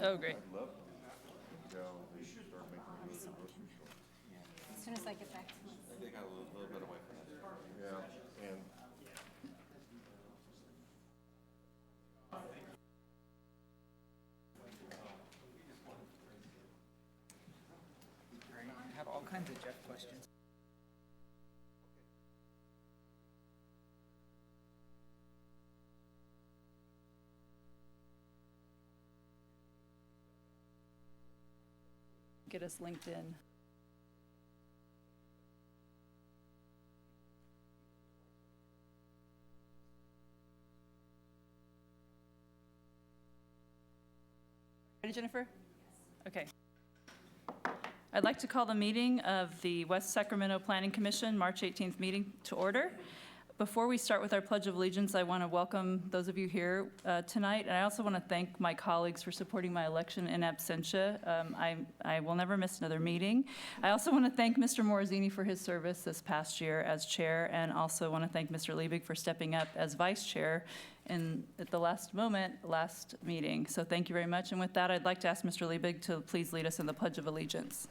Oh, great. I'd love to go and start making a grocery store. As soon as I get back to my. They got a little bit away from that. Yeah, and I have all kinds of Jeff questions. Get us linked in. Ready, Jennifer? Okay. I'd like to call the meeting of the West Sacramento Planning Commission, March 18th meeting to order. Before we start with our Pledge of Allegiance, I want to welcome those of you here tonight, and I also want to thank my colleagues for supporting my election in absentia. I will never miss another meeting. I also want to thank Mr. Morazzini for his service this past year as chair, and also want to thank Mr. Liebig for stepping up as vice chair at the last meeting. So thank you very much. And with that, I'd like to ask Mr. Liebig to please lead us in the Pledge of Allegiance.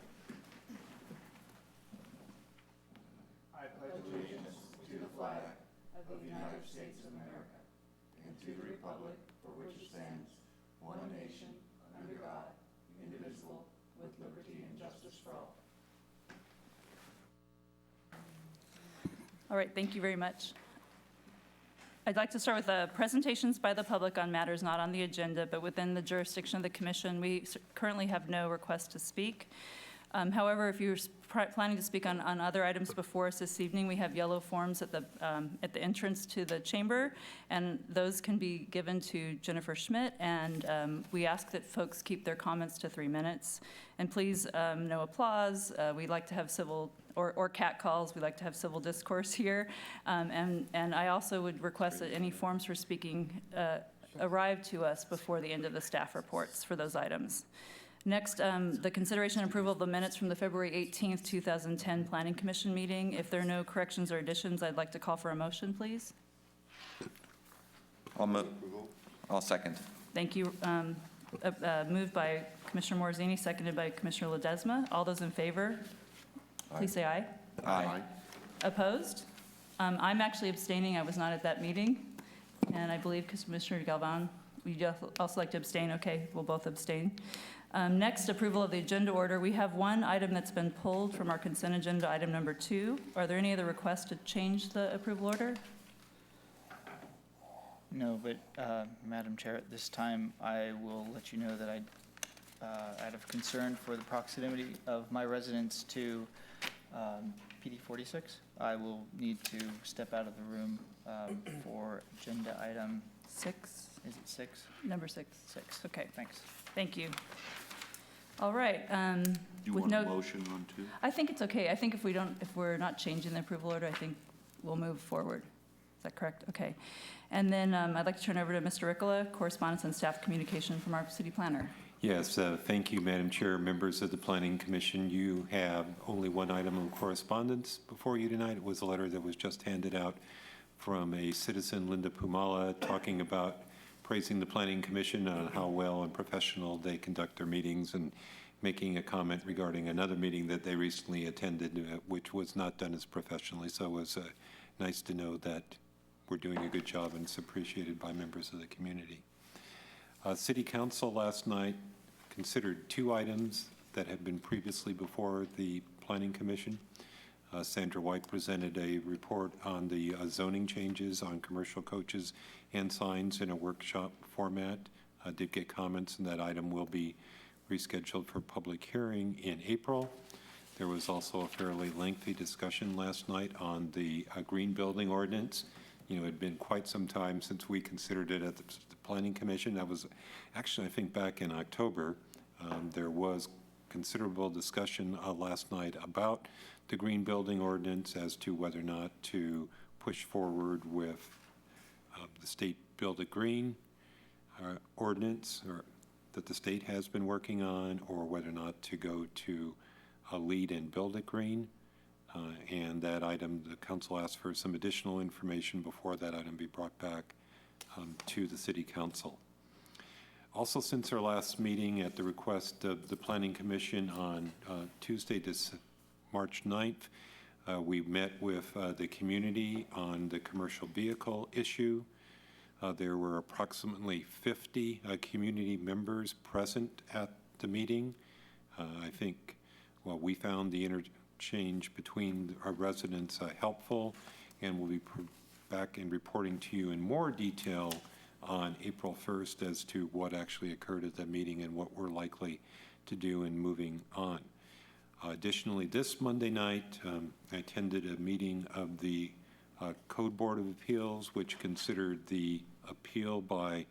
All right, thank you very much. I'd like to start with presentations by the public on matters not on the agenda, but within the jurisdiction of the commission. We currently have no request to speak. However, if you're planning to speak on other items before us this evening, we have yellow forms at the entrance to the chamber, and those can be given to Jennifer Schmidt, and we ask that folks keep their comments to 3 minutes. And please, no applause. We like to have civil, or cat calls. We like to have civil discourse here. And I also would request that any forms for speaking arrive to us before the end of the staff reports for those items. Next, the consideration and approval of the minutes from the February 18th, 2010 Planning Commission meeting. If there are no corrections or additions, I'd like to call for a motion, please. I'll second. Thank you. Moved by Commissioner Morazzini, seconded by Commissioner Ledesma. All those in favor, please say aye. Aye. Opposed? I'm actually abstaining. I was not at that meeting. And I believe Commissioner Galvan, would you also like to abstain? Okay, we'll both abstain. Next, approval of the agenda order. We have one item that's been pulled from our consent agenda, item number 2. Are there any other requests to change the approval order? No, but Madam Chair, at this time, I will let you know that out of concern for the proximity of my residence to PD 46, I will need to step out of the room for agenda item 6. Is it 6? Number 6. 6. Okay, Thanks. thank you. All right. do you with want a motion on 2? I think it's okay. I think if we're not changing the approval order, I think we'll move forward. Is that correct? Okay. And then I'd like to turn over to Mr. Ricola, correspondence and staff communication from our city planner. Yes, thank you, Madam Chair, members of the Planning Commission. You have only one item of correspondence before you tonight. It was a letter that was just handed out from a citizen, Linda Pumala, talking about praising the Planning Commission on how well and professional they conduct their meetings, and making a comment regarding another meeting that they recently attended, which was not done as professionally. So it was nice to know that we're doing a good job, and it's appreciated by members of the community. City Council last night considered 2 items that had been previously before the Planning Commission. Sandra White presented a report on the zoning changes on commercial coaches and signs in a workshop format. Did get comments, and that item will be rescheduled for public hearing in April. There was also a fairly lengthy discussion last night on the green building ordinance. You know, it had been quite some time since we considered it at the Planning Commission. That was actually, I think, back in October. There was considerable discussion last night about the green building ordinance as to whether or not to push forward with the state Build It Green ordinance that the state has been working on, or whether or not to go to a lead and Build It Green. And that item, the council asked for some additional information before that item be brought back to the city council. Also, since our last meeting, at the request of the Planning Commission on Tuesday, March 9th, we met with the community on the commercial vehicle issue. There were approximately 50 community members present at the meeting. I think, well, we found the interchange between our residents helpful, and we'll be back and reporting to you in more detail on April 1st as to what actually occurred at that meeting and what we're likely to do in moving on. Additionally, this Monday night, I attended a meeting of the Code Board of Appeals, which considered the appeal by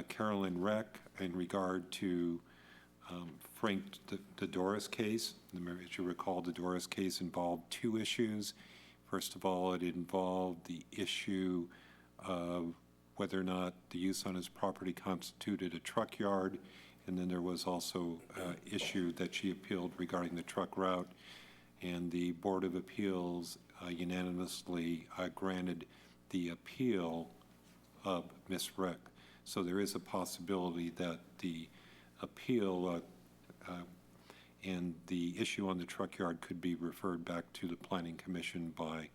Carolyn Reck in regard to Frank the Doris case. As you recall, the Doris case involved two issues. First of all, it involved the issue of whether or not the use on his property constituted a truck yard, and then there was also an issue that she appealed regarding the truck route, and the Board of Appeals unanimously granted the appeal of Ms. Reck. So there is a possibility that the appeal and the issue on the truck yard could be referred back to the Planning Commission by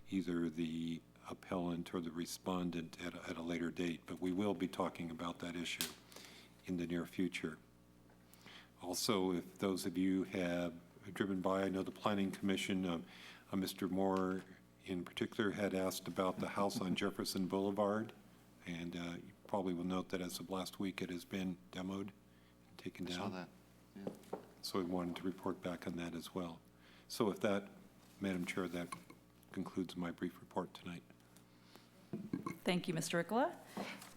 either the appellant or the respondent at a later date, but we will be talking about that issue in the near future. Also, if those of you have driven by, I know the Planning Commission, Mr. Moore in particular had asked about the house on Jefferson Boulevard, and you probably will note that as of last week it has been demoed and taken down. I saw that, yeah. So we wanted to report back on that as well. So with that, Madam Chair, that concludes my brief report tonight. Thank you, Mr. Ricola.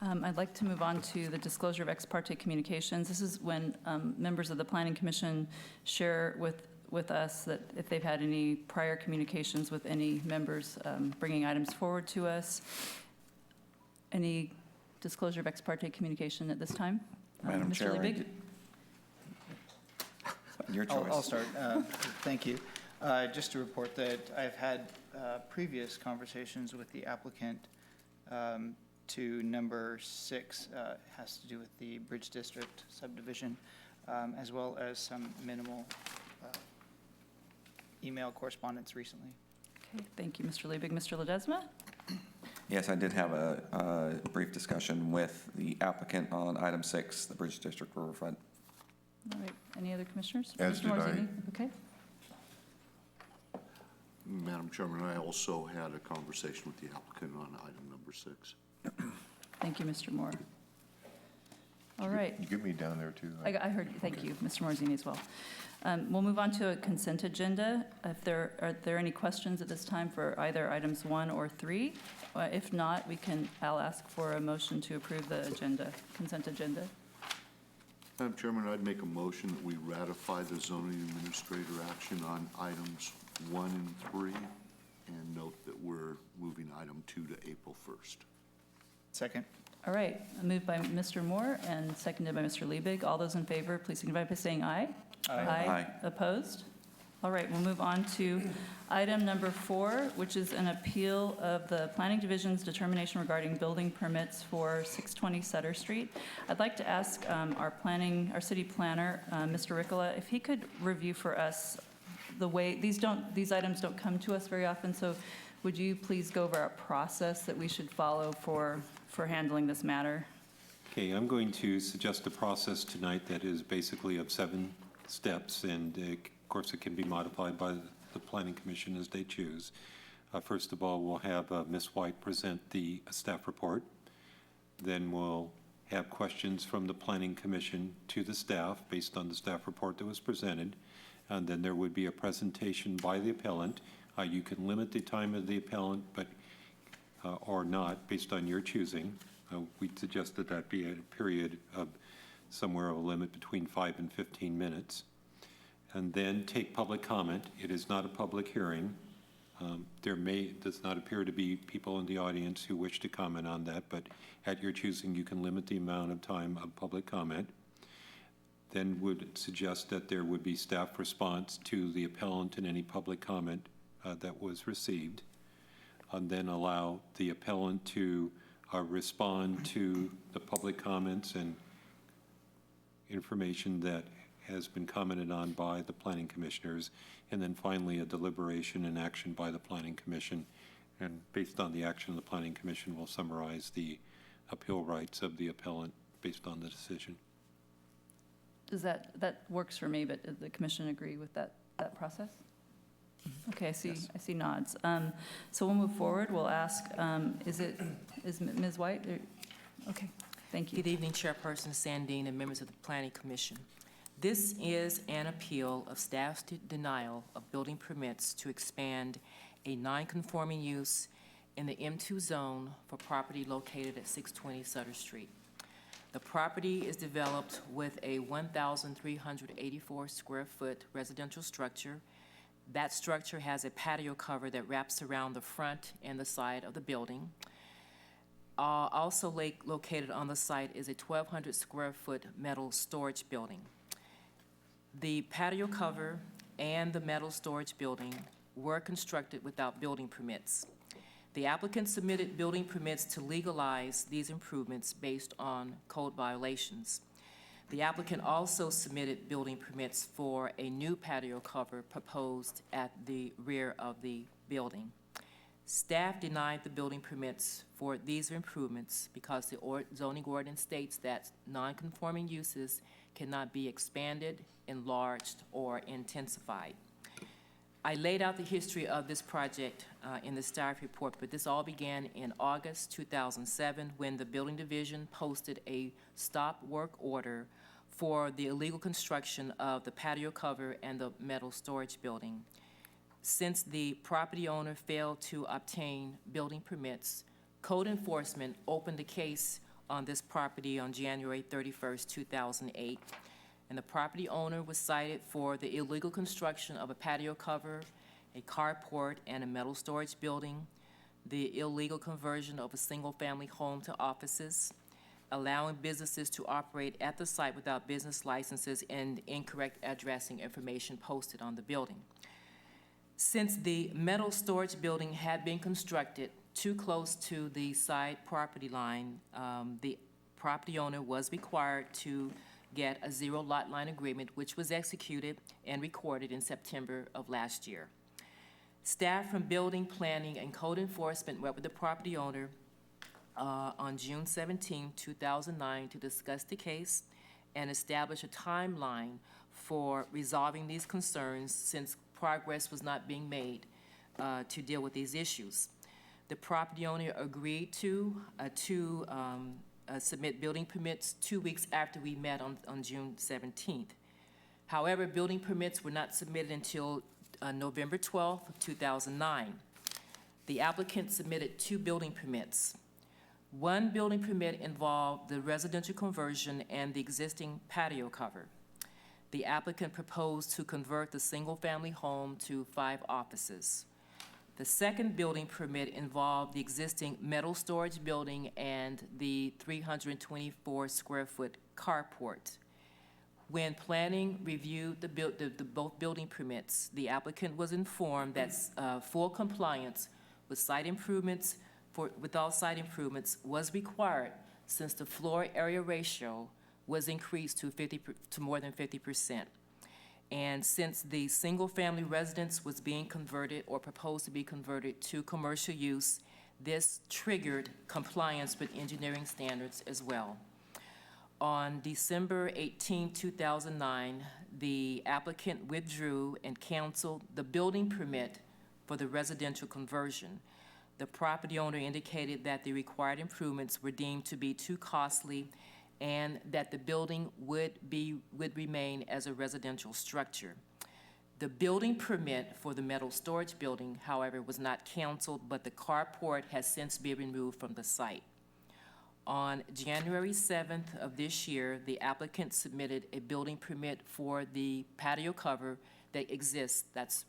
I'd like to move on to the disclosure of ex parte communications. This is when members of the Planning Commission share with us that if they've had any prior communications with any members bringing items forward to us. Any disclosure of ex parte communication at this time? Madam Mr. Chair, Liebig? Your choice. I'll start. Thank you. Just to report that I've had previous conversations with the applicant to number 6, has to do with the Bridge District subdivision, as well as some minimal email correspondence recently. Okay, thank you, Mr. Liebig. Mr. Ledesma? Yes, I did have a brief discussion with the applicant on item 6, the Bridge District Riverfront. All right, any other commissioners? As Mr. did I. Morzini? Okay. Madam Chairman, I also had a conversation with the applicant on item number 6. Thank you, Mr. Moore. All right. You get me down there, too? I heard, thank you, Mr. Morzini as well. We'll move on to a consent agenda. Are there any questions at this time for either items 1 or 3? If not, I'll ask for a motion to approve the consent agenda. Madam Chairman, I'd make a motion that we ratify the zoning administrator action on items 1 and 3, and note that we're moving item 2 to April 1st. Second. All right, moved by Mr. Moore and seconded by Mr. Liebig. All those in favor, please signify by saying aye. Aye. Aye. Opposed? All right, we'll move on to item number 4, which is an appeal of the Planning Division's determination regarding building permits for 620 Sutter Street. I'd like to ask our city planner, Mr. Ricola, if he could review for us the way, these items don't come to us very often, so would you please go over our process that we should follow for handling this matter? Okay, I'm going to suggest a process tonight that is basically of 7 steps, and of course it can be modified by the Planning Commission as they choose. First of all, we'll have Ms. White present the staff report. Then we'll have questions from the Planning Commission to the staff based on the staff report that was presented. And then there would be a presentation by the appellant. You can limit the time of the appellant, but or not, based on your choosing. We suggest that that be a period of somewhere of a limit between 5 and 15 minutes. And then take public comment. It is not a public hearing. Does not appear to be people in the audience who wish to comment on that, but at your choosing, you can limit the amount of time of public comment. Then would suggest that there would be staff response to the appellant and any public comment that was received. And then allow the appellant to respond to the public comments and information that has been commented on by the planning commissioners, and then finally a deliberation and action by the planning commission. And based on the action of the planning commission, we'll summarize the appeal rights of the appellant based on the decision. Does that works for me, but does the commission agree with that process? Okay, Yes. I see nods. So we'll move forward. We'll ask, is Ms. White? Okay, thank you. Good evening, Chairperson Sandine and members of the Planning Commission. This is an appeal of staff's denial of building permits to expand a non-conforming use in the M2 zone for property located at 620 Sutter Street. The property is developed with a 1,384 square foot residential structure. That structure has a patio cover that wraps around the front and the side of the building. Also located on the site is a 1,200 square foot metal storage building. The patio cover and the metal storage building were constructed without building permits. The applicant submitted building permits to legalize these improvements based on code violations. The applicant also submitted building permits for a new patio cover proposed at the rear of the building. Staff denied the building permits for these improvements because the zoning ordinance states that non-conforming uses cannot be expanded, enlarged, or intensified. I laid out the history of this project in the staff report, but this all began in August 2007 when the building division posted a stop work order for the illegal construction of the patio cover and the metal storage building. Since the property owner failed to obtain building permits, code enforcement opened a case on this property on January 31st, 2008. And the property owner was cited for the illegal construction of a patio cover, a carport, and a metal storage building, the illegal conversion of a single-family home to offices, allowing businesses to operate at the site without business licenses, and incorrect addressing information posted on the building. Since the metal storage building had been constructed too close to the side property line, the property owner was required to get a zero lot line agreement, which was executed and recorded in September of last year. Staff from Building, Planning, and Code Enforcement met with the property owner on June 17, 2009 to discuss the case and establish a timeline for resolving these concerns since progress was not being made to deal with these issues. The property owner agreed to submit building permits 2 weeks after we met on June 17th. However, building permits were not submitted until November 12th of 2009. The applicant submitted 2 building permits. One building permit involved the residential conversion and the existing patio cover. The applicant proposed to convert the single-family home to 5 offices. The second building permit involved the existing metal storage building and the 324 square foot carport. When planning reviewed both building permits, the applicant was informed that full compliance with all site improvements was required since the floor area ratio was increased to more than 50%. And since the single-family residence was being converted or proposed to be converted to commercial use, this triggered compliance with engineering standards as well. On December 18, 2009, the applicant withdrew and canceled the building permit for the residential conversion. The property owner indicated that the required improvements were deemed to be too costly and that the building would remain as a residential structure. The building permit for the metal storage building, however, was not canceled, but the carport has since been removed from the site. On January 7th of this year, the applicant submitted a building permit for the patio cover that exists, that's,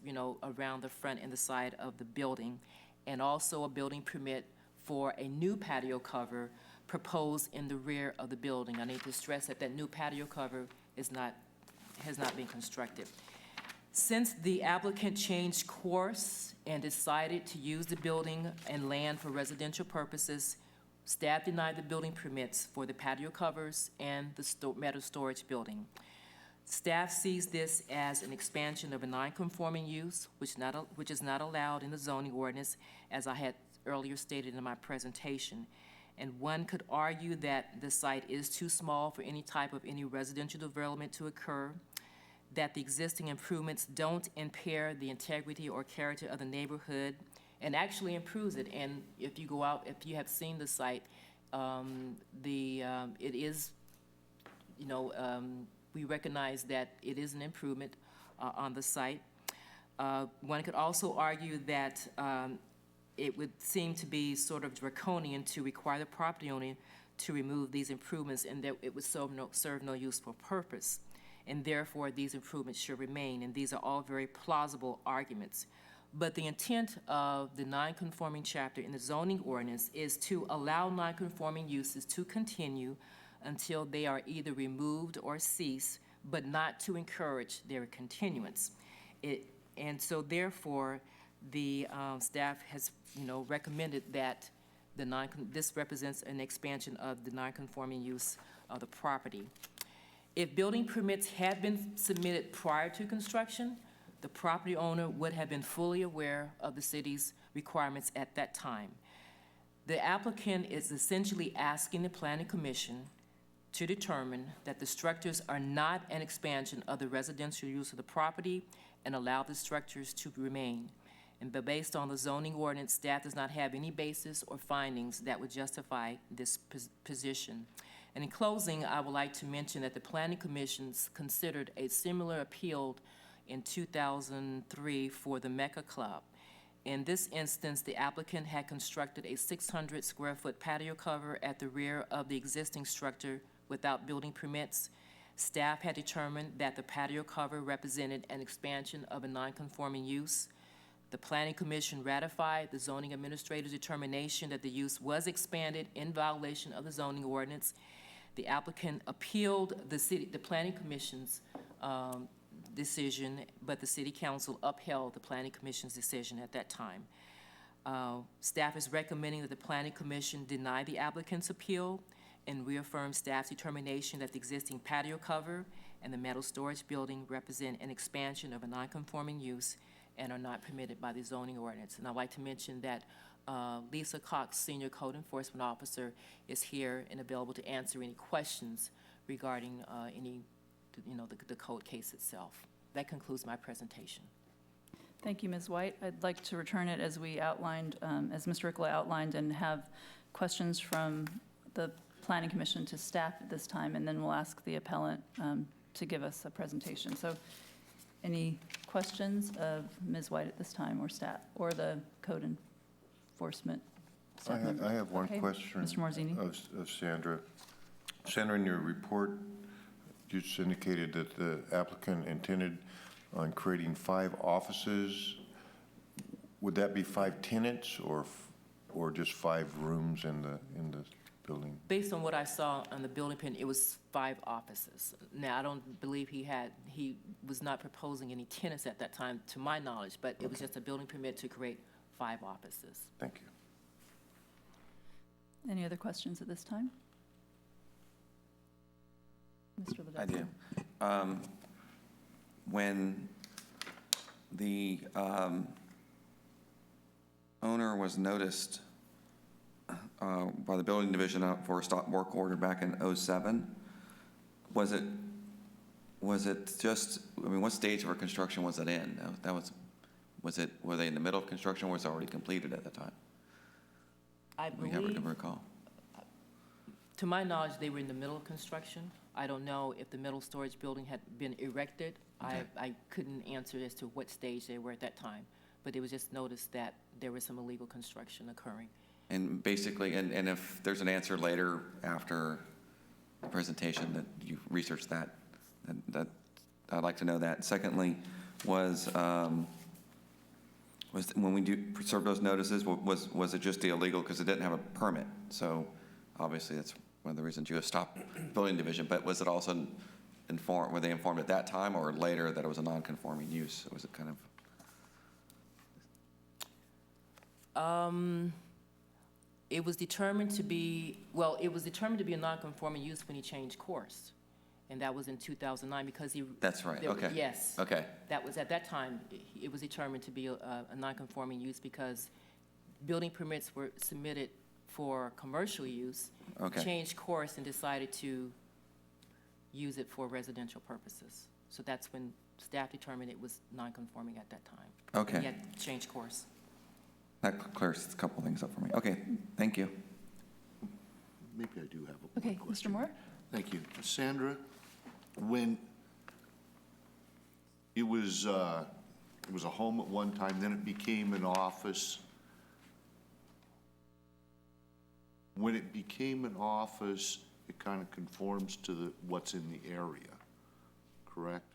around the front and the side of the building, and also a building permit for a new patio cover proposed in the rear of the building. I need to stress that new patio cover has not been constructed. Since the applicant changed course and decided to use the building and land for residential purposes, staff denied the building permits for the patio covers and the metal storage building. Staff sees this as an expansion of a non-conforming use, which is not allowed in the zoning ordinance, as I had earlier stated in my presentation. And one could argue that the site is too small for any type of any residential development to occur, that the existing improvements don't impair the integrity or character of the neighborhood, and actually improves it. And if you go out, if you have seen the site, it is, we recognize that it is an improvement on the site. One could also argue that it would seem to be sort of draconian to require the property owner to remove these improvements, and that it would serve no useful purpose, and therefore these improvements should remain. And these are all very plausible arguments. But the intent of the non-conforming chapter in the zoning ordinance is to allow non-conforming uses to continue until they are either removed or cease, but not to encourage their continuance. And so therefore, the staff has, recommended that this represents an expansion of the non-conforming use of the property. If building permits had been submitted prior to construction, the property owner would have been fully aware of the city's requirements at that time. The applicant is essentially asking the Planning Commission to determine that the structures are not an expansion of the residential use of the property and allow the structures to remain. But based on the zoning ordinance, staff does not have any basis or findings that would justify this position. And in closing, I would like to mention that the Planning Commission's considered a similar appeal in 2003 for the Mecca Club. In this instance, the applicant had constructed a 600 square foot patio cover at the rear of the existing structure without building permits. Staff had determined that the patio cover represented an expansion of a non-conforming use. The Planning Commission ratified the zoning administrator's determination that the use was expanded in violation of the zoning ordinance. The applicant appealed the Planning Commission's decision, but the City Council upheld the Planning Commission's decision at that time. Staff is recommending that the Planning Commission deny the applicant's appeal and reaffirm staff's determination that the existing patio cover and the metal storage building represent an expansion of a non-conforming use and are not permitted by the zoning ordinance. And I'd like to mention that Lisa Cox, Senior Code Enforcement Officer, is here and available to answer any questions regarding the code case itself. That concludes my presentation. Thank you, Ms. White. I'd like to return it as we outlined, as Mr. Ricola outlined, and have questions from the Planning Commission to staff at this time, and then we'll ask the appellant to give us a presentation. So any questions of Ms. White at this time, or staff, or the code enforcement staff member? I have one Okay. question. Mr. Morzini. Of Sandra. Sandra, in your report, you just indicated that the applicant intended on creating 5 offices. Would that be 5 tenants or just 5 rooms in the building? Based on what I saw on the building permit, it was 5 offices. Now, I don't believe he was not proposing any tenants at that time, to my knowledge, but it was just a building permit to create 5 offices. Thank you. Any other questions at this time? Mr. Ledesma. I do. When the owner was noticed by the building division for a stop work order back in '07, was it just, what stage of our construction was it in? Were they in the middle of construction, or was it already completed at the time? I We never believe, can recall. to my knowledge, they were in the middle of construction. I don't know if the metal storage building had been erected. Okay. I couldn't answer as to what stage they were at that time, but it was just noticed that there was some illegal construction occurring. And basically, and if there's an answer later after the presentation that you researched that I'd like to know that. Secondly, was when we do serve those notices, was it just the illegal because it didn't have a permit? So obviously that's one of the reasons you have stopped building division, but was it also were they informed at that time or later that it was a non-conforming use? Was it kind of? It was determined to be, well, it was determined to be a non-conforming use when he changed course, and that was in 2009 because he. That's right, there- okay. Yes. Okay, That was, at that time, it was determined to be a non-conforming use because building permits were submitted for commercial use. Okay. Changed course and decided to use it for residential purposes. So that's when staff determined it was non-conforming at that time. Okay. He had changed course. that clears a couple things up for me. Okay, thank you. Maybe I do have a Okay, one question. Mr. Moore? Thank you. Sandra, when it was a home at one time, then it became an office. When it became an office, it kind of conforms to what's in the area, correct?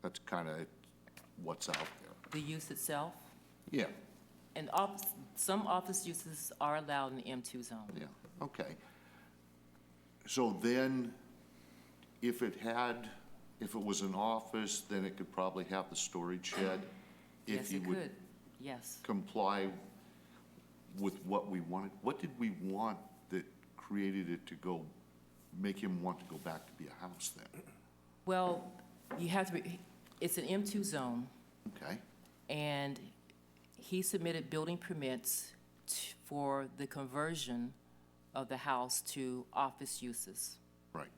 That's kind of what's out there. The use itself, Yeah, and some office uses are allowed in the M2 zone. yeah, okay. So then, if it was an office, then it could probably have the storage shed? Yes, If you it would could, yes. comply with what we wanted. What did we want that created it to go, make him want to go back to be a house then? Well, you have to, it's an M2 zone, Okay, and he submitted building permits for the conversion of the house to office uses. right.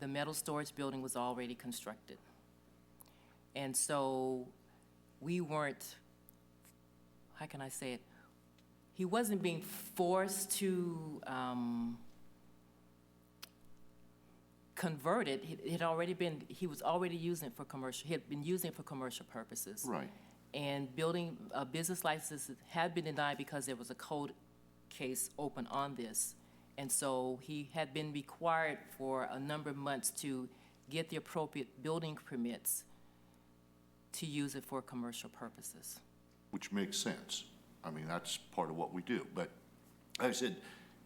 The metal storage building was already constructed. And so we weren't, how can I say it? He wasn't being forced to convert it. It had already been, he was already using it for commercial, he had been using it for commercial purposes. Right. And building, business licenses had been denied because there was a code case open on this. And so he had been required for a number of months to get the appropriate building permits to use it for commercial purposes. Which makes sense. I mean, that's part of what we do. But I said,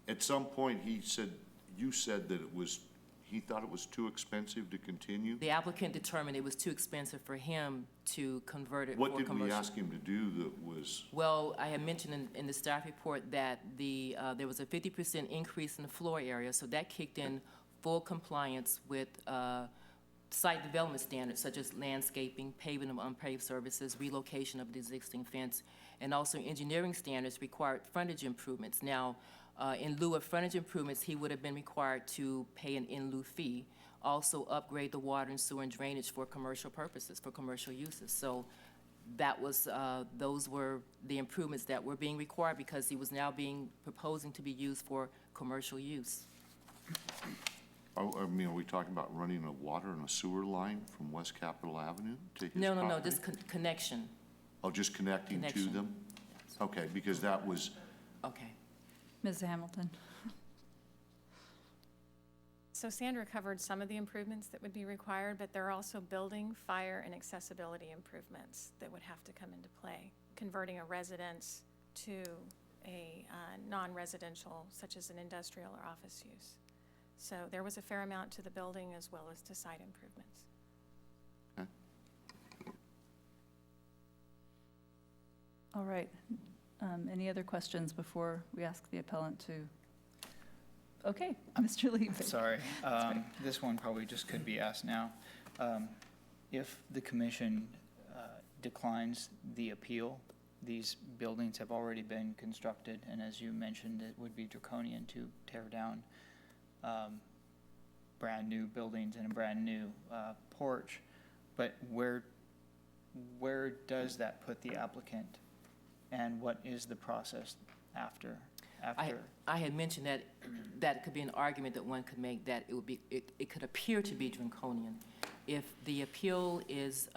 at some point, you said that it was, he thought it was too expensive to continue? The applicant determined it was too expensive for him to convert it for What commercial. did we ask him to do that was, Well, I had mentioned in the staff report that there was a 50% increase in the floor area, so that kicked in full compliance with site development standards such as landscaping, paving of unpaved surfaces, relocation of the existing fence, and also engineering standards required frontage improvements. Now, in lieu of frontage improvements, he would have been required to pay an in lieu fee, also upgrade the water and sewer and drainage for commercial purposes, for commercial uses. So that was, those were the improvements that were being required because he was now proposing to be used for commercial use. I mean, are we talking about running a water and a sewer line from West Capitol Avenue to his No, property? just connection. Oh, just connecting to Connection. them? Okay, because that was, Okay. Ms. Hamilton? So Sandra covered some of the improvements that would be required, but there are also building, fire, and accessibility improvements that would have to come into play. Converting a residence to a non-residential, such as an industrial or office use. So there was a fair amount to the building as well as to site improvements. All right. Any other questions before we ask the appellant to? Okay, Mr. Leavitt. Sorry, this one probably just could be asked now. If the commission declines the appeal, these buildings have already been constructed, and as you mentioned, it would be draconian to tear down brand-new buildings and a brand-new porch. But where does that put the applicant? And what is the process after? I had mentioned that that could be an argument that one could make, that it could appear to be draconian. If the appeal is,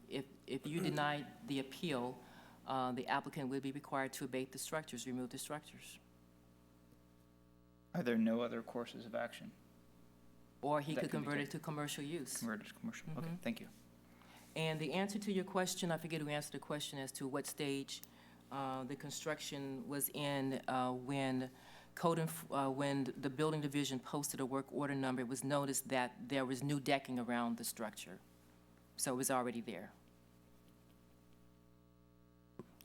if you deny the appeal, the applicant would be required to abate the structures, remove the structures. Are there no other courses of action? Or he That could could be convert it taken. to commercial use. Converted to commercial? Okay, thank you. And the answer to your question, I forget who answered the question as to what stage the construction was in when when the building division posted a work order number. It was noticed that there was new decking around the structure, so it was already there.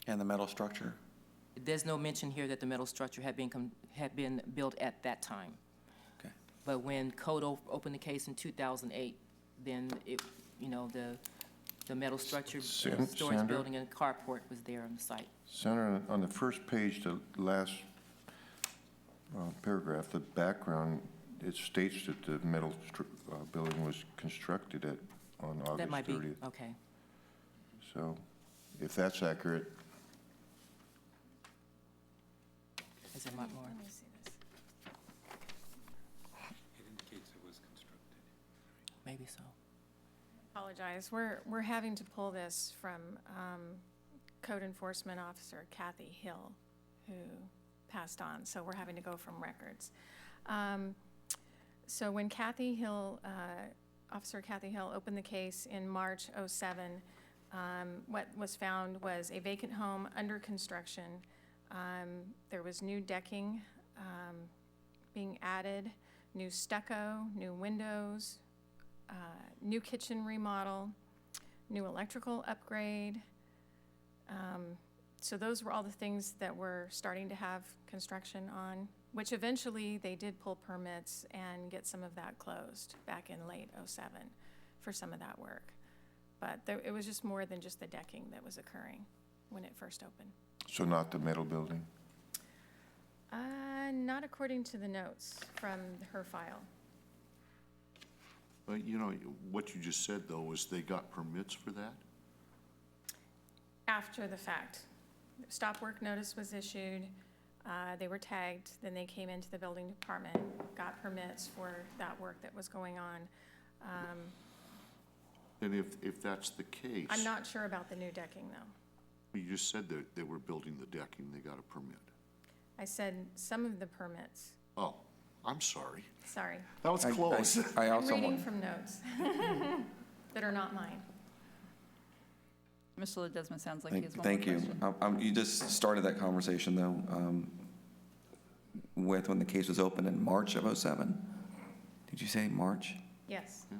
And the metal structure? There's no mention here that the metal structure had been built at that time. Okay. But when Code opened the case in 2008, then it, the metal structure, storage Sandra? building and carport was there on the site. Senator, on the first page, the last paragraph, the background, it states that the metal building was constructed on That August might be, 30th. okay. So if that's accurate, Is there more? Let me see this. It indicates it was constructed. Maybe so. Apologize. We're having to pull this from Code Enforcement Officer Kathy Hill, who passed on, so we're having to go from records. So when Officer Kathy Hill opened the case in March '07, what was found was a vacant home under construction. There was new decking being added, new stucco, new windows, new kitchen remodel, new electrical upgrade. So those were all the things that were starting to have construction on, which eventually they did pull permits and get some of that closed back in late '07 for some of that work. But it was just more than just the decking that was occurring when it first opened. so not the metal building? Not according to the notes from her file. But, what you just said, though, was they got permits for that? After the fact. Stop work notice was issued, they were tagged, then they came into the building department, got permits for that work that was going on. And if that's the case. I'm not sure about the new decking, though. You just said that they were building the decking, they got a permit. I said some of the permits, Oh, I'm sorry. sorry. That was close. I I'm also reading want, from notes that are not mine. Mr. Ledesma sounds like he has one more thank you. question. You just started that conversation, though, with when the case was opened in March of '07. Did you say March? Yes. Yeah.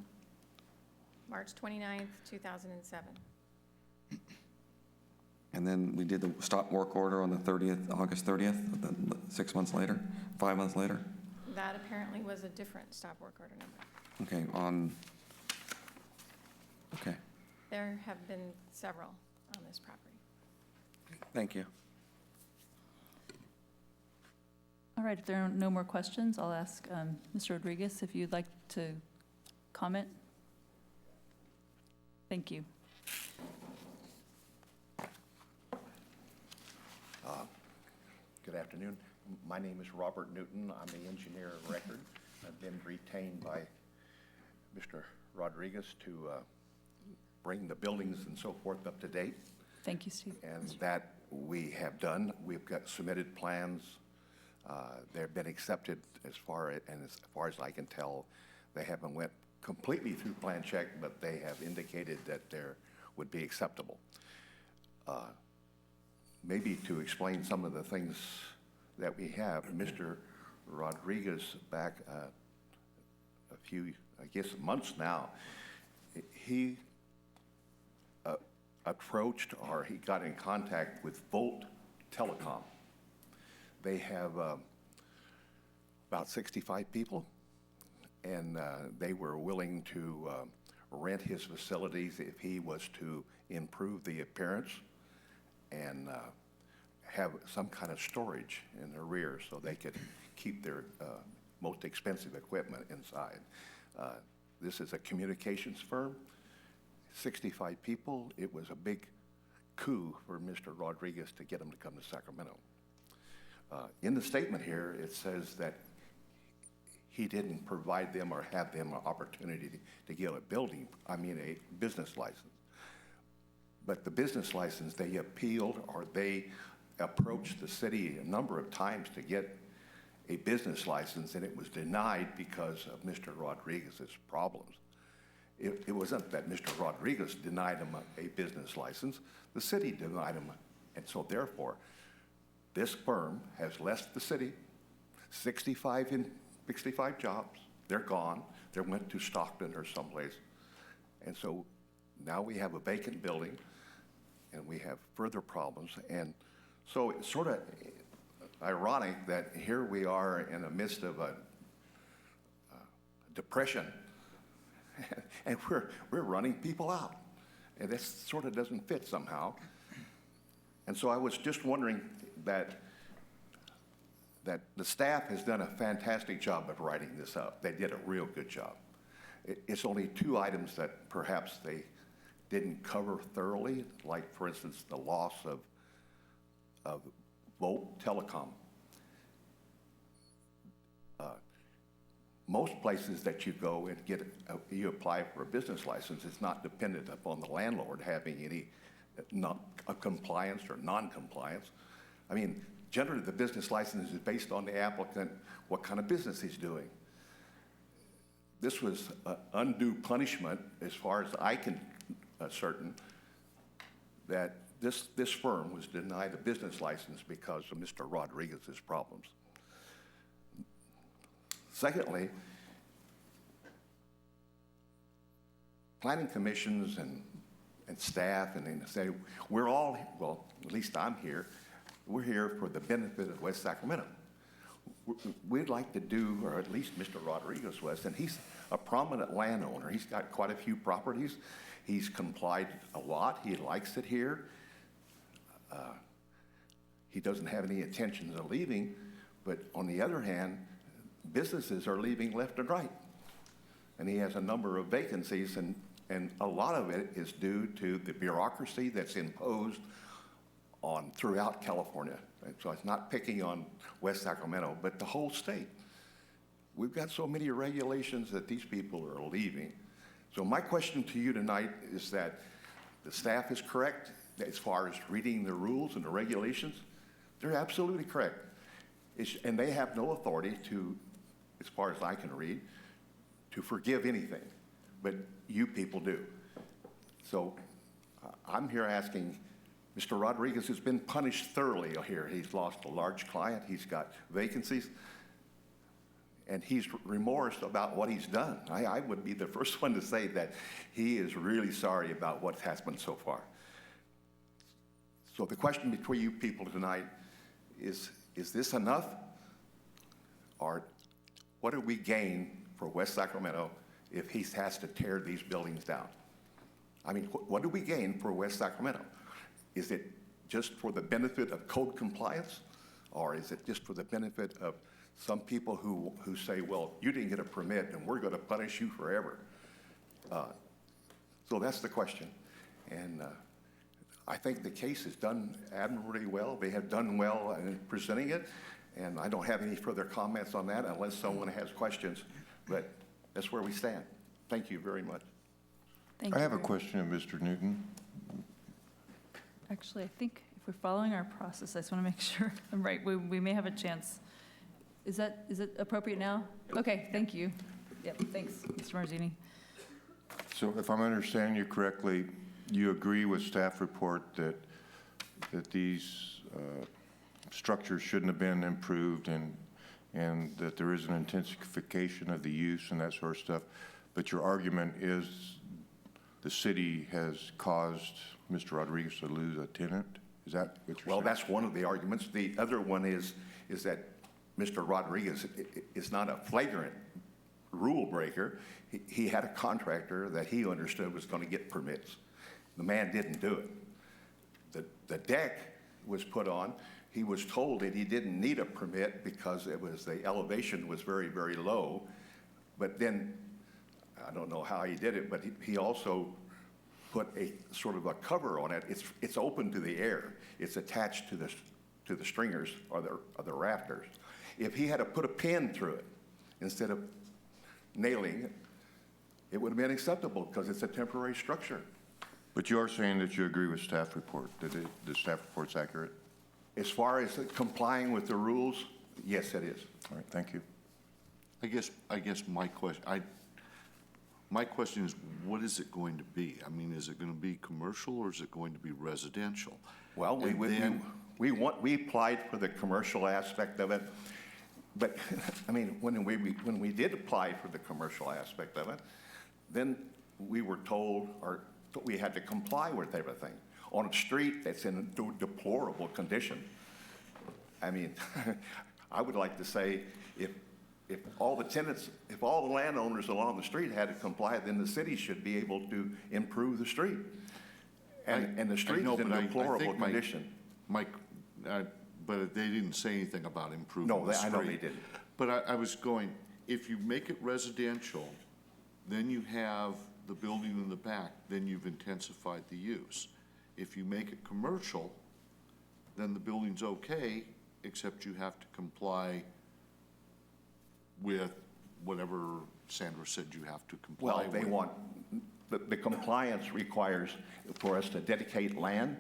March 29th, 2007. And then we did the stop work order on the 30th, August 30th, 6 months later, 5 months later? That apparently was a different stop work order number. Okay, okay, There have been several on this property. thank you. All right, if there are no more questions, I'll ask Mr. Rodriguez if you'd like to comment. Thank you. Good afternoon. My name is Robert Newton. I'm the engineer of record. I've been retained by Mr. Rodriguez to bring the buildings and so forth up to date, Thank you, Steve. and that we have done. We've got submitted plans. They've been accepted as far as I can tell. They haven't went completely through plan check, but they have indicated that they would be acceptable. Maybe to explain some of the things that we have, Mr. Rodriguez, back a few, I guess, months now, he approached or he got in contact with Volt Telecom. They have about 65 people, and they were willing to rent his facilities if he was to improve the appearance and have some kind of storage in their rear so they could keep their most expensive equipment inside. This is a communications firm, 65 people. It was a big coup for Mr. Rodriguez to get him to come to Sacramento. In the statement here, it says that he didn't provide them or have them an opportunity to get a business license. But the business license, they appealed or they approached the city a number of times to get a business license, and it was denied because of Mr. Rodriguez's problems. It wasn't that Mr. Rodriguez denied him a business license, the city denied him, and so therefore, this firm has left the city, 65 jobs, they're gone, they went to Stockton or someplace, and so now we have a vacant building, and we have further problems, and So it's sort of ironic that here we are in the midst of a depression, and we're running people out. And this sort of doesn't fit somehow. And so I was just wondering that the staff has done a fantastic job of writing this up. They did a real good job. It's only 2 items that perhaps they didn't cover thoroughly, like, for instance, the loss of Volt Telecom. Most places that you go and you apply for a business license, it's not dependent upon the landlord having any compliance or non-compliance. I mean, generally the business license is based on the applicant, what kind of business he's doing. This was undue punishment, as far as I can ascertain, that this firm was denied a business license because of Mr. Rodriguez's problems. Secondly, planning commissions and staff, and they say, we're all, well, at least I'm here, we're here for the benefit of West Sacramento. We'd like to do, or at least Mr. Rodriguez was, and he's a prominent landowner. He's got quite a few properties. He's complied a lot. He likes it here. He doesn't have any intentions of leaving, but on the other hand, businesses are leaving left and right. And he has a number of vacancies, and a lot of it is due to the bureaucracy that's imposed throughout California. And so it's not picking on West Sacramento, but the whole state. We've got so many regulations that these people are leaving. So my question to you tonight is that the staff is correct as far as reading the rules and the regulations. They're absolutely correct. And they have no authority to, as far as I can read, to forgive anything, but you people do. So I'm here asking, Mr. Rodriguez has been punished thoroughly here. He's lost a large client, he's got vacancies, and he's remorsed about what he's done. I would be the first one to say that he is really sorry about what has happened so far. So the question between you people tonight is this enough? Or what do we gain for West Sacramento if he has to tear these buildings down? I mean, what do we gain for West Sacramento? Is it just for the benefit of code compliance? Or is it just for the benefit of some people who say, well, you didn't get a permit and we're going to punish you forever? So that's the question. And I think the case is done admirably well. They have done well in presenting it. And I don't have any further comments on that unless someone has questions. But that's where we stand. Thank you very much. Thank I you have a very- question of Mr. Newton. Actually, I think if we're following our process, I just want to make sure I'm right. We may have a chance. Is it appropriate now? Okay, thank you. Yep, thanks, Mr. Marzini. So if I'm understanding you correctly, you agree with staff report that these structures shouldn't have been improved and that there is an intensification of the use and that sort of stuff, but your argument is the city has caused Mr. Rodriguez to lose a tenant? Is that what you're saying? Well, that's one of the arguments. The other one is that Mr. Rodriguez is not a flagrant rule breaker. He had a contractor that he understood was going to get permits. The man didn't do it. The deck was put on. He was told that he didn't need a permit because the elevation was very, very low. But then, I don't know how he did it, but he also put a sort of a cover on it. It's open to the air. It's attached to the stringers or the rafters. If he had to put a pin through it instead of nailing it, it would have been acceptable because it's a temporary structure. But you are saying that you agree with staff report, that the staff report's accurate? As far as complying with the rules, yes, it is. All right, thank you. I guess my question is, what is it going to be? I mean, is it going to be commercial or is it going to be residential? Well, we applied for the commercial aspect of it, but I mean, when we did apply for the commercial aspect of it, then we were told we had to comply with everything on a street that's in a deplorable condition. I mean, I would like to say, if all the tenants, if all the landowners along the street had to comply, then the city should be able to improve the street. And the street know, is in but I deplorable think Mike- condition. Mike, but they didn't say anything about improving No, the street. I know they didn't. But I was going, if you make it residential, then you have the building in the back, then you've intensified the use. If you make it commercial, then the building's okay, except you have to comply with whatever Sandra said you have to comply Well, with. they want, the compliance requires for us to dedicate land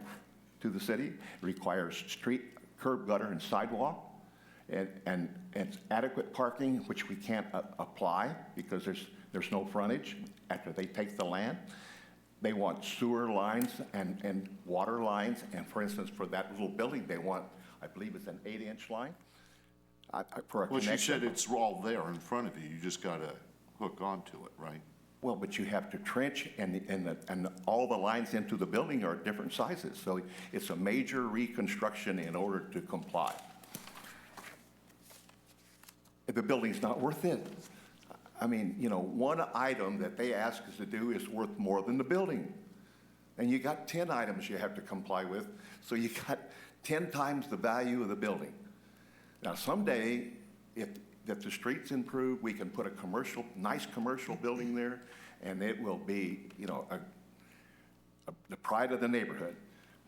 to the city, it requires street, curb, gutter, and sidewalk, and adequate parking, which we can't apply because there's no frontage after they take the land. They want sewer lines and water lines, and for instance, for that little building, they want, I believe it's an 8-inch line for a Well, connection. she said it's all there in front of you, you just gotta hook onto it, right? Well, but you have to trench, and all the lines into the building are different sizes, so it's a major reconstruction in order to comply. If the building's not worth it, I mean, you know, one item that they ask us to do is worth more than the building. And you got 10 items you have to comply with, so you got 10 times the value of the building. Now, someday, if the streets improve, we can put a commercial, nice commercial building there, and it will be, you know, the pride of the neighborhood.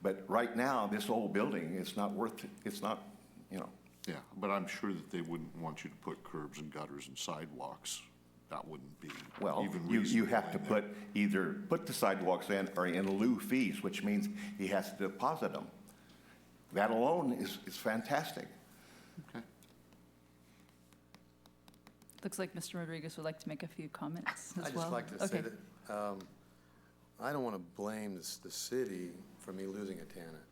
But right now, this old building, it's not worth, it's not, you know. Yeah, but I'm sure that they wouldn't want you to put curbs and gutters and sidewalks. That wouldn't be Well, even you reasonable. have to put the sidewalks in, or in lieu fees, which means he has to deposit them. That alone is fantastic. Okay. Looks like Mr. Rodriguez would like to make a few comments as well. I'd just like to say Okay. that I don't want to blame the city for me losing a tenant.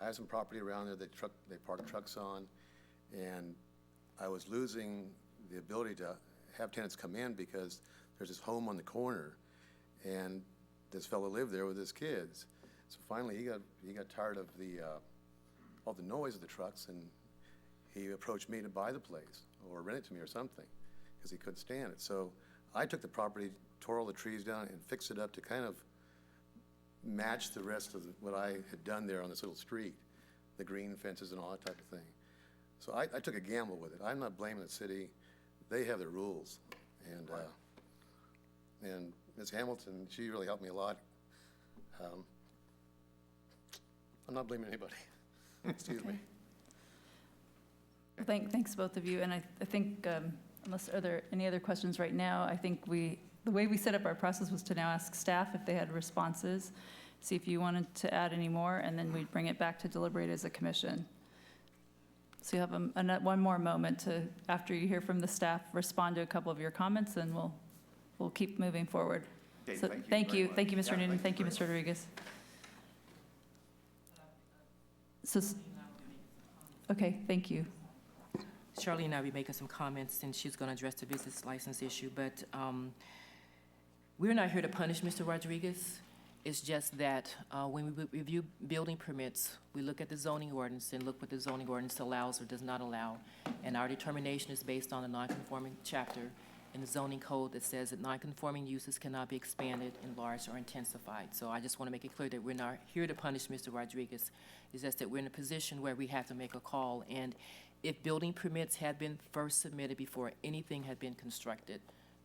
I have some property around there that they park trucks on, and I was losing the ability to have tenants come in because there's this home on the corner, and this fellow lived there with his kids. So finally, he got tired of all the noise of the trucks, and he approached me to buy the place or rent it to me or something because he couldn't stand it. So I took the property, tore all the trees down, and fixed it up to kind of match the rest of what I had done there on this little street, the green fences and all that type of thing. So I took a gamble with it. I'm not blaming the city. They have their rules. And Ms. Hamilton, she really helped me a lot. I'm not blaming anybody. Excuse me. Thanks, both of you. And I think, unless, are there any other questions right now? I think the way we set up our process was to now ask staff if they had responses, see if you wanted to add any more, and then we'd bring it back to deliberate as a commission. So you have one more moment to, after you hear from the staff, respond to a couple of your comments, and we'll keep moving forward. Okay, So thank you very much. Thank you, Mr. Yeah, Noonan. thank you Thank you, very Mr. Rodriguez. So, okay, thank you. Charlene and I will be making some comments, and she's going to address the business license issue, but we're not here to punish Mr. Rodriguez. It's just that when we review building permits, we look at the zoning ordinance and look what the zoning ordinance allows or does not allow, and our determination is based on a non-conforming chapter in the zoning code that says that non-conforming uses cannot be expanded, enlarged, or intensified. So I just want to make it clear that we're not here to punish Mr. Rodriguez. It's just that we're in a position where we have to make a call, and if building permits had been first submitted before anything had been constructed,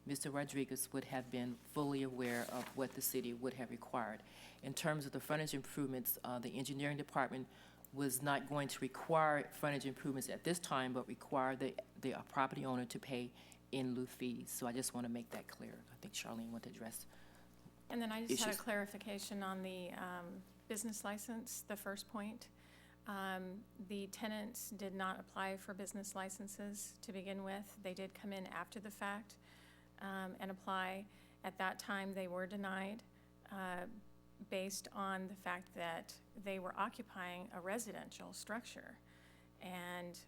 Mr. Rodriguez would have been fully aware of what the city would have required. In terms of the frontage improvements, the engineering department was not going to require frontage improvements at this time, but require the property owner to pay in lieu fees. So I just want to make that clear. I think Charlene wanted to address. And then I just had a Issues. clarification on the business license, the first point. The tenants did not apply for business licenses to begin with. They did come in after the fact and apply. At that time, they were denied based on the fact that they were occupying a residential structure. And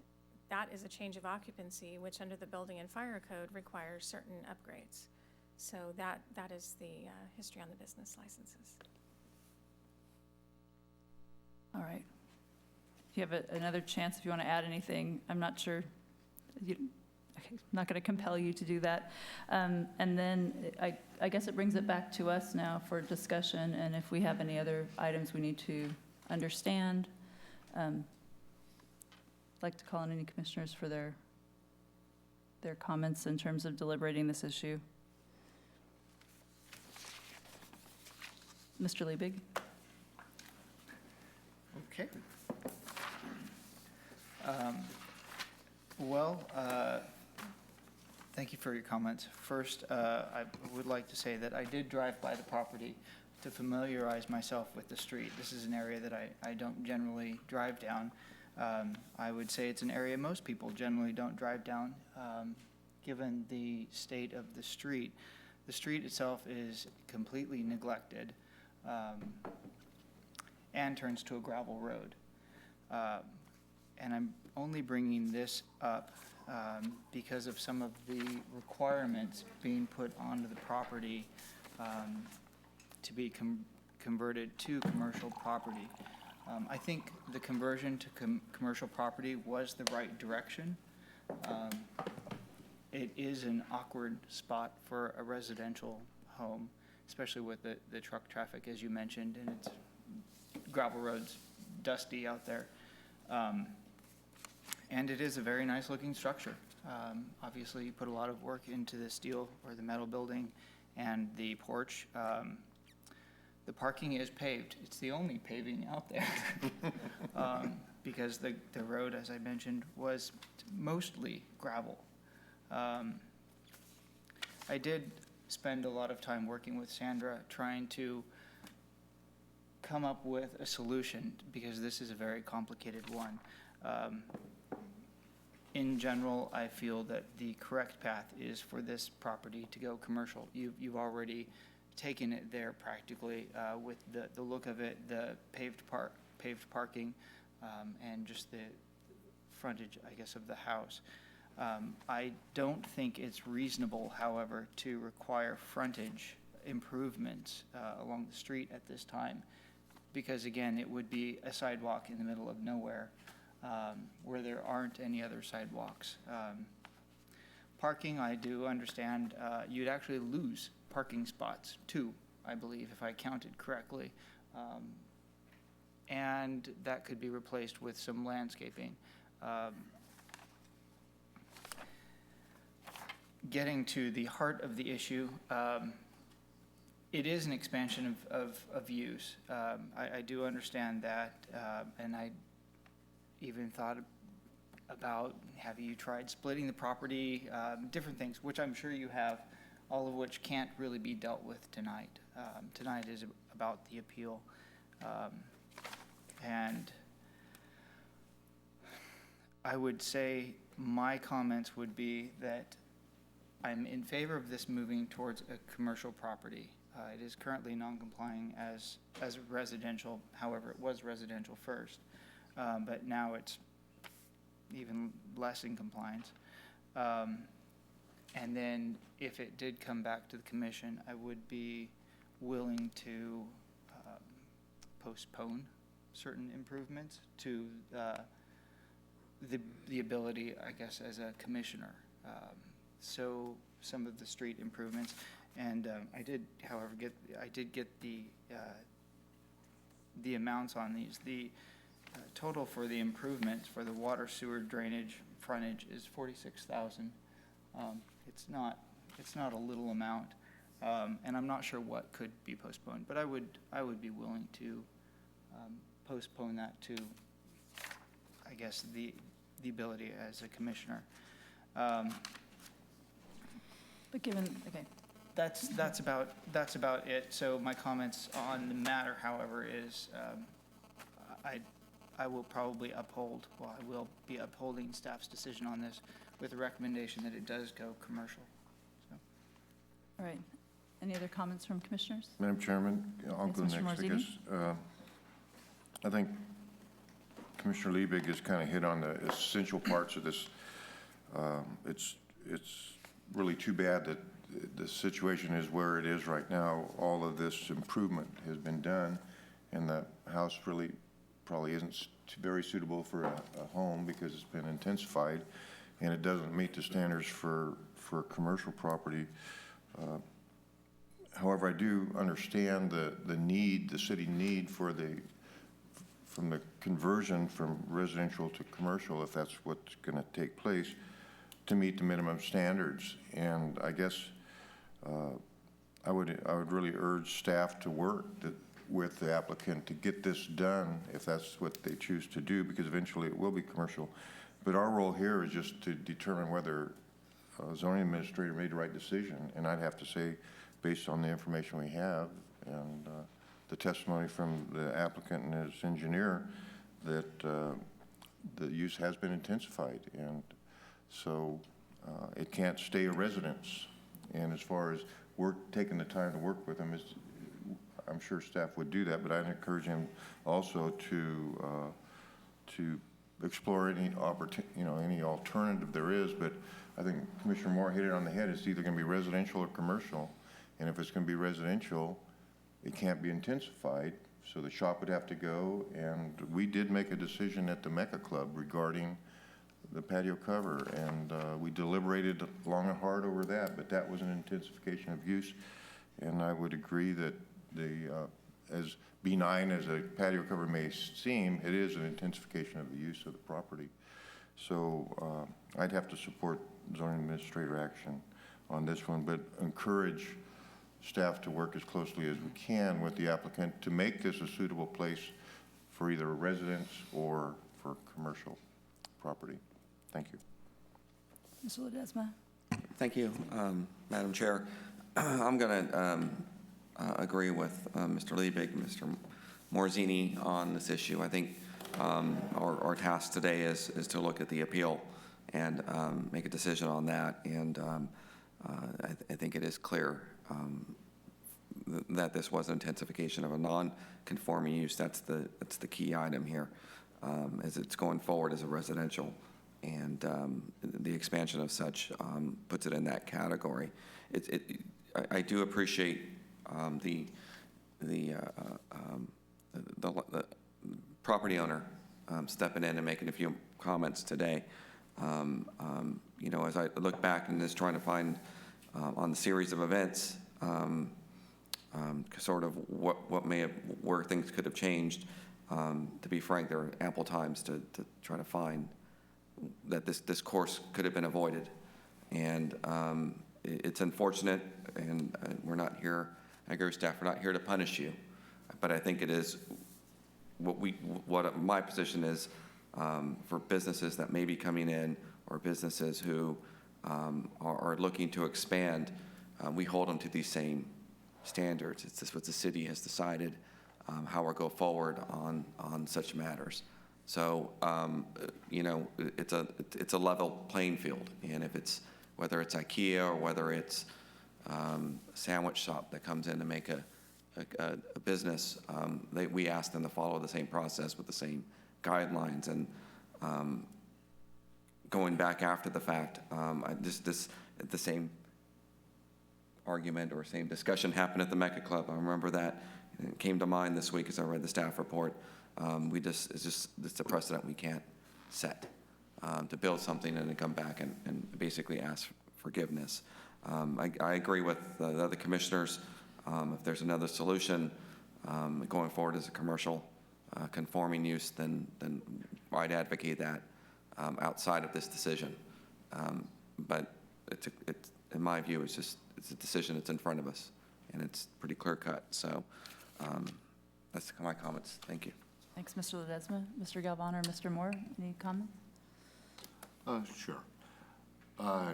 that is a change of occupancy, which under the Building and Fire Code requires certain upgrades. So that is the history on the business licenses. All right. you have another chance if you want to add anything. I'm not sure. Okay, I'm not going to compel you to do that. And then I guess it brings it back to us now for discussion, and if we have any other items we need to understand. I'd like to call on any commissioners for their comments in terms of deliberating this issue. Mr. Liebig? Okay. Thank you for your comments. First, I would like to say that I did drive by the property to familiarize myself with the street. This is an area that I don't generally drive down. I would say it's an area most people generally don't drive down, given the state of the street. The street itself is completely neglected and turns to a gravel road. And I'm only bringing this up because of some of the requirements being put onto the property to be converted to commercial property. I think the conversion to commercial property was the right direction. It is an awkward spot for a residential home, especially with the truck traffic, as you mentioned, and it's gravel roads, dusty out there. And it is a very nice looking structure. Obviously, you put a lot of work into the steel or the metal building and the porch. The parking is paved. It's the only paving out there because the road, as I mentioned, was mostly gravel. I did spend a lot of time working with Sandra trying to come up with a solution because this is a very complicated one. In general, I feel that the correct path is for this property to go commercial. You've already taken it there practically with the look of it, the paved parking, and just the frontage, I guess, of the house. I don't think it's reasonable, however, to require frontage improvements along the street at this time, because again, it would be a sidewalk in the middle of nowhere where there aren't any other sidewalks. Parking, I do understand, you'd actually lose parking spots, 2, I believe, if I counted correctly. And that could be replaced with some landscaping. Getting to the heart of the issue, it is an expansion of use. I do understand that, and I even thought about, have you tried splitting the property, different things, which I'm sure you have, all of which can't really be dealt with tonight. Tonight is about the appeal. And I would say my comments would be that I'm in favor of this moving towards a commercial property. It is currently non-complying as residential, however, it was residential first, but now it's even less in compliance. And then if it did come back to the commission, I would be willing to postpone certain improvements to the ability, I guess, as a commissioner. So some of the street improvements, and I did, however, get the amounts on these. The total for the improvements for the water, sewer, drainage, frontage is $46,000. It's not a little amount, and I'm not sure what could be postponed, but I would be willing to postpone that to, I guess, the ability as a commissioner. But given, okay. That's about it. So my comments on the matter, however, is I will probably uphold, well, I will be upholding staff's decision on this with the recommendation that it does go commercial. So. All right. Any other comments from commissioners? Madam Chairman, I'll go Yes, Mr. next, I Marzini? guess. I think Commissioner Liebig has kind of hit on the essential parts of this. It's really too bad that the situation is where it is right now. All of this improvement has been done, and the house really probably isn't very suitable for a home because it's been intensified, and it doesn't meet the standards for commercial property. However, I do understand the need, the city need for from the conversion from residential to commercial, if that's what's going to take place, to meet the minimum standards. And I guess I would really urge staff to work with the applicant to get this done, if that's what they choose to do, because eventually it will be commercial. But our role here is just to determine whether zoning administrator made the right decision. And I'd have to say, based on the information we have and the testimony from the applicant and his engineer, that the use has been intensified. And so it can't stay a residence. And as far as taking the time to work with them, I'm sure staff would do that, but I'd encourage him also to explore any any alternative there is. But I think Commissioner Moore hit it on the head. It's either going to be residential or commercial. And if it's going to be residential, it can't be intensified. So the shop would have to go. And we did make a decision at the Mecca Club regarding the patio cover. And we deliberated long and hard over that, but that was an intensification of use. And I would agree that as benign as a patio cover may seem, it is an intensification of the use of the property. So I'd have to support zoning administrator action on this one, but encourage staff to work as closely as we can with the applicant to make this a suitable place for either a residence or for commercial property. Thank you. Mr. Ledesma? Thank you, Madam Chair. I'm going to agree with Mr. Liebig and Mr. Morzini on this issue. I think our task today is to look at the appeal and make a decision on that. And I think it is clear that this was an intensification of a non-conforming use. That's the key item here, as it's going forward as a residential. And the expansion of such puts it in that category. I do appreciate the property owner stepping in and making a few comments today. As I look back and just trying to find on the series of events, sort of where things could have changed. To be frank, there are ample times to try to find that this course could have been avoided. And it's unfortunate, and we're not here, I agree with staff, we're not here to punish you. But I think it is what my position is for businesses that may be coming in, or businesses who are looking to expand, we hold them to these same standards. It's just what the city has decided how we'll go forward on such matters. So, it's a level playing field. And if whether it's IKEA or whether it's a sandwich shop that comes in to make a business, we ask them to follow the same process with the same guidelines. And going back after the fact, the same argument or same discussion happened at the Mecca Club. I remember that, and it came to mind this week as I read the staff report. It's a precedent we can't set to build something and then come back and basically ask forgiveness. I agree with the other commissioners. If there's another solution going forward as a commercial conforming use, then I'd advocate that outside of this decision. But it's in my view, it's a decision that's in front of us, and it's pretty clear cut. So that's my comments. Thank you. Thanks, Mr. Ledesma. Mr. Galvin or Mr. Moore, any comments? Sure. I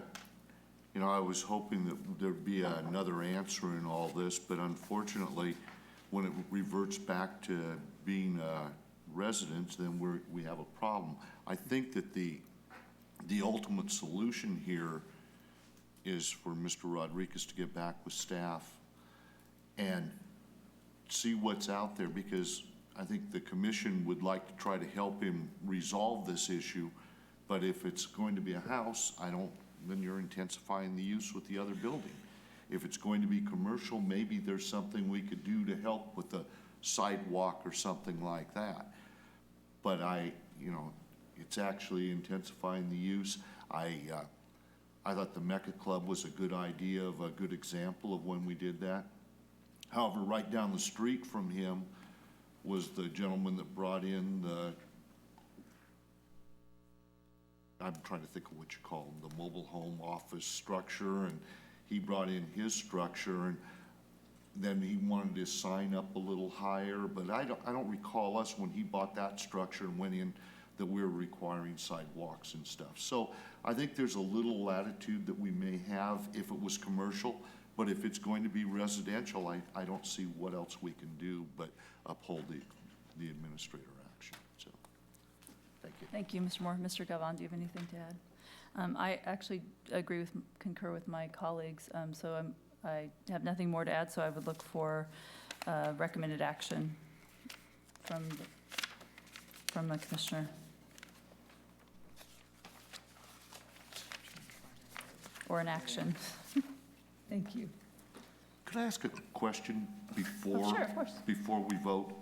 was hoping that there'd be another answer in all this, but unfortunately, when it reverts back to being residents, then we have a problem. I think that the ultimate solution here is for Mr. Rodriguez to get back with staff and see what's out there, because I think the commission would like to try to help him resolve this issue. But if it's going to be a house, then you're intensifying the use with the other building. If it's going to be commercial, maybe there's something we could do to help with the sidewalk or something like that. but it's actually intensifying the use. I thought the Mecca Club was a good idea, of a good example of when we did that. However, right down the street from him was the gentleman that brought in I'm trying to think of what you call them, the mobile home office structure, and he brought in his structure, and then he wanted his sign up a little higher, but I don't recall us, when he bought that structure and went in, that we were requiring sidewalks and stuff. So I think there's a little latitude that we may have if it was commercial, but if it's going to be residential, I don't see what else we can do but uphold the administrator action, so, thank you. Thank you, Mr. Moore. Mr. Galvin, do you have anything to add? I actually concur with my colleagues, so I have nothing more to add, so I would look for recommended action from the commissioner. Or an action. Thank you. Could I ask a question before? Oh, sure, of course. Before we vote?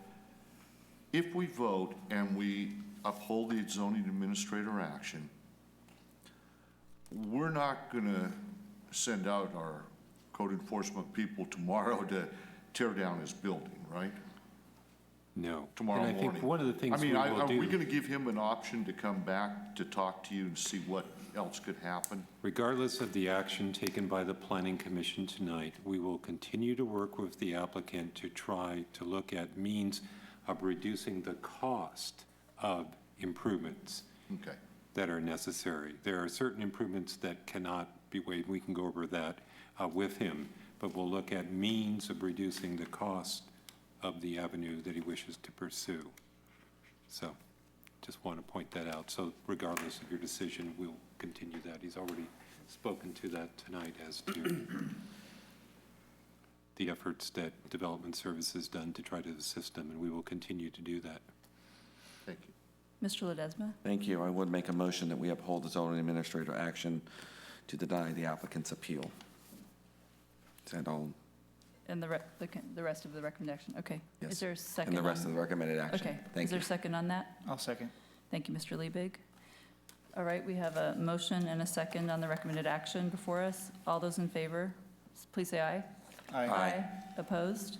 If we vote and we uphold the zoning administrator action, we're not gonna send out our code enforcement people tomorrow to tear down his building, right? No. Tomorrow And I morning. think one of the things we will Are we do, gonna give him an option to come back to talk to you and see what else could happen? regardless of the action taken by the Planning Commission tonight, we will continue to work with the applicant to try to look at means of reducing the cost of improvements Okay. that are necessary. There are certain improvements that cannot be waived. We can go over that with him, but we'll look at means of reducing the cost of the avenue that he wishes to pursue. So just want to point that out. So regardless of your decision, we'll continue that. He's already spoken to that tonight as to the efforts that Development Services done to try to assist them, and we will continue to do that. Thank you. Mr. Ledesma? Thank you. I would make a motion that we uphold the zoning administrator action to deny the applicant's appeal. Is that all? And the rest of the recommendation, okay. Yes. Is there a second? And the rest on- of the recommended action. Okay. Thank Is there you. a second on that? I'll second. Thank you, Mr. Liebig. All right, we have a motion and a second on the recommended action before us. All those in favor, please say aye. Aye. Opposed?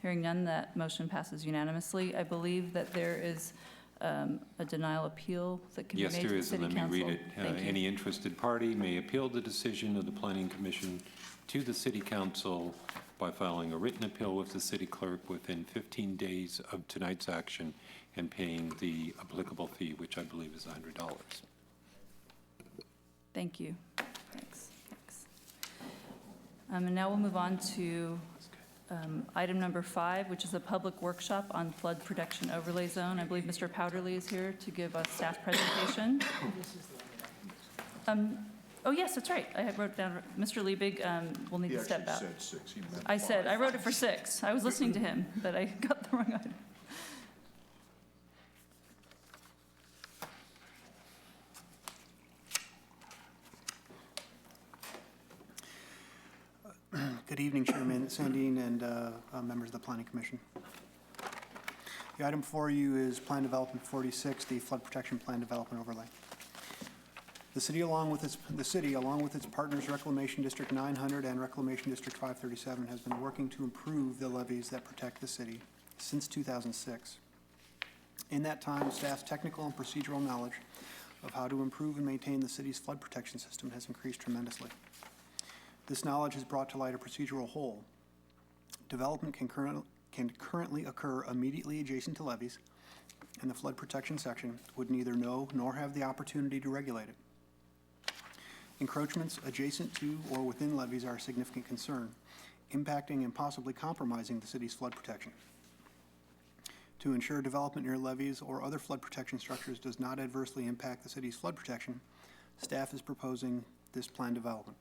Hearing none, that motion passes unanimously. I believe that there is a denial appeal that can be made Yes, to there the is, and city let me council. read it. Thank you. Any interested party may appeal the decision of the Planning Commission to the City Council by filing a written appeal with the city clerk within 15 days of tonight's action and paying the applicable fee, which I believe is $100. Thank you. Thanks. And now we'll move on to item number 5, which is a public workshop on flood protection overlay zone. I believe Mr. Powderly is here to give a staff presentation. Oh, yes, that's right. I had wrote down, Mr. Liebig will need He to step actually out. said 6. He meant I said, 5. I wrote it for 6. I was listening to him, but I got the wrong item. Good evening, Chairman Sandine and members of the Planning Commission. The item before you is Plan Development 46, the Flood Protection Plan Development Overlay. The city, along with its partners Reclamation District 900 and Reclamation District 537, has been working to improve the levees that protect the city since 2006. In that time, staff's technical and procedural knowledge of how to improve and maintain the city's flood protection system has increased tremendously. This knowledge has brought to light a procedural hole. Development can currently occur immediately adjacent to levees, and the flood protection section would neither know nor have the opportunity to regulate it. Encroachments adjacent to or within levees are a significant concern, impacting and possibly compromising the city's flood protection. To ensure development near levees or other flood protection structures does not adversely impact the city's flood protection, staff is proposing this plan development.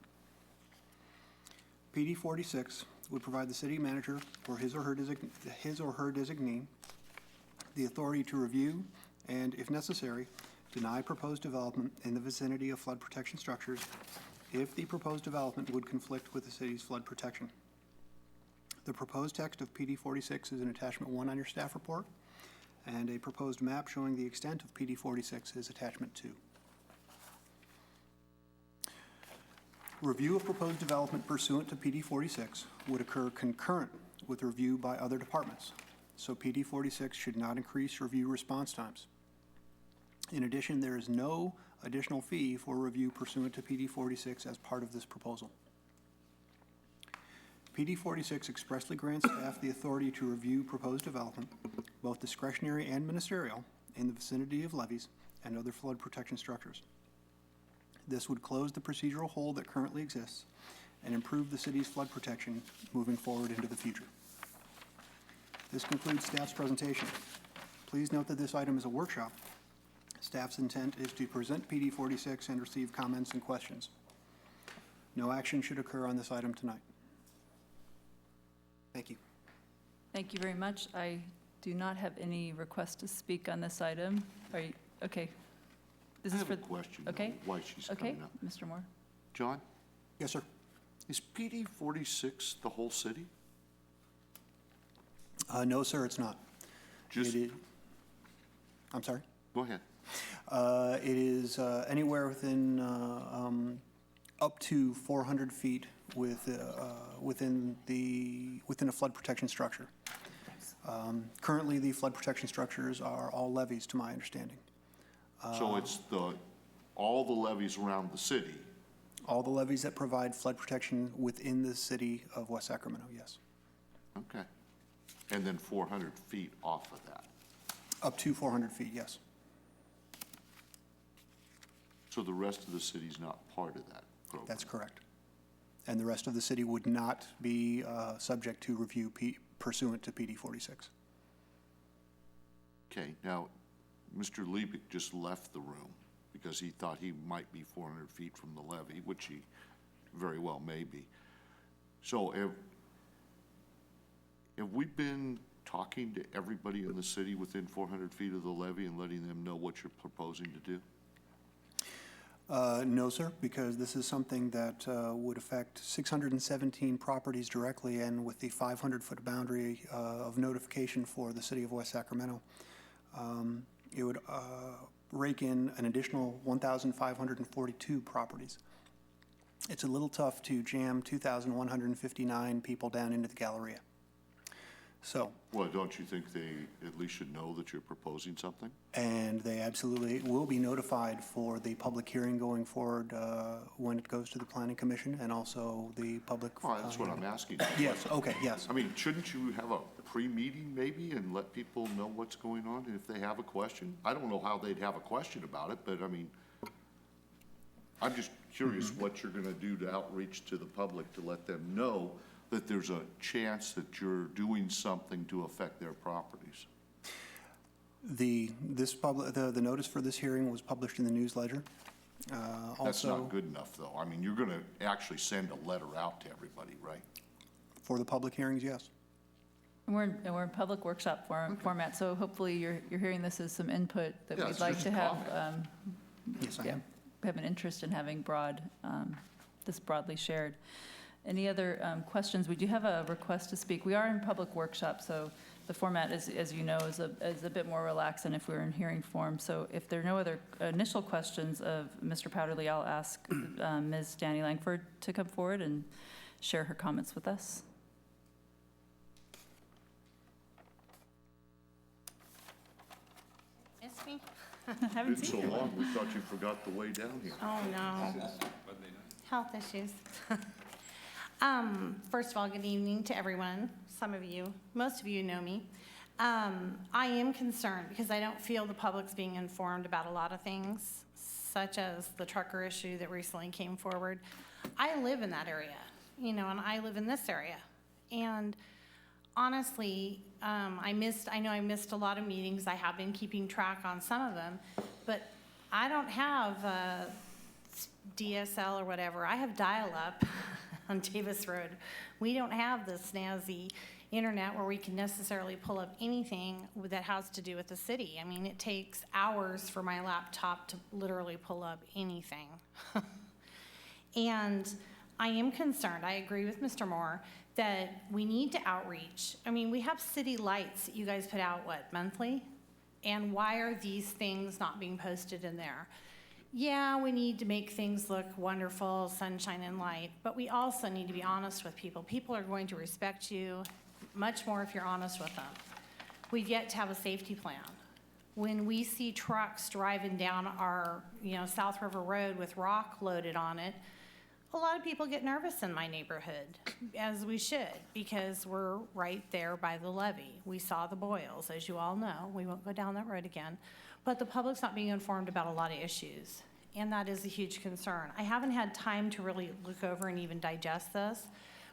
PD 46 would provide the city manager or his or her designee the authority to review and, if necessary, deny proposed development in the vicinity of flood protection structures if the proposed development would conflict with the city's flood protection. The proposed text of PD 46 is in attachment 1 on your staff report, and a proposed map showing the extent of PD 46 is attachment 2. Review of proposed development pursuant to PD 46 would occur concurrent with review by other departments, so PD 46 should not increase review response times. In addition, there is no additional fee for review pursuant to PD 46 as part of this proposal. PD 46 expressly grants staff the authority to review proposed development, both discretionary and ministerial, in the vicinity of levees and other flood protection structures. This would close the procedural hole that currently exists and improve the city's flood protection moving forward into the future. This concludes staff's presentation. Please note that this item is a workshop. Staff's intent is to present PD 46 and receive comments and questions. No action should occur on this item tonight. Thank you. Thank you very much. I do not have any request to speak on this item. Are you, okay. This I is have for, a question, okay. why she's okay, coming up. Mr. Moore. John, Yes, sir. is PD 46 the whole city? No, sir, it's not. Just, It is- I'm sorry? go ahead. It is anywhere within, up to 400 feet within a flood protection structure. Currently, the flood protection structures are all levees, to my understanding. So it's all the levees around the city. All the levees that provide flood protection within the city of West Sacramento, yes. Okay. And then 400 feet off of that. Up to 400 feet, yes. So the rest of the city's not part of that program? That's correct. And the rest of the city would not be subject to review pursuant to PD 46. Okay, now, Mr. Liebig just left the room because he thought he might be 400 feet from the levee, which he very well may be. So have we been talking to everybody in the city within 400 feet of the levee and letting them know what you're proposing to do? No, sir, because this is something that would affect 617 properties directly, and with the 500-foot boundary of notification for the city of West Sacramento, it would rake in an additional 1,542 properties. It's a little tough to jam 2,159 people down into the Galleria. So, Well, don't you think they at least should know that you're proposing something? and they absolutely will be notified for the public hearing going forward when it goes to the Planning Commission, and also the public. Well, that's what I'm asking. Yes, okay, yes. I mean, shouldn't you have a pre-meeting maybe and let people know what's going on if they have a question? I don't know how they'd have a question about it, but I mean, I'm just curious what you're gonna do to outreach to the public to let them know that there's a chance that you're doing something to affect their properties. The notice for this hearing was published in the News Ledger. That's Also, not good enough, though. I mean, you're gonna actually send a letter out to everybody, right? for the public hearings, yes. And we're in public workshop format, so hopefully you're hearing this as some input that Yeah, we'd it's like just to a have. comment. Yes, I Yeah, am. we have an interest in having this broadly shared. Any other questions? We do have a request to speak. We are in public workshop, so the format, as you know, is a bit more relaxed than if we were in hearing form. So if there are no other initial questions of Mr. Powderly, I'll ask Ms. Danny Langford to come forward and share her comments with us. Miss me? Haven't Been so seen you. long, we thought you forgot the way down here. Oh, no. Health issues. First of all, good evening to everyone. Some of you, most of you know me. I am concerned because I don't feel the public's being informed about a lot of things, such as the trucker issue that recently came forward. I live in that area, and I live in this area. And honestly, I know I missed a lot of meetings. I have been keeping track on some of them, but I don't have DSL or whatever. I have dial-up on Davis Road. We don't have the snazzy internet where we can necessarily pull up anything that has to do with the city. I mean, it takes hours for my laptop to literally pull up anything. And I am concerned, I agree with Mr. Moore, that we need to outreach. I mean, we have city lights that you guys put out, monthly? And why are these things not being posted in there? Yeah, we need to make things look wonderful, sunshine and light, but we also need to be honest with people. People are going to respect you much more if you're honest with them. We've yet to have a safety plan. When we see trucks driving down our, South River Road with rock loaded on it, a lot of people get nervous in my neighborhood, as we should, because we're right there by the levee. We saw the boils, as you all know. We won't go down that road again. But the public's not being informed about a lot of issues, and that is a huge concern. I haven't had time to really look over and even digest this,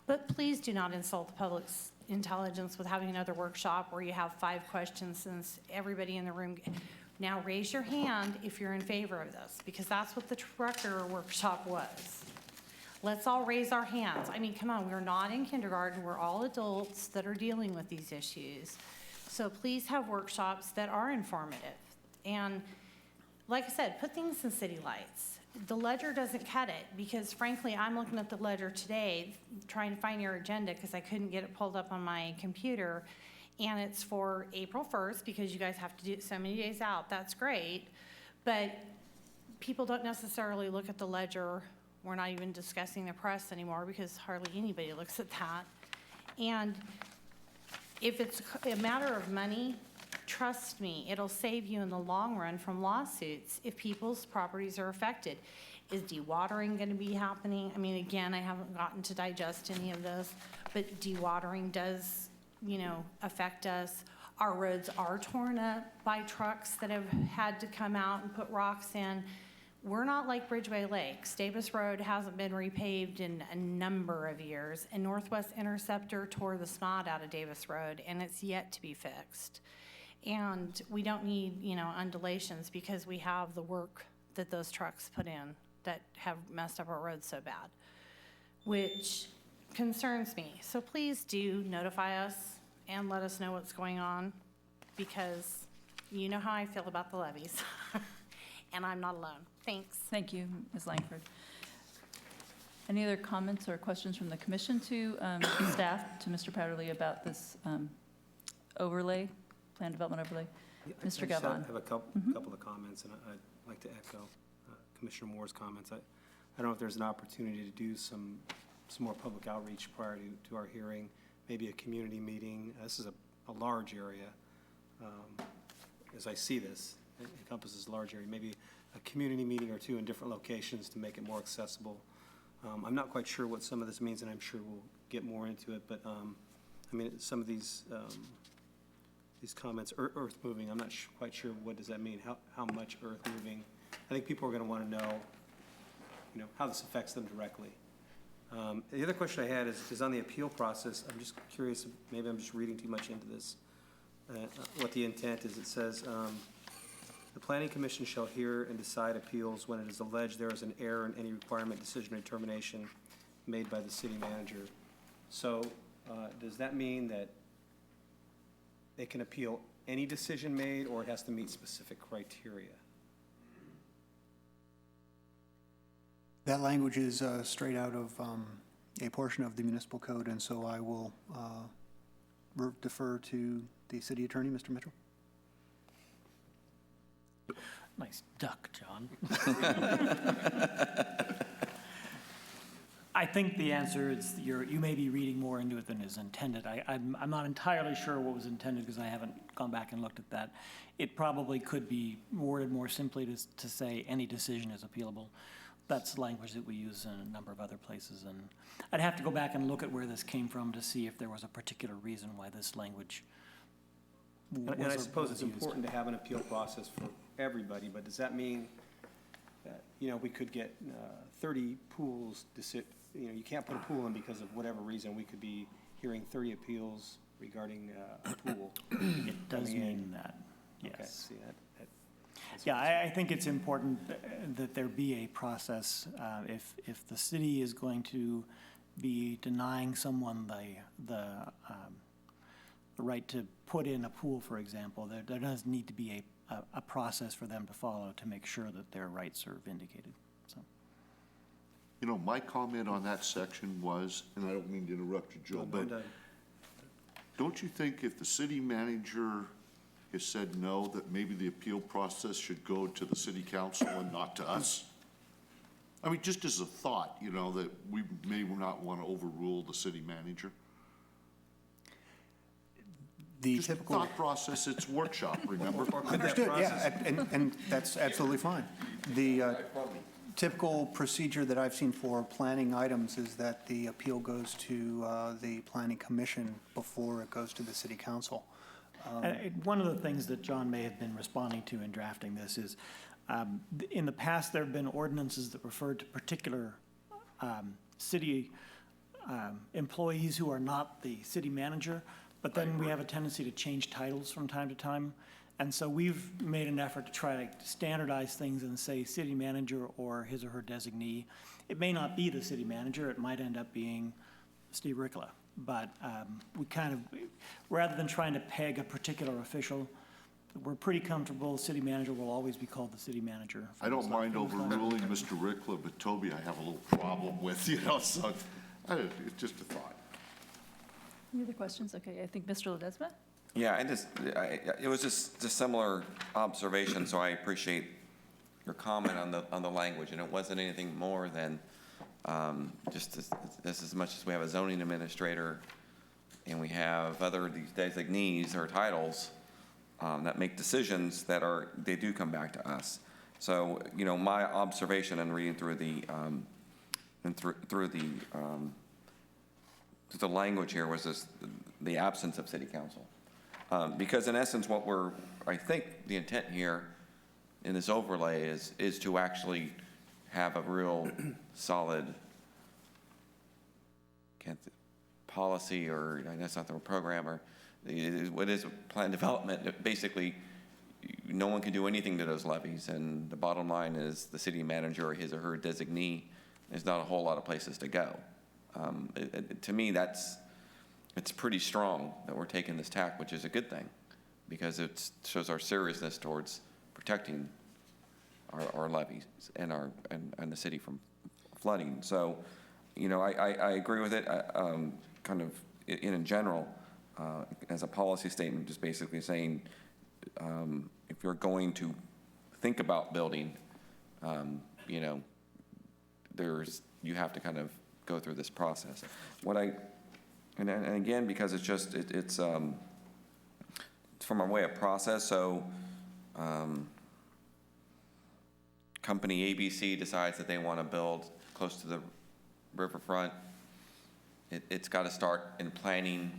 but please do not insult the public's intelligence with having another workshop where you have 5 questions since everybody in the room. Now raise your hand if you're in favor of this, because that's what the trucker workshop was. Let's all raise our hands. I mean, come on, we're not in kindergarten. We're all adults that are dealing with these issues. So please have workshops that are informative. And like I said, put things in city lights. The ledger doesn't cut it, because frankly, I'm looking at the ledger today, trying to find your agenda because I couldn't get it pulled up on my computer. And it's for April 1st, because you guys have to do it so many days out. That's great. But people don't necessarily look at the ledger. We're not even discussing the press anymore because hardly anybody looks at that. And if it's a matter of money, trust me, it'll save you in the long run from lawsuits if people's properties are affected. Is dewatering going to be happening? I mean, again, I haven't gotten to digest any of this, but dewatering does, affect us. Our roads are torn up by trucks that have had to come out and put rocks in. We're not like Bridgeway Lakes. Davis Road hasn't been repaved in a number of years, and Northwest Interceptor tore the snot out of Davis Road, and it's yet to be fixed. And we don't need, undulations, because we have the work that those trucks put in that have messed up our roads so bad, which concerns me. So please do notify us and let us know what's going on, because you know how I feel about the levees. And I'm not alone. Thanks. Thank you, Ms. Langford. Any other comments or questions from the commission to staff, to Mr. Powderly, about this overlay, plan development overlay? Mr. Gavon. I have a couple of comments, and I'd like to echo Commissioner Moore's comments. I don't know if there's an opportunity to do some more public outreach prior to our hearing, maybe a community meeting. This is a large area. As I see this, it encompasses a large area, maybe a community meeting or two in different locations to make it more accessible. I'm not quite sure what some of this means, and I'm sure we'll get more into it, but some of these comments, earth moving, I'm not quite sure what does that mean, how much earth moving. I think people are going to want to know, how this affects them directly. The other question I had is on the appeal process. I'm just curious, maybe I'm just reading too much into this, what the intent is. It says, the Planning Commission shall hear and decide appeals when it is alleged there is an error in any requirement, decision, or determination made by the city manager. So does that mean that they can appeal any decision made, or it has to meet specific criteria? That language is straight out of a portion of the municipal code, and so I will defer to the city attorney, Mr. Mitchell. Nice duck, John. I think the answer is you may be reading more into it than is intended. I'm not entirely sure what was intended because I haven't gone back and looked at that. It probably could be worded more simply to say any decision is appealable. That's language that we use in a number of other places, and I'd have to go back and look at where this came from to see if there was a particular reason why this language was And I suppose it's used. important to have an appeal process for everybody, but does that mean that, we could get 30 pools you can't put a pool in because of whatever reason. We could be hearing 30 appeals regarding a pool. It does mean that, yes. Okay, see, that's Yeah, I think it's important that there be a process. If the city is going to be denying someone the right to put in a pool, for example, there does need to be a process for them to follow to make sure that their rights are vindicated. So, My comment on that section was, and I don't mean to interrupt you, Joe, but don't you think if the city manager has said no, that maybe the appeal process should go to the city council and not to us? I mean, just as a thought, you know, that we may not want to overrule the city manager. The Just typical. thought process, it's workshop, remember? Understood, yeah, and that's absolutely fine. The typical procedure that I've seen for planning items is that the appeal goes to the planning commission before it goes to the city council. One of the things that John may have been responding to in drafting this is, in the past, there have been ordinances that referred to particular city employees who are not the city manager, but then we have a tendency to change titles from time to time. And so we've made an effort to try to standardize things and say city manager or his or her designee. It may not be the city manager, it might end up being Steve Rickola. But we kind of, rather than trying to peg a particular official, we're pretty comfortable, the city manager will always be called the city manager. I don't mind overruling Mr. Rickla, but Toby, I have a little problem with, you know, so, it's just a thought. Any other questions? Okay, I think Mr. Ledesma? Yeah, it was just a similar observation, so I appreciate your comment on the language, and it wasn't anything more than just as much as we have a zoning administrator and we have these designees or titles that make decisions they do come back to us. So, you know, my observation and reading through the language here was the absence of city council. Because in essence, I think the intent here in this overlay is to actually have a real solid policy, or that's not the program, or what is plan development. Basically, no one can do anything to those levies, and the bottom line is the city manager or his or her designee, there's not a whole lot of places to go. To me, it's pretty strong that we're taking this tack, which is a good thing, because it shows our seriousness towards protecting our levees and the city from flooding. So, you know, I agree with it. Kind of in general, as a policy statement, just basically saying, if you're going to think about building, you know, you have to kind of go through this process. And again, because it's from our way of process, so company ABC decides that they want to build close to the riverfront. It's got to start in planning,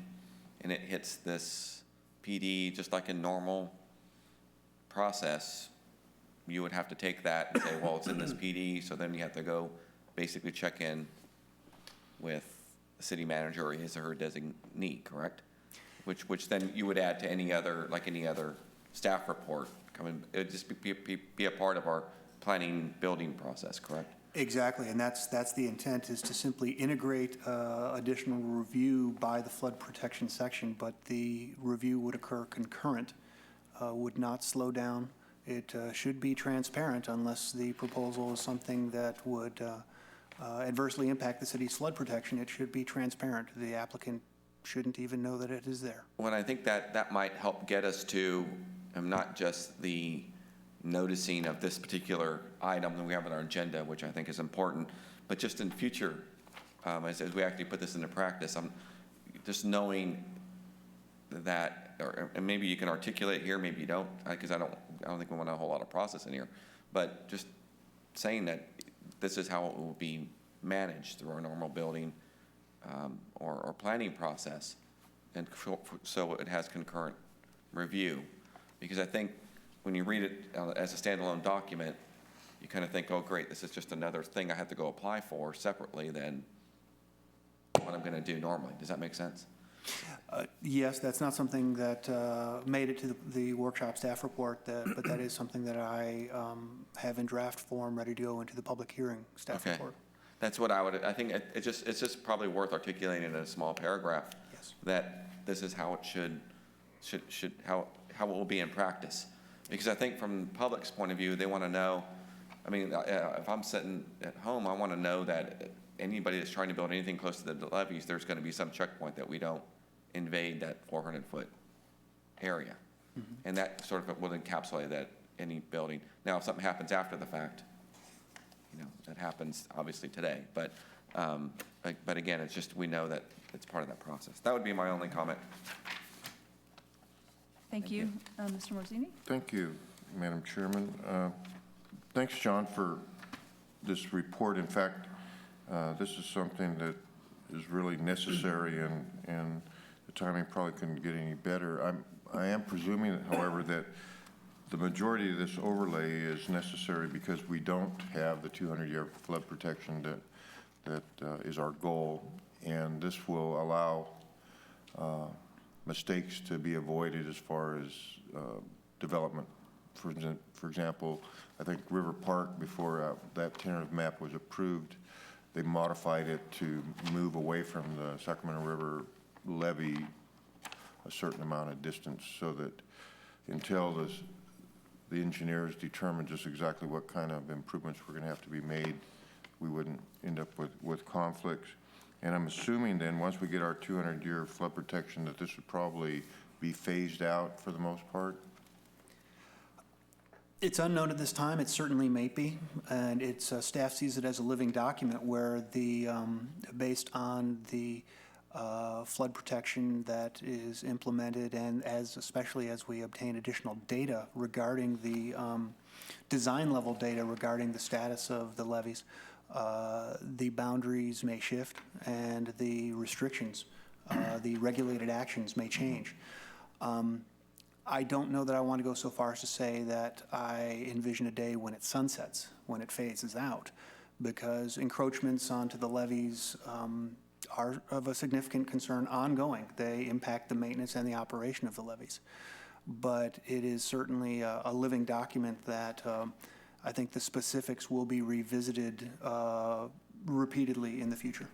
and it hits this PD just like a normal process. You would have to take that and say, well, it's in this PD, so then you have to go basically check in with the city manager or his or her designee, correct? Which then you would add to any other staff report. It would just be a part of our planning building process, correct? Exactly, and that's the intent, is to simply integrate additional review by the flood protection section, but the review would occur concurrent, would not slow down. It should be transparent unless the proposal is something that would adversely impact the city's flood protection. It should be transparent. The applicant shouldn't even know that it is there. Well, I think that might help get us to not just the noticing of this particular item that we have on our agenda, which I think is important, but just in future, as we actually put this into practice, just knowing that, and maybe you can articulate here, maybe you don't, because I don't think we want a whole lot of process in here, but just saying that this is how it will be managed through our normal building or planning process, and so it has concurrent review. Because I think when you read it as a standalone document, you kind of think, oh, great, this is just another thing I have to go apply for separately than what I'm going to do normally. Does that make sense? Yes, that's not something that made it to the workshop staff report, but that is something that I have in draft form, ready to go into the public hearing staff report. That's what I think it's just probably worth articulating in a small paragraph. Yes. That this is how it how it will be in practice. Because I think from the public's point of view, they want to know, I mean, if I'm sitting at home, I want to know that anybody that's trying to build anything close to the levees, there's going to be some checkpoint that we don't invade that 400-foot area. And that sort of will encapsulate that, any building. Now, if something happens after the fact, that happens obviously today, but again, it's just, we know that it's part of that process. That would be my only comment. Thank you. Mr. Morzini? Thank you, Madam Chairman. Thanks, John, for this report. In fact, this is something that is really necessary, and the timing probably couldn't get any better. I am presuming, however, that the majority of this overlay is necessary because we don't have the 200-year flood protection that is our goal, and this will allow mistakes to be avoided as far as development. For example, I think River Park, before that tentative map was approved, they modified it to move away from the Sacramento River levee a certain amount of distance, so that until the engineers determine just exactly what kind of improvements were going to have to be made, we wouldn't end up with conflicts. And I'm assuming then, once we get our 200-year flood protection, that this would probably be phased out for the most part? It's unknown at this time. It certainly may be, and it's staff sees it as a living document where based on the flood protection that is implemented, and especially as we obtain additional data regarding the design level data regarding the status of the levees, the boundaries may shift and the restrictions, the regulated actions may change. I don't know that I want to go so far as to say that I envision a day when it sunsets, when it phases out, because encroachments onto the levees are of a significant concern ongoing. They impact the maintenance and the operation of the levees. But it is certainly a living document that I think the specifics will be revisited repeatedly in the future.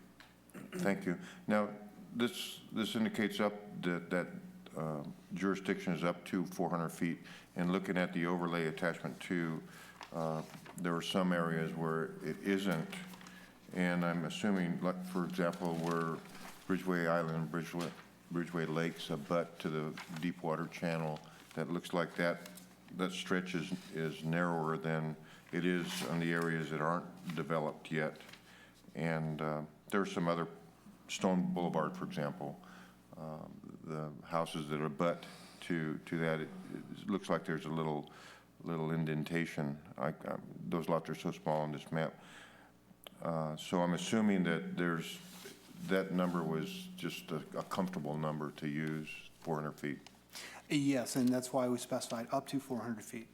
Thank you. Now, this indicates that jurisdiction is up to 400 feet. And looking at the overlay attachment 2, there are some areas where it isn't. And I'm assuming, like, for example, where Bridgeway Island, Bridgeway Lakes abut to the Deepwater Channel, that looks like that stretch is narrower than it is on the areas that aren't developed yet. And there are some other, Stone Boulevard, for example, the houses that abut to that, it looks like there's a little indentation. Those lots are so small on this map. So I'm assuming that that number was just a comfortable number to use, 400 feet. Yes, and that's why we specified up to 400 feet.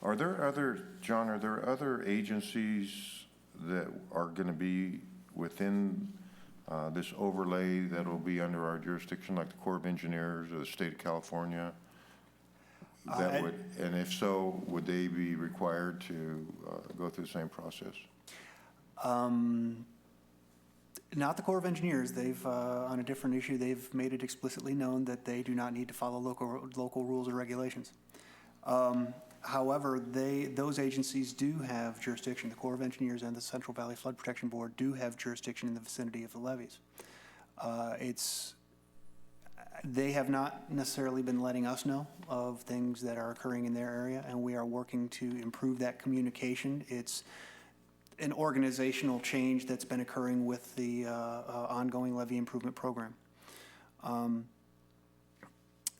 Are there other agencies that are going to be within this overlay that will be under our jurisdiction, like the Corps of Engineers or the state of California? And if so, would they be required to go through the same process? Not the Corps of Engineers. They've, on a different issue, they've made it explicitly known that they do not need to follow local rules or regulations. However, those agencies do have jurisdiction. The Corps of Engineers and the Central Valley Flood Protection Board do have jurisdiction in the vicinity of the levees. They have not necessarily been letting us know of things that are occurring in their area, and we are working to improve that communication. It's an organizational change that's been occurring with the ongoing levee improvement program.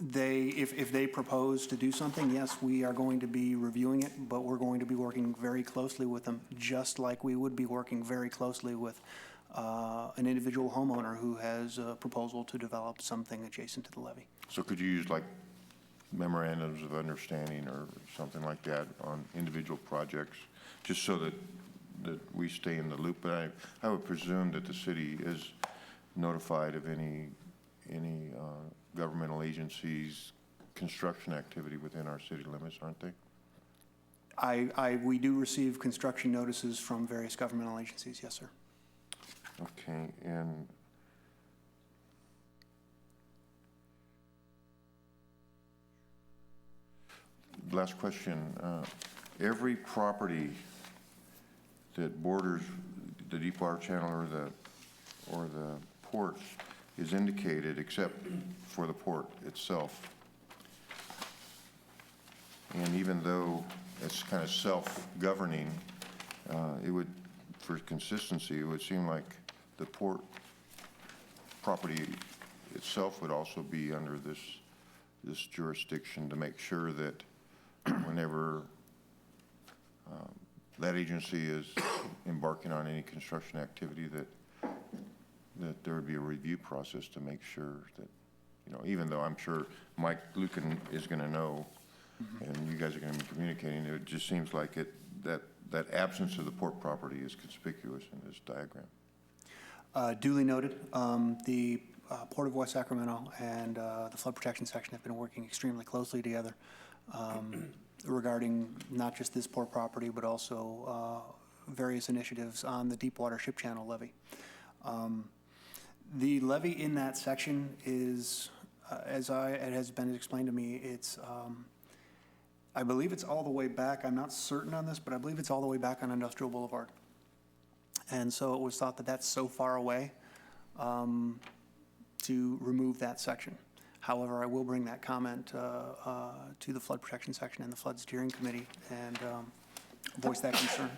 If they propose to do something, yes, we are going to be reviewing it, but we're going to be working very closely with them, just like we would be working very closely with an individual homeowner who has a proposal to develop something adjacent to the levee. So could you use like memorandums of understanding or something like that on individual projects, just so that we stay in the loop? But I would presume that the city is notified of any governmental agencies' construction activity within our city limits, aren't they? We do receive construction notices from various governmental agencies, yes, sir. Okay, and last question. Every property that borders the Deepwater Channel or the port is indicated except for the port itself. And even though it's kind of self-governing, it would, for consistency, it would seem like the port property itself would also be under this jurisdiction to make sure that whenever that agency is embarking on any construction activity, that there would be a review process to make sure that, you know, even though I'm sure Mike Lucan is going to know, and you guys are going to be communicating, it just seems like that absence of the port property is conspicuous in this diagram. Duly noted. The Port of West Sacramento and the Flood Protection Section have been working extremely closely together regarding not just this port property, but also various initiatives on the Deepwater Ship Channel levee. The levee in that section is, it has been explained to me, it's, I believe it's all the way back. I'm not certain on this, but I believe it's all the way back on Industrial Boulevard. And so it was thought that that's so far away to remove that section. However, I will bring that comment to the Flood Protection Section and the Flood Steering Committee and voice that concern.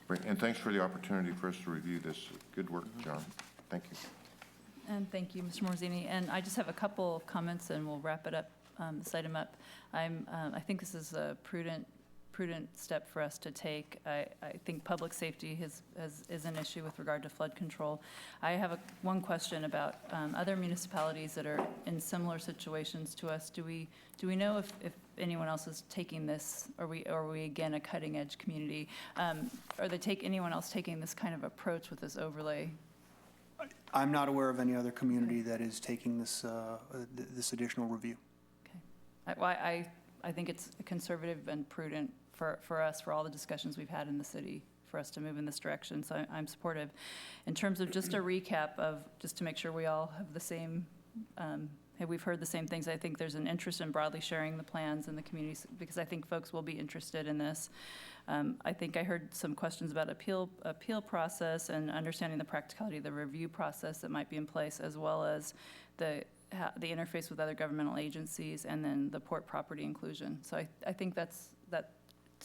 Great, and thanks for the opportunity for us to review this. Good work, John. Thank you. And thank you, Mr. Morzini. And I just have a couple of comments, and we'll wrap it up, this item up. I think this is a prudent step for us to take. I think public safety is an issue with regard to flood control. I have one question about other municipalities that are in similar situations to us. Do we know if anyone else is taking this? Are we again a cutting edge community? Anyone else taking this kind of approach with this overlay? I'm not aware of any other community that is taking this this additional review. Okay. I think it's conservative and prudent for us, for all the discussions we've had in the city, for us to move in this direction, so I'm supportive. In terms of just a recap of, just to make sure we all have the same, we've heard the same things, I think there's an interest in broadly sharing the plans in the community, because I think folks will be interested in this. I think I heard some questions about appeal process and understanding the practicality of the review process that might be in place, as well as the interface with other governmental agencies, and then the port property inclusion. So I think that's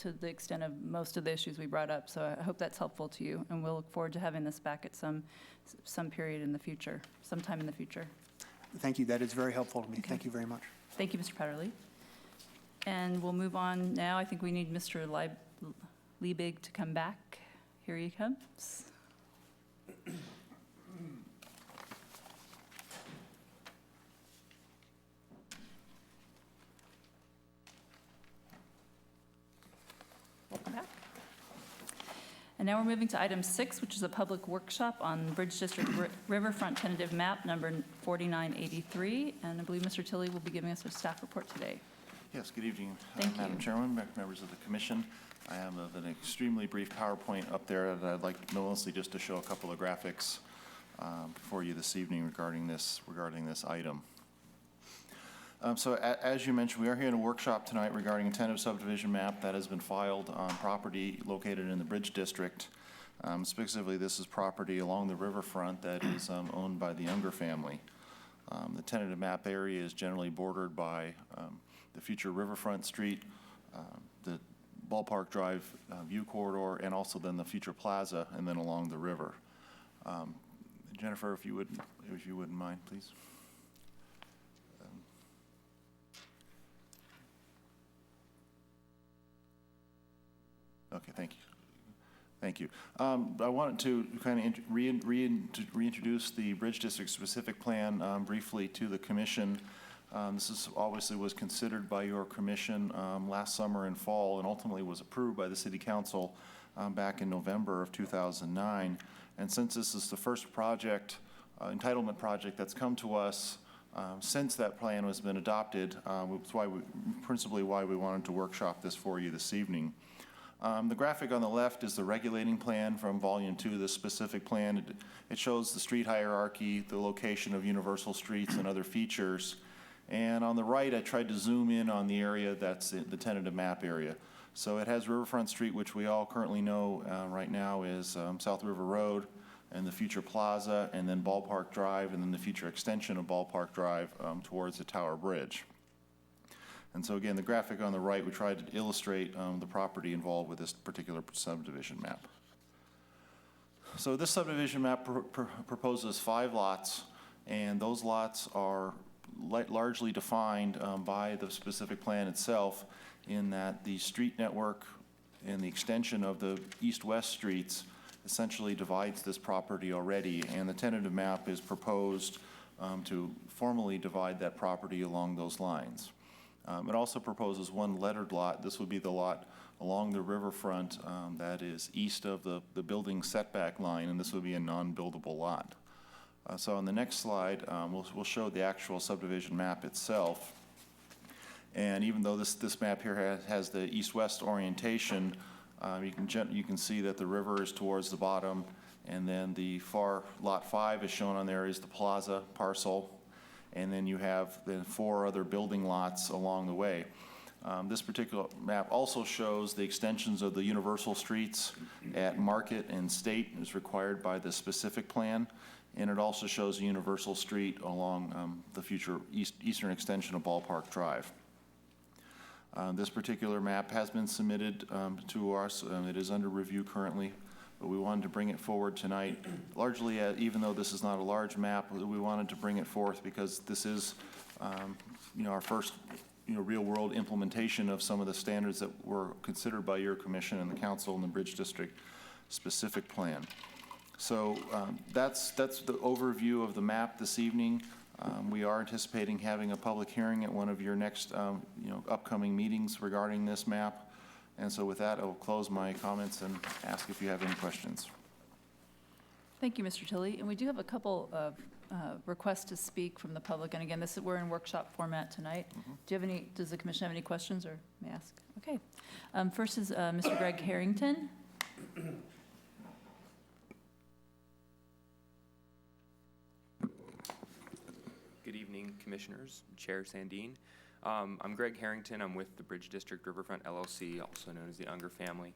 to the extent of most of the issues we brought up. So I hope that's helpful to you, and we'll look forward to having this back at some period in the future, sometime in the future. Thank you. That is very helpful to me. Okay. Thank you very much. Thank you, Mr. Powderly. And we'll move on now. I think we need Mr. Liebig to come back. Here he comes. Welcome back. And now we're moving to item 6, which is a public workshop on Bridge District Riverfront Tentative Map number 4983. And I believe Mr. Tilley will be giving us a staff report today. Yes, good evening, Thank Madam you. Chairman, members of the commission. I have an extremely brief PowerPoint up there that I'd like mostly just to show a couple of graphics for you this evening regarding this item. So as you mentioned, we are here in a workshop tonight regarding a tentative subdivision map that has been filed on property located in the Bridge District. Specifically, this is property along the riverfront that is owned by the Younger family. The tentative map area is generally bordered by the future Riverfront Street, the Ballpark Drive view corridor, and also then the future plaza, and then along the river. Jennifer, if you wouldn't mind, please. Okay, thank you. Thank you. I wanted to kind of reintroduce the Bridge District specific plan briefly to the commission. This is obviously was considered by your commission last summer and fall, and ultimately was approved by the City Council back in November of 2009. And since this is the first project, entitlement project that's come to us since that plan has been adopted, it's principally why we wanted to workshop this for you this evening. The graphic on the left is the regulating plan from Volume 2 of this specific plan. It shows the street hierarchy, the location of universal streets and other features. And on the right, I tried to zoom in on the area that's the tentative map area. So it has Riverfront Street, which we all currently know right now is South River Road, and the future plaza, and then Ballpark Drive, and then the future extension of Ballpark Drive towards the Tower Bridge. And so again, the graphic on the right, we tried to illustrate the property involved with this particular subdivision map. So this subdivision map proposes 5 lots, and those lots are largely defined by the specific plan itself, in that the street network and the extension of the east-west streets essentially divides this property already, and the tentative map is proposed to formally divide that property along those lines. It also proposes 1 lettered lot. This would be the lot along the riverfront that is east of the building setback line, and this would be a non-buildable lot. So on the next slide, we'll show the actual subdivision map itself. And even though this map here has the east-west orientation, you can see that the river is towards the bottom, and then the far lot 5 is shown on there is the plaza parcel, and then you have the 4 other building lots along the way. This particular map also shows the extensions of the universal streets at Market and State as required by the specific plan, and it also shows a universal street along the future eastern extension of Ballpark Drive. This particular map has been submitted to us. It is under review currently, but we wanted to bring it forward tonight. Largely, even though this is not a large map, we wanted to bring it forth because this is, our first, real-world implementation of some of the standards that were considered by your commission and the council and the Bridge District specific plan. So that's the overview of the map this evening. We are anticipating having a public hearing at one of your next, upcoming meetings regarding this map. And so with that, I will close my comments and ask if you have any questions. Thank you, Mr. Tilley. And we do have a couple of requests to speak from the public. And again, we're in workshop format tonight. Does the commission have any questions, or may I ask? Okay. First is Mr. Greg Harrington. Good evening, Commissioners, Chair Sandine. I'm Greg Harrington. I'm with the Bridge District Riverfront LLC, also known as the Unger family.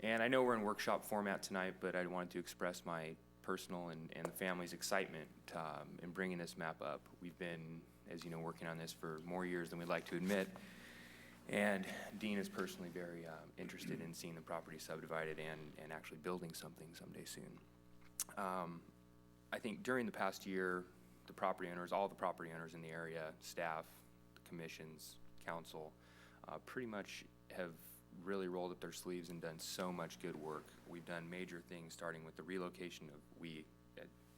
And I know we're in workshop format tonight, but I wanted to express my personal and the family's excitement in bringing this map up. We've been, as you know, working on this for more years than we'd like to admit. And Dean is personally very interested in seeing the property subdivided and actually building something someday soon. I think during the past year, the property owners, all the property owners in the area, staff, commissions, council, pretty much have really rolled up their sleeves and done so much good work. We've done major things, starting with the relocation of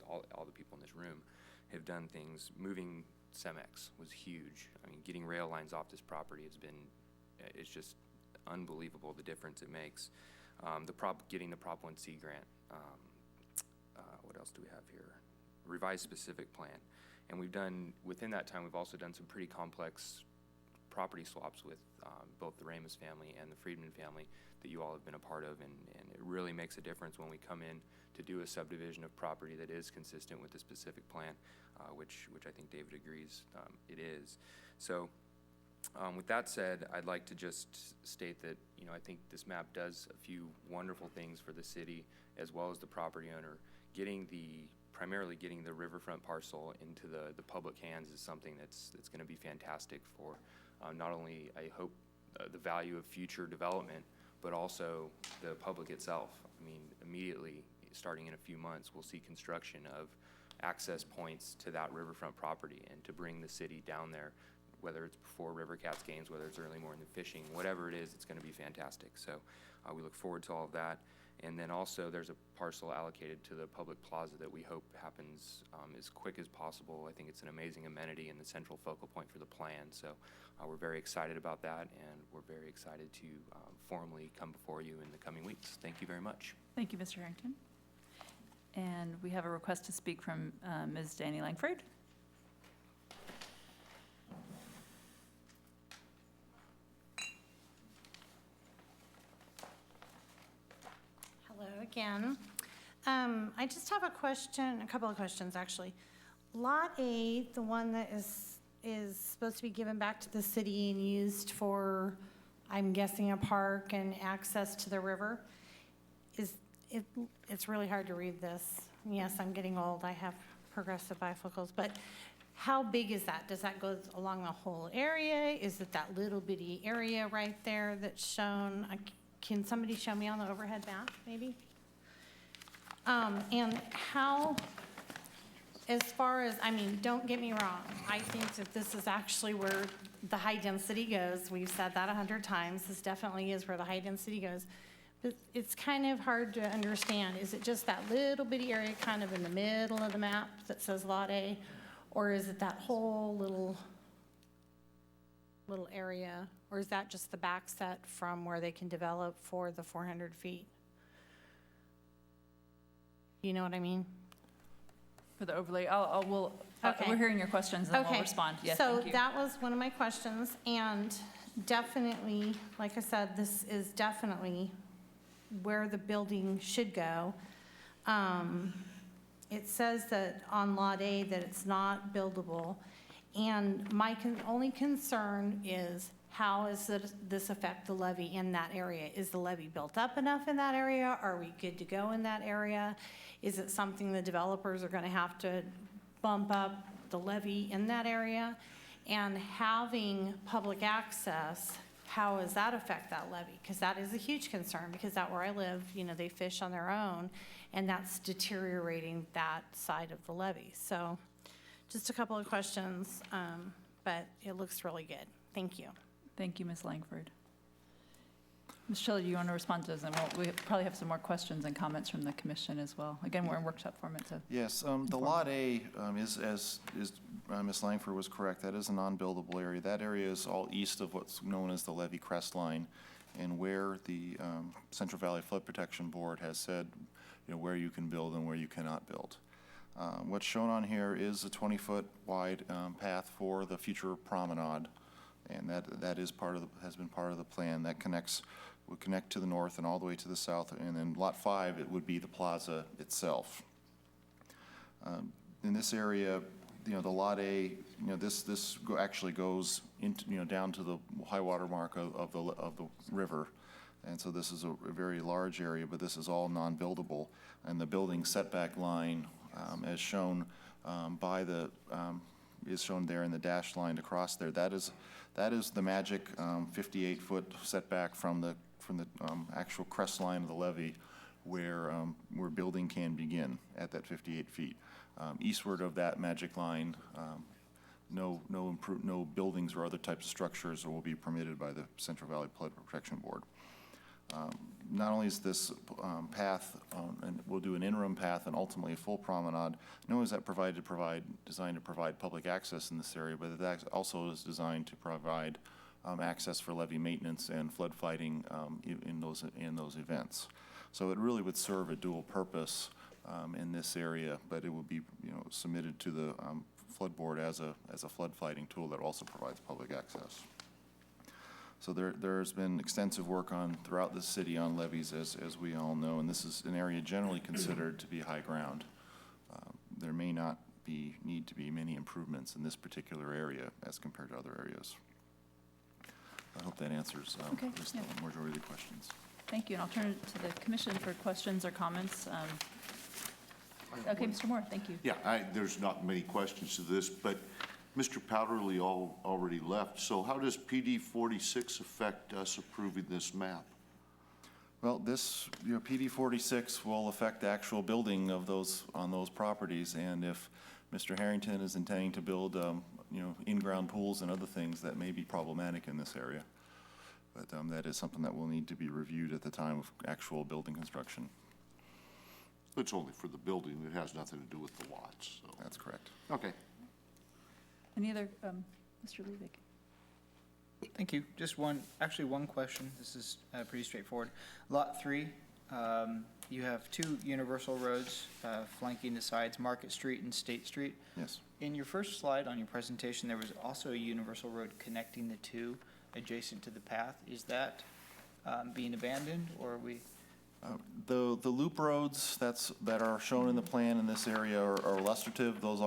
all the people in this room have done things. Moving Cemex was huge. I mean, getting rail lines off this property it's just unbelievable the difference it makes. Getting the Prop 1C grant. What else do we have here? Revised specific plan. And within that time, we've also done some pretty complex property swaps with both the Ramos family and the Friedman family that you all have been a part of, and it really makes a difference when we come in to do a subdivision of property that is consistent with the specific plan, which I think David agrees it is. So with that said, I'd like to just state that, I think this map does a few wonderful things for the city as well as the property owner. Primarily getting the riverfront parcel into the public hands is something that's going to be fantastic for not only, I hope, the value of future development, but also the public itself. I mean, immediately, starting in a few months, we'll see construction of access points to that riverfront property, and to bring the city down there, whether it's before River Cats games, whether it's early morning fishing, whatever it is, it's going to be fantastic. So we look forward to all of that. And then also there's a parcel allocated to the public plaza that we hope happens as quick as possible. I think it's an amazing amenity and the central focal point for the plan. So we're very excited about that, and we're very excited to formally come before you in the coming weeks. Thank you very much. Thank you, Mr. Harrington. And we have a request to speak from Ms. Danny Langford. Again. I just have a couple of questions actually. Lot A, the one that is supposed to be given back to the city and used for, I'm guessing, a park and access to the river, it's really hard to read this. Yes, I'm getting old. I have progressive bifocals, but how big is that? Does that go along the whole area? Is it that little bitty area right there that's shown? Can somebody show me on the overhead map, maybe? And how, as far as, I mean, don't get me wrong, I think that this is actually where the high density goes. We've said that 100 times. This definitely is where the high density goes. But it's kind of hard to understand. Is it just that little bitty area kind of in the middle of the map that says Lot A? Or is it that whole little area? Or is that just the back set from where they can develop for the 400 feet? You know what I mean? For the overlay, Okay. we're hearing your questions and then we'll respond. Yes, thank So you. that was one of my questions, and definitely, like I said, this is definitely where the building should go. It says that on Lot A that it's not buildable, and my only concern is how does this affect the levee in that area? Is the levee built up enough in that area? Are we good to go in that area? Is it something the developers are going to have to bump up the levee in that area? And having public access, how does that affect that levee? Because that is a huge concern, because out where I live, you know, they fish on their own, and that's deteriorating that side of the levee. So just a couple of questions, but it looks really good. Thank you. Thank you, Ms. Langford. Ms. Schiller, you want to respond to those? And we probably have some more questions and comments from the commission as well. Again, we're in workshop format, so. Yes, the Lot A is, as Ms. Langford was correct, that is a non-buildable area. That area is all east of what's known as the levee crest line, and where the Central Valley Flood Protection Board has said, you know, where you can build and where you cannot build. What's shown on here is a 20-foot wide path for the future promenade, and that is has been part of the plan. That would connect to the north and all the way to the south, and then Lot 5, it would be the plaza itself. In this area, you know, the Lot A, you know, this actually goes into, you know, down to the high water mark of the river. And so this is a very large area, but this is all non-buildable. And the building setback line, as shown is shown there in the dashed line across there. That is the magic 58-foot setback from the actual crest line of the levee, where building can begin at that 58 feet. Eastward of that magic line, no buildings or other types of structures will be permitted by the Central Valley Flood Protection Board. Not only is this path, and we'll do an interim path and ultimately a full promenade, not only is that designed to provide public access in this area, but that also is designed to provide access for levee maintenance and flood fighting in those events. So it really would serve a dual purpose in this area, but it will be, you know, submitted to the flood board as a flood fighting tool that also provides public access. So there's been extensive work throughout the city on levees, as we all know, and this is an area generally considered to be high ground. There may not need to be many improvements in this particular area as compared to other areas. I hope that answers Okay, just the majority of the questions. Thank you, and I'll turn it to the commission for questions or comments. Okay, Mr. Moore, thank you. Yeah, there's not many questions to this, but Mr. Powderly already left, so how does PD 46 affect us approving this map? Well, this, you know, PD 46 will affect the actual building of on those properties, and if Mr. Harrington is intending to build, you know, in-ground pools and other things, that may be problematic in this area. But that is something that will need to be reviewed at the time of actual building construction. It's only for the building, it has nothing to do with the lots, so. That's correct. Okay. Any other, Mr. Levick? Thank you. Just one question. This is pretty straightforward. Lot 3, you have two universal roads flanking the sides, Market Street and State Street. Yes. In your first slide on your presentation, there was also a universal road connecting the two adjacent to the path. Is that being abandoned, or are we? The loop roads that are shown in the plan in this area are illustrative. Those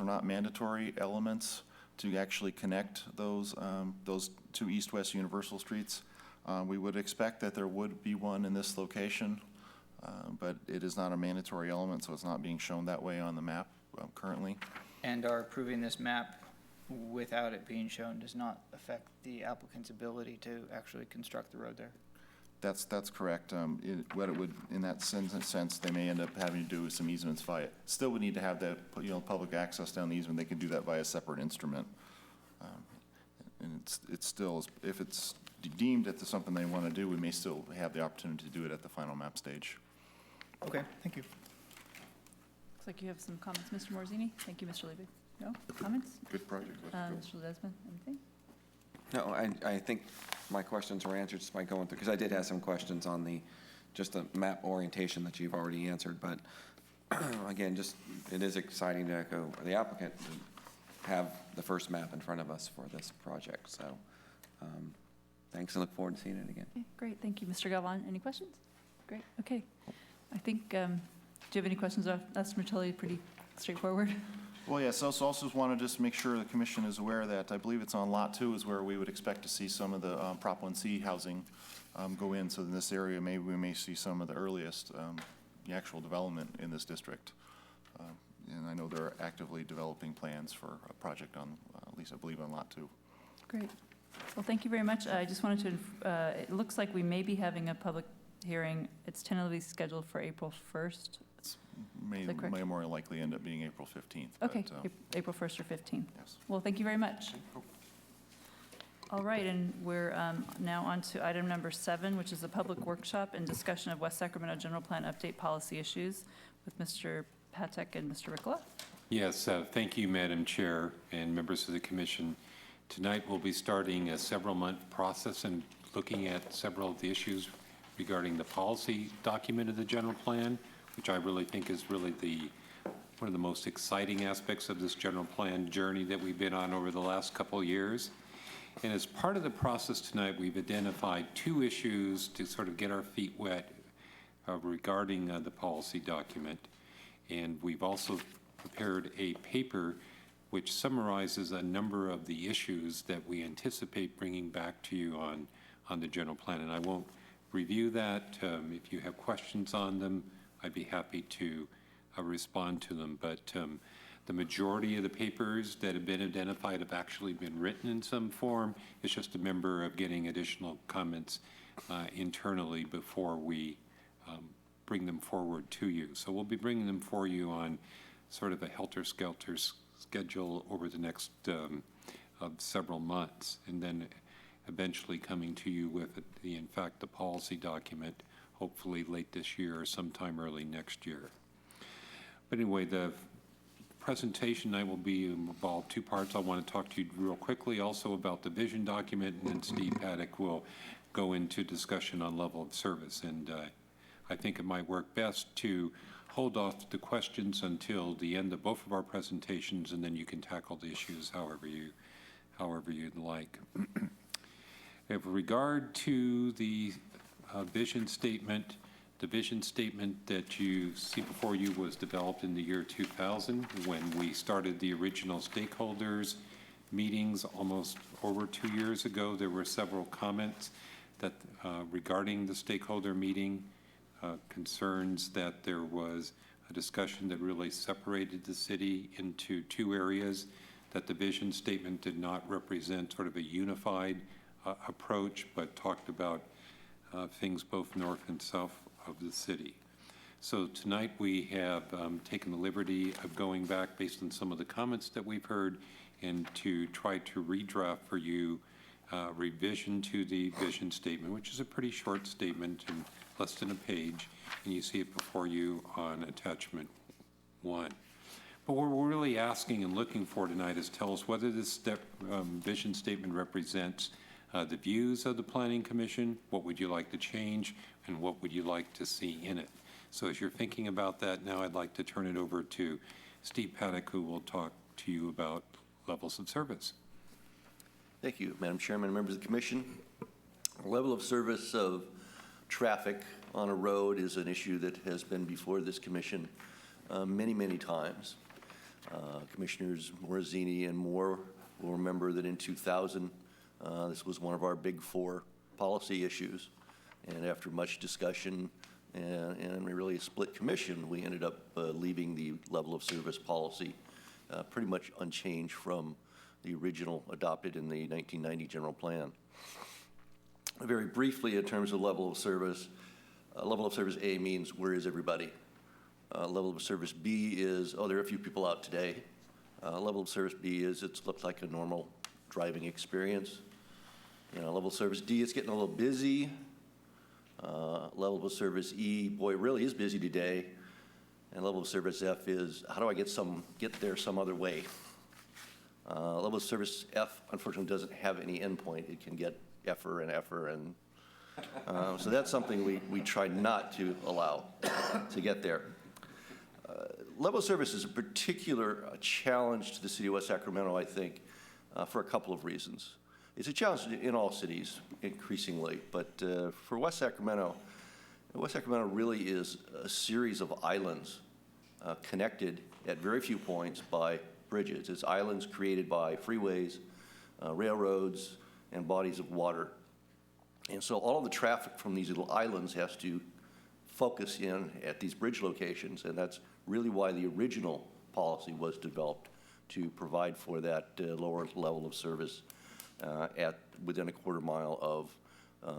are not mandatory elements to actually connect those two east-west universal streets. We would expect that there would be one in this location, but it is not a mandatory element, so it's not being shown that way on the map currently. And are approving this map without it being shown does not affect the applicant's ability to actually construct the road there? That's correct. What it would, in that sense, they may end up having to do some easements via, still would need to have the, public access down the easement. They can do that via a separate instrument. And it's still, if it's deemed that there's something they want to do, we may still have the opportunity to do it at the final map stage. Okay, thank you. Looks like you have some comments, Mr. Morzini. Thank you, Mr. Levy. No comments? Good project. Mr. Desmond, anything? No, I think my questions were answered just by going through, because I did have some questions on just the map orientation that you've already answered, but again, it is exciting to echo the applicant to have the first map in front of us for this project, so thanks and look forward to seeing it again. Okay, great, thank you. Mr. Galvan, any questions? Great, okay. I think, do you have any questions of us, Martelli? Pretty straightforward. Well, yes, I also want to just make sure the commission is aware that I believe it's on Lot 2 is where we would expect to see some of the Prop 1C housing go in. So in this area, maybe we may see some of the earliest the actual development in this district. And I know they're actively developing plans for a project on, at least I believe, on Lot 2. Great. Well, thank you very much. I just wanted to, it looks like we may be having a public hearing. It's tentatively scheduled for April 1st. May more likely end up being April 15th. Okay, but, April 1st or 15th. Yes. Well, thank you very much. All right, and we're now on to item number 7, which is a public workshop and discussion of West Sacramento General Plan update policy issues with Mr. Patek and Mr. Ricola. Yes, thank you, Madam Chair and members of the commission. Tonight we'll be starting a several-month process and looking at several of the issues regarding the policy document of the general plan, which I really think is really one of the most exciting aspects of this general plan journey that we've been on over the last couple of years. And as part of the process tonight, we've identified 2 issues to sort of get our feet wet regarding the policy document. And we've also prepared a paper which summarizes a number of the issues that we anticipate bringing back to you on the general plan. And I won't review that. If you have questions on them, I'd be happy to respond to them. But the majority of the papers that have been identified have actually been written in some form. It's just a matter of getting additional comments internally before we bring them forward to you. So we'll be bringing them for you on sort of a helter-skelter schedule over the next several months, and then eventually coming to you with, in fact, the policy document, hopefully late this year or sometime early next year. But anyway, the presentation tonight will involve 2 parts. I want to talk to you real quickly also about the vision document, and then Steve Paddock will go into discussion on level of service. And I think it might work best to hold off the questions until the end of both of our presentations, and then you can tackle the issues however you'd like. With regard to the vision statement, the vision statement that you see before you was developed in the year 2000 when we started the original stakeholders meetings almost over 2 years ago. There were several comments that regarding the stakeholder meeting, concerns that there was a discussion that really separated the city into 2 areas, that the vision statement did not represent sort of a unified approach, but talked about things both north and south of the city. So tonight we have taken the liberty of going back based on some of the comments that we've heard and to try to redraft for you revision to the vision statement, which is a pretty short statement and less than a page, and you see it before you on attachment 1. But what we're really asking and looking for tonight is tell us whether this vision statement represents the views of the Planning Commission, what would you like to change, and what would you like to see in it. So as you're thinking about that now, I'd like to turn it over to Steve Paddock, who will talk to you about levels of service. Thank you, Madam Chairman, members of the Commission. Level of service of traffic on a road is an issue that has been before this Commission many, many times. Commissioners Morazzini and Moore will remember that in 2000, this was one of our big 4 policy issues. And after much discussion, and really a split commission, we ended up leaving the level of service policy pretty much unchanged from the original adopted in the 1990 general plan. Very briefly, in terms of level of service A means where is everybody? Level of service B is, oh, there are a few people out today. Level of service B is, it looks like a normal driving experience. Level of service D, it's getting a little busy. Level of service E, boy, it really is busy today. And level of service F is, how do I get there some other way? Level of service F, unfortunately, doesn't have any endpoint. It can get F'er and F'er, and so that's something we try not to allow to get there. Level of service is a particular challenge to the city of West Sacramento, I think, for a couple of reasons. It's a challenge in all cities increasingly, but for West Sacramento really is a series of islands connected at very few points by bridges. It's islands created by freeways, railroads, and bodies of water. And so all of the traffic from these little islands has to focus in at these bridge locations, and that's really why the original policy was developed, to provide for that lower level of service within a quarter mile of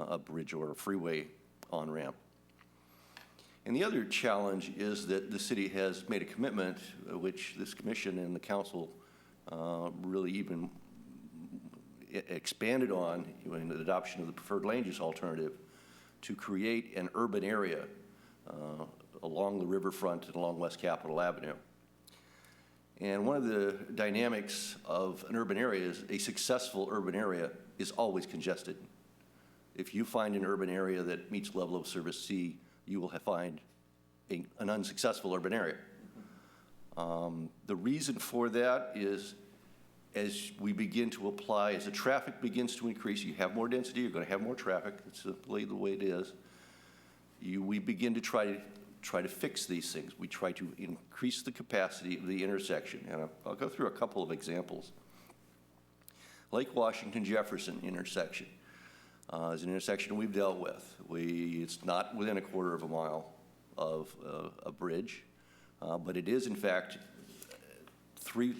a bridge or a freeway on-ramp. And the other challenge is that the city has made a commitment, which this commission and the council really even expanded on in the adoption of the preferred land use alternative, to create an urban area along the riverfront and along West Capitol Avenue. And one of the dynamics of an urban area is a successful urban area is always congested. If you find an urban area that meets level of service C, you will find an unsuccessful urban area. The reason for that is, as we begin to apply, as the traffic begins to increase, you have more density, you're going to have more traffic. It's simply the way it is. We begin to try to fix these things. We try to increase the capacity of the intersection. And I'll go through a couple of examples. Lake Washington-Jefferson intersection is an intersection we've dealt with. It's not within a quarter of a mile of a bridge, but it is, in fact,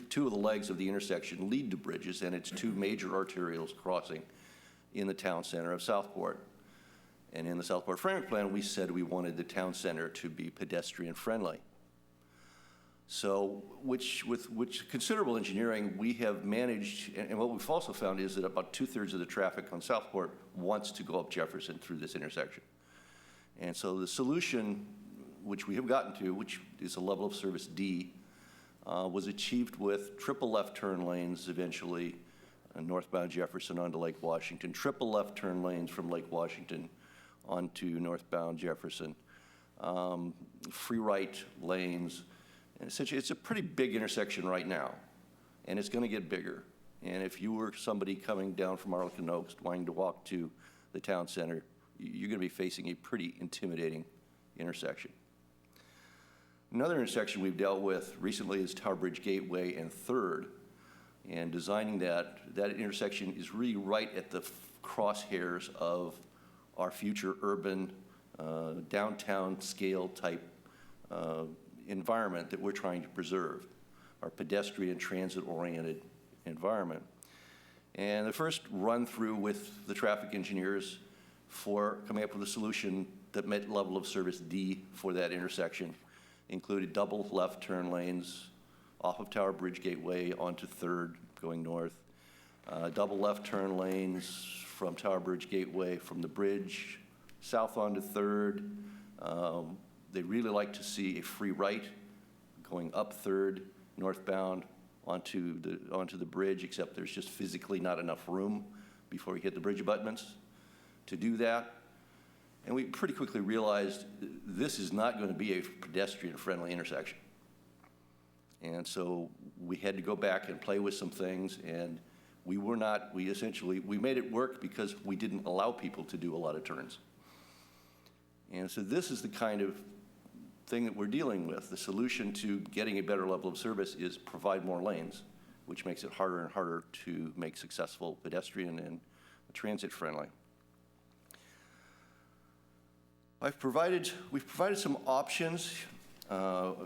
two of the legs of the intersection lead to bridges, and it's two major arterials crossing in the town center of Southport. And in the Southport Framework Plan, we said we wanted the town center to be pedestrian friendly. So, with considerable engineering, we have managed, and what we've also found is that about 2/3 of the traffic on Southport wants to go up Jefferson through this intersection. And so the solution, which we have gotten to, which is a level of service D, was achieved with triple left turn lanes eventually, northbound Jefferson onto Lake Washington, triple left turn lanes from Lake Washington onto northbound Jefferson, free right lanes. And essentially, it's a pretty big intersection right now, and it's going to get bigger. And if you were somebody coming down from Arlington Oaks wanting to walk to the town center, you're going to be facing a pretty intimidating intersection. Another intersection we've dealt with recently is Tower Bridge Gateway and 3rd. And designing that intersection is really right at the crosshairs of our future urban, downtown scale type environment that we're trying to preserve, our pedestrian transit-oriented environment. And the first run through with the traffic engineers for coming up with a solution that met level of service D for that intersection included double left turn lanes off of Tower Bridge Gateway onto 3rd going north, double left turn lanes from Tower Bridge Gateway from the bridge south onto 3rd. They'd really like to see a free right going up 3rd northbound onto the bridge, except there's just physically not enough room before you hit the bridge abutments to do that. And we pretty quickly realized this is not going to be a pedestrian-friendly intersection. And so we had to go back and play with some things, and we made it work because we didn't allow people to do a lot of turns. And so this is the kind of thing that we're dealing with. The solution to getting a better level of service is provide more lanes, which makes it harder and harder to make successful pedestrian and transit friendly. we've provided some options.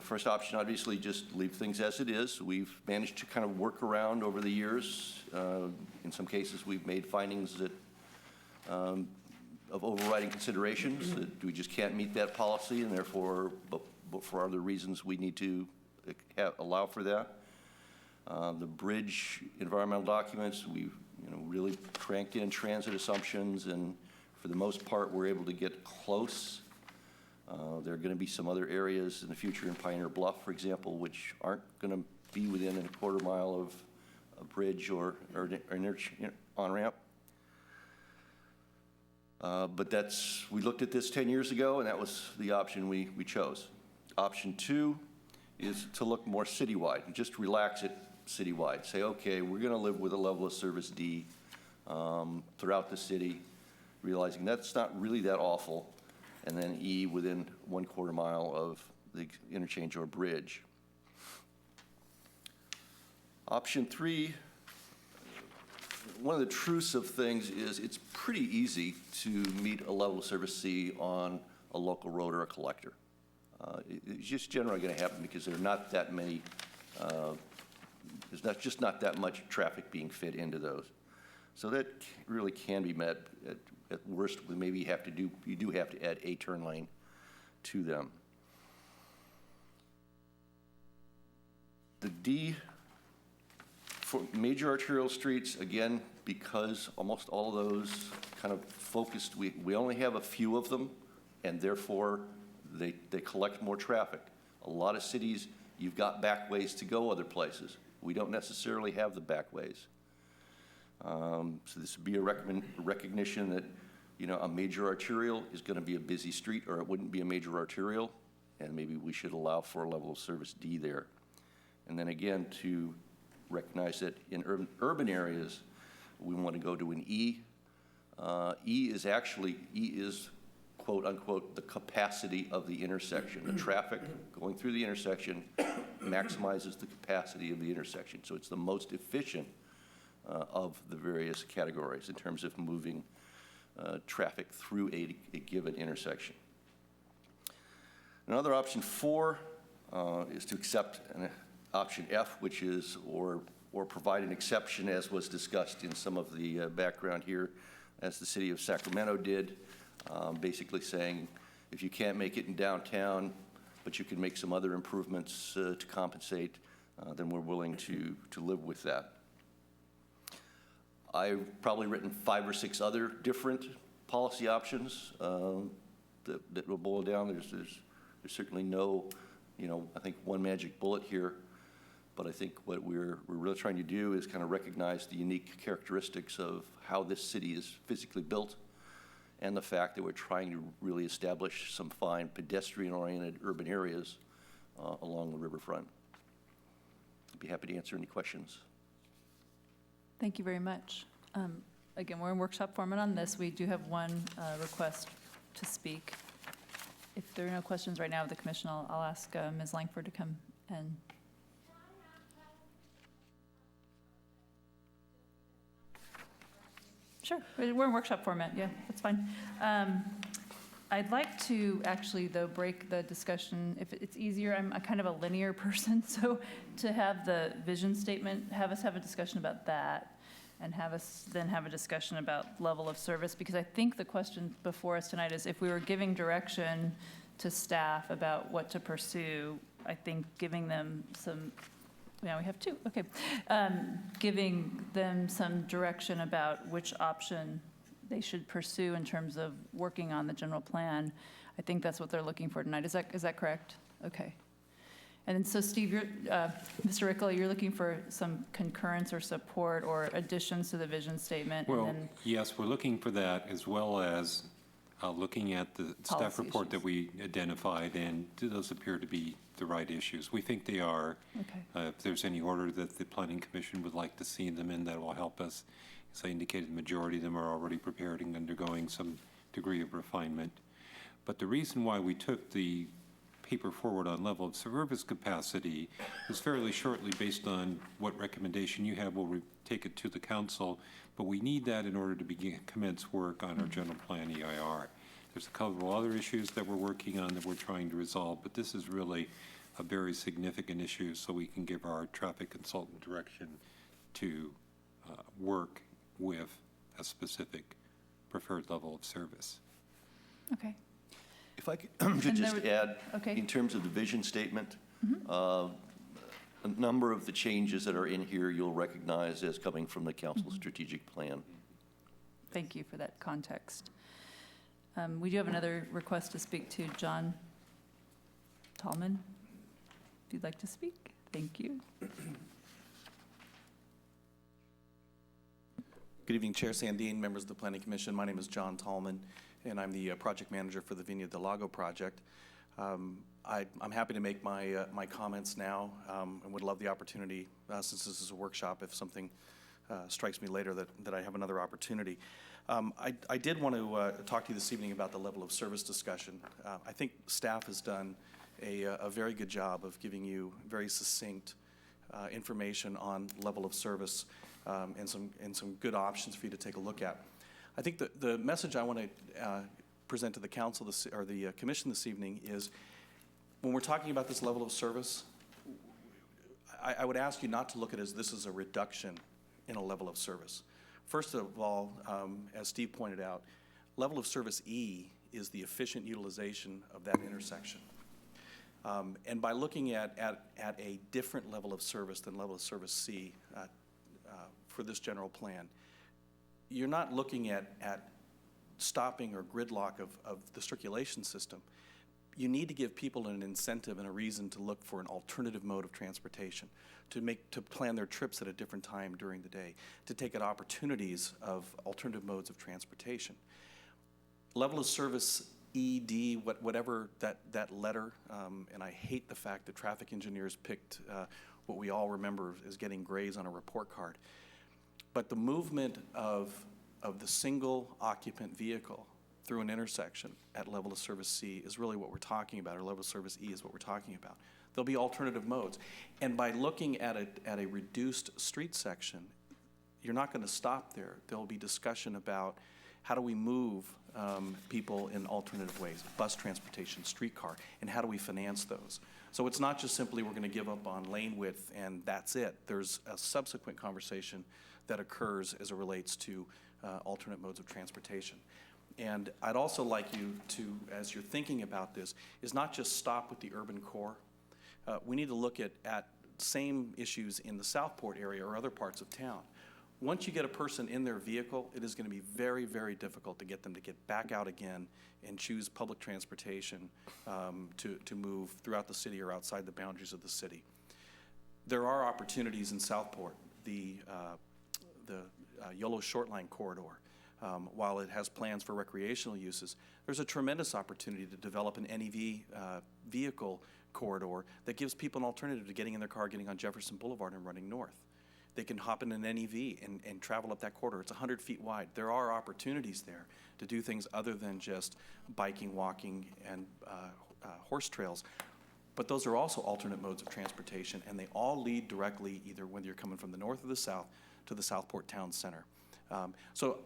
First option, obviously, just leave things as it is. We've managed to kind of work around over the years. In some cases, we've made findings that, of overriding considerations, that we just can't meet that policy, and therefore, but for other reasons, we need to allow for that. The bridge environmental documents, we've really cranked in transit assumptions, and for the most part, we're able to get close. There are going to be some other areas in the future in Pioneer Bluff, for example, which aren't going to be within a quarter mile of a bridge or an on-ramp. But we looked at this 10 years ago, and that was the option we chose. Option 2 is to look more citywide and just relax it citywide. Say, okay, we're going to live with a level of service D throughout the city, realizing that's not really that awful, and then E within 1/4 mile of the interchange or bridge. Option 3, one of the truths of things is it's pretty easy to meet a level of service C on a local road or a collector. It's just generally going to happen because there are not that many, there's just not that much traffic being fit into those. So that really can be met. At worst, maybe you do have to add a turn lane to them. The D, for major arterial streets, again, because almost all of those kind of focused, we only have a few of them, and therefore they collect more traffic. A lot of cities, you've got back ways to go other places. We don't necessarily have the back ways. So this would be a recognition that, a major arterial is going to be a busy street, or it wouldn't be a major arterial, and maybe we should allow for a level of service D there. And then again, to recognize that in urban areas, we want to go to an E. E is quote unquote the capacity of the intersection. The traffic going through the intersection maximizes the capacity of the intersection. So it's the most efficient of the various categories in terms of moving traffic through a given intersection. Another option 4 is to accept option F, which is or provide an exception, as was discussed in some of the background here, as the city of Sacramento did, basically saying if you can't make it in downtown, but you can make some other improvements to compensate, then we're willing to live with that. I've probably written 5 or 6 other different policy options that will boil down. There's certainly no, I think one magic bullet here, but I think what we're really trying to do is kind of recognize the unique characteristics of how this city is physically built and the fact that we're trying to really establish some fine pedestrian-oriented urban areas along the riverfront. I'd be happy to answer any questions. Thank you very much. Again, we're in workshop format on this. We do have one request to speak. If there are no questions right now of the commission, I'll ask Ms. Langford to come and. Sure, we're in workshop format, yeah, that's fine. I'd like to actually, though, break the discussion, if it's easier. I'm a kind of a linear person, so to have the vision statement, have us have a discussion about that, and have us then have a discussion about level of service, because I think the question before us tonight is if we were giving direction to staff about what to pursue, I think giving them some, now we have 2, okay. Giving them some direction about which option they should pursue in terms of working on the general plan. I think that's what they're looking for tonight. Is that correct? Okay. And so Steve, Mr. Rickel, you're looking for some concurrence or support or additions to the vision statement? Well, yes, we're looking for that, as well as looking at the staff report that we identified, and do those appear to be the right issues? We think they are. Okay. If there's any order that the Planning Commission would like to see them in, that will help us. As I indicated, the majority of them are already prepared and undergoing some degree of refinement. But the reason why we took the paper forward on level of service capacity is fairly shortly based on what recommendation you have. We'll take it to the council, but we need that in order to commence work on our general plan EIR. There's a couple of other issues that we're working on that we're trying to resolve, but this is really a very significant issue, so we can give our traffic consultant direction to work with a specific preferred level of service. Okay. If I could And there just would- add, okay. in terms of the vision statement, a number of the changes that are in here you'll recognize as coming from the council strategic plan. Thank you for that context. We do have another request to speak to John Tallman. If you'd like to speak, thank you. Good evening, Chair Sandine, members of the Planning Commission. My name is John Tallman, and I'm the project manager for the Viña del Lago project. I'm happy to make my comments now, and would love the opportunity, since this is a workshop, if something strikes me later that I have another opportunity. I did want to talk to you this evening about the level of service discussion. I think staff has done a very good job of giving you very succinct information on level of service and some good options for you to take a look at. I think the message I want to present to the council or the commission this evening is, when we're talking about this level of service, I would ask you not to look at it as this is a reduction in a level of service. First of all, as Steve pointed out, level of service E is the efficient utilization of that intersection. And by looking at a different level of service than level of service C for this general plan, you're not looking at stopping or gridlock of the circulation system. You need to give people an incentive and a reason to look for an alternative mode of transportation, to plan their trips at a different time during the day, to take at opportunities of alternative modes of transportation. Level of service ED, whatever that letter, and I hate the fact that traffic engineers picked what we all remember as getting grays on a report card. But the movement of the single occupant vehicle through an intersection at level of service C is really what we're talking about, or level of service E is what we're talking about. There'll be alternative modes. And by looking at a reduced street section, you're not going to stop there. There'll be discussion about how do we move people in alternative ways, bus transportation, streetcar, and how do we finance those? So it's not just simply we're going to give up on lane width and that's it. There's a subsequent conversation that occurs as it relates to alternate modes of transportation. And I'd also like you to, as you're thinking about this, is not just stop with the urban core. We need to look at same issues in the Southport area or other parts of town. Once you get a person in their vehicle, it is going to be very, very difficult to get them to get back out again and choose public transportation to move throughout the city or outside the boundaries of the city. There are opportunities in Southport. The Yolo Short Line corridor, while it has plans for recreational uses, there's a tremendous opportunity to develop an NEV vehicle corridor that gives people an alternative to getting in their car, getting on Jefferson Boulevard and running north. They can hop in an NEV and travel up that corridor. It's 100 feet wide. There are opportunities there to do things other than just biking, walking, and horse trails. But those are also alternate modes of transportation, and they all lead directly, either when you're coming from the north or the south, to the Southport Town Center. So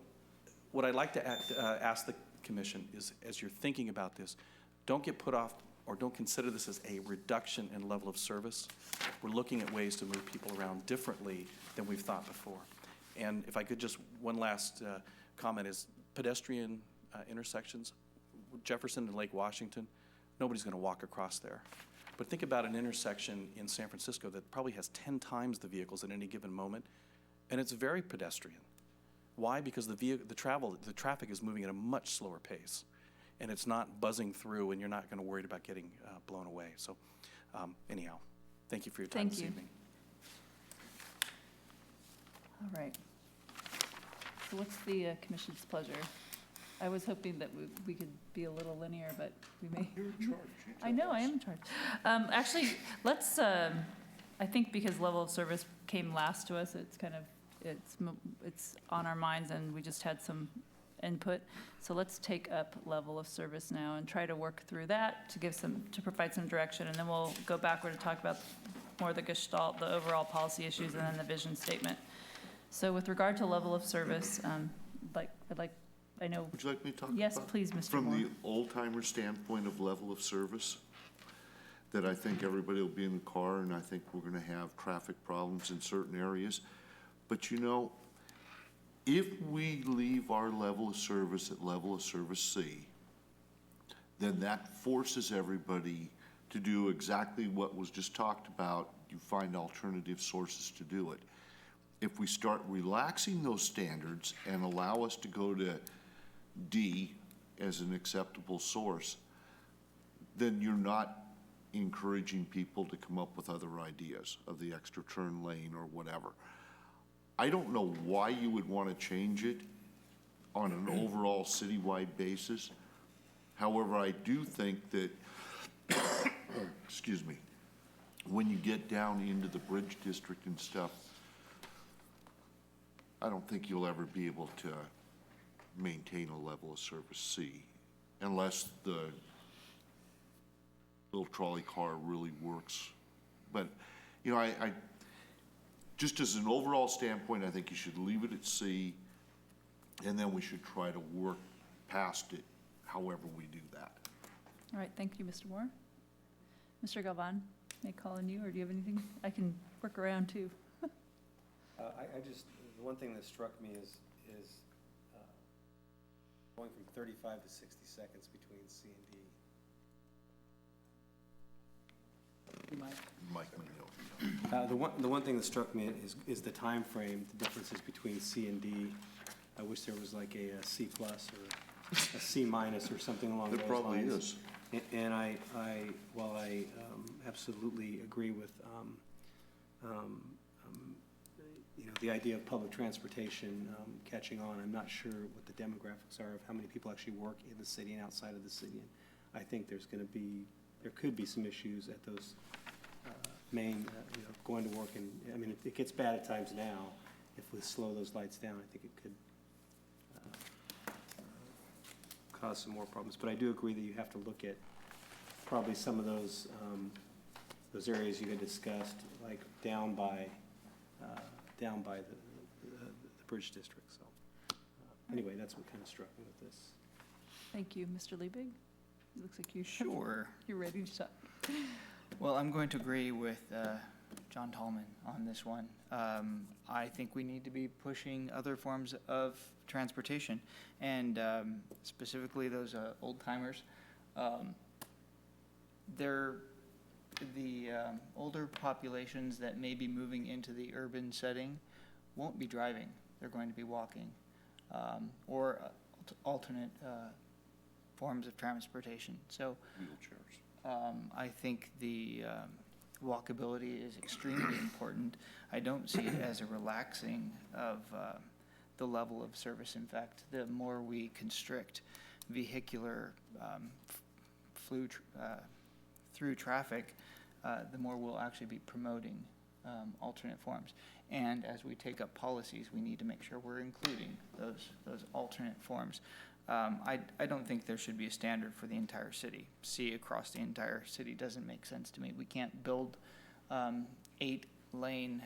what I'd like to ask the commission is, as you're thinking about this, don't get put off or don't consider this as a reduction in level of service. We're looking at ways to move people around differently than we've thought before. And if I could just, one last comment is pedestrian intersections, Jefferson and Lake Washington, nobody's going to walk across there. But think about an intersection in San Francisco that probably has 10 times the vehicles at any given moment, and it's very pedestrian. Why? Because the traffic is moving at a much slower pace, and it's not buzzing through, and you're not going to worry about getting blown away. So anyhow, thank you for your time this evening. All right. So what's the commission's pleasure? I was hoping that we could be a little linear, but we may. You're in charge. I know, I am in charge. Actually, let's, I think because level of service came last to us, it's kind of, it's on our minds, and we just had some input. So let's take up level of service now and try to work through that to provide some direction, and then we'll go backward and talk about more the gestalt, the overall policy issues, and then the vision statement. So with regard to level of service, I'd like I know, Would you like me to talk about? yes, please, Mr. From Moore. the old-timer standpoint of level of service, that I think everybody will be in the car, and I think we're gonna have traffic problems in certain areas. But you know, if we leave our level of service at level of service C, then that forces everybody to do exactly what was just talked about. You find alternative sources to do it. If we start relaxing those standards and allow us to go to D as an acceptable source, then you're not encouraging people to come up with other ideas of the extra turn lane or whatever. I don't know why you would want to change it on an overall citywide basis. However, I do think that, excuse me, when you get down into the Bridge District and stuff, I don't think you'll ever be able to maintain a level of service C unless the little trolley car really works. But, you know, I just as an overall standpoint, I think you should leave it at C, and then we should try to work past it however we do that. All right, thank you, Mr. Moore. Mr. Galvan, may I call on you, or do you have anything? I can work around too. I just, the one thing that struck me is going from 35 to 60 seconds between C and D. Mike may know. The one thing that struck me is the time frame, the differences between C and D. I wish there was like a C plus or a C minus or something along those lines. There probably is. And while I absolutely agree with, you know, the idea of public transportation catching on, I'm not sure what the demographics are of how many people actually work in the city and outside of the city. And I think there could be some issues at those main, you know, going to work, and, I mean, it gets bad at times now. If we slow those lights down, I think it could cause some more problems. But I do agree that you have to look at probably some of those areas you had discussed, like down by the Bridge District. So anyway, that's what kind of struck me with this. Thank you, Mr. Liebig. It looks like you Sure. you're ready to talk. Well, I'm going to agree with John Tallman on this one. I think we need to be pushing other forms of transportation, and specifically those old timers. They're the older populations that may be moving into the urban setting won't be driving. They're going to be walking, or alternate forms of transportation. So Wheelchairs. I think the walkability is extremely important. I don't see it as a relaxing of the level of service. In fact, the more we constrict vehicular through traffic, the more we'll actually be promoting alternate forms. And as we take up policies, we need to make sure we're including those alternate forms. I don't think there should be a standard for the entire city. C across the entire city doesn't make sense to me. We can't build 8-lane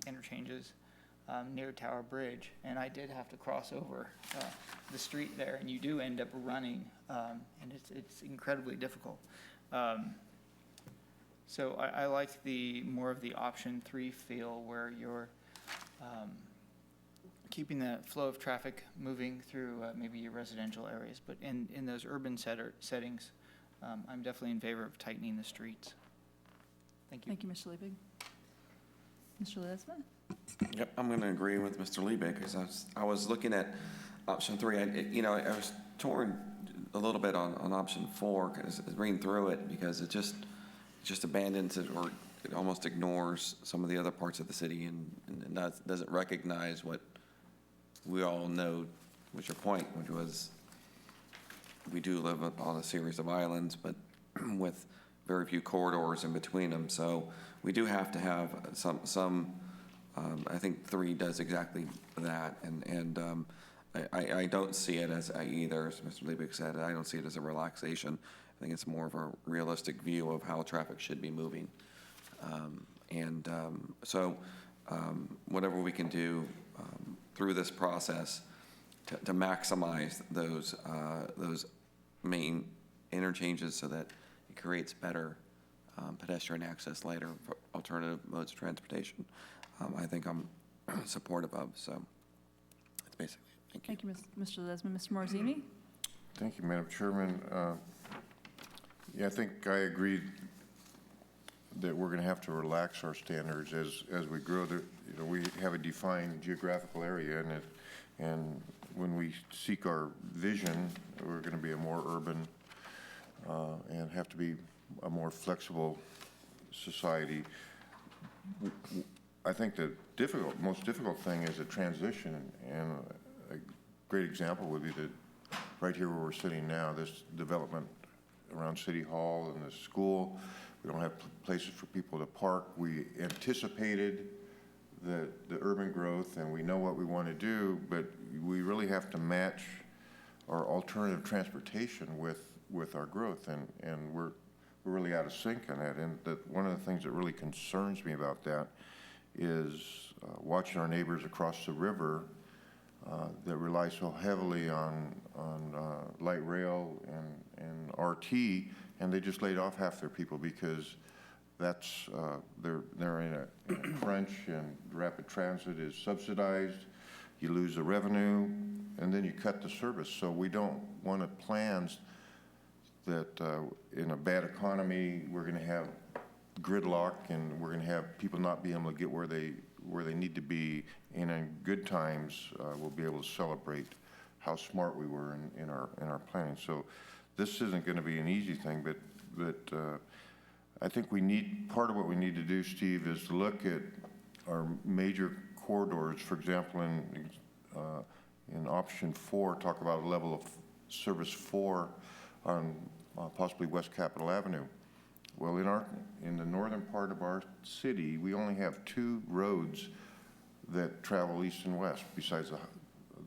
interchanges near Tower Bridge, and I did have to cross over the street there, and you do end up running, and it's incredibly difficult. So I like the more of the option 3 feel, where you're keeping the flow of traffic moving through maybe your residential areas, but in those urban settings, I'm definitely in favor of tightening the streets. Thank you. Thank you, Mr. Liebig. Mr. Lesma? Yep, I'm going to agree with Mr. Liebig, because I was looking at option 3. I was torn a little bit on option 4, because reading through it, because it just abandons it, or it almost ignores some of the other parts of the city, and doesn't recognize what we all know was your point, which was we do live on a series of islands, but with very few corridors in between them. So we do have to have some I think 3 does exactly that. And I don't see it as either, as Mr. Liebig said, I don't see it as a relaxation. I think it's more of a realistic view of how traffic should be moving. So whatever we can do through this process to maximize those main interchanges so that it creates better pedestrian access later for alternative modes of transportation. I think I'm supportive of, so that's basically it. Thank you. Thank you, Mr. Desmond. Mr. Morzini? Thank you, Madam Chairman. Yeah, I think I agree that we're going to have to relax our standards as we grow. We have a defined geographical area, and when we seek our vision, we're going to be a more urban and have to be a more flexible society. I think the most difficult thing is a transition, and a great example would be that right here where we're sitting now, this development around City Hall and the school, we don't have places for people to park. We anticipated the urban growth, and we know what we want to do, but we really have to match our alternative transportation with our growth, and we're really out of sync on that. And one of the things that really concerns me about that is watching our neighbors across the river that rely so heavily on light rail and RT, and they just laid off half their people because that's they're in a crunch, and rapid transit is subsidized. You lose the revenue, and then you cut the service. So we don't want plans that in a bad economy we're going to have gridlock, and we're going to have people not be able to get where they need to be. And in good times, we'll be able to celebrate how smart we were in our planning. So this isn't going to be an easy thing, but I think part of what we need to do, Steve, is to look at our major corridors. For example, in option 4, talk about a level of service 4 on possibly West Capitol Avenue. Well, in the northern part of our city, we only have 2 roads that travel east and west besides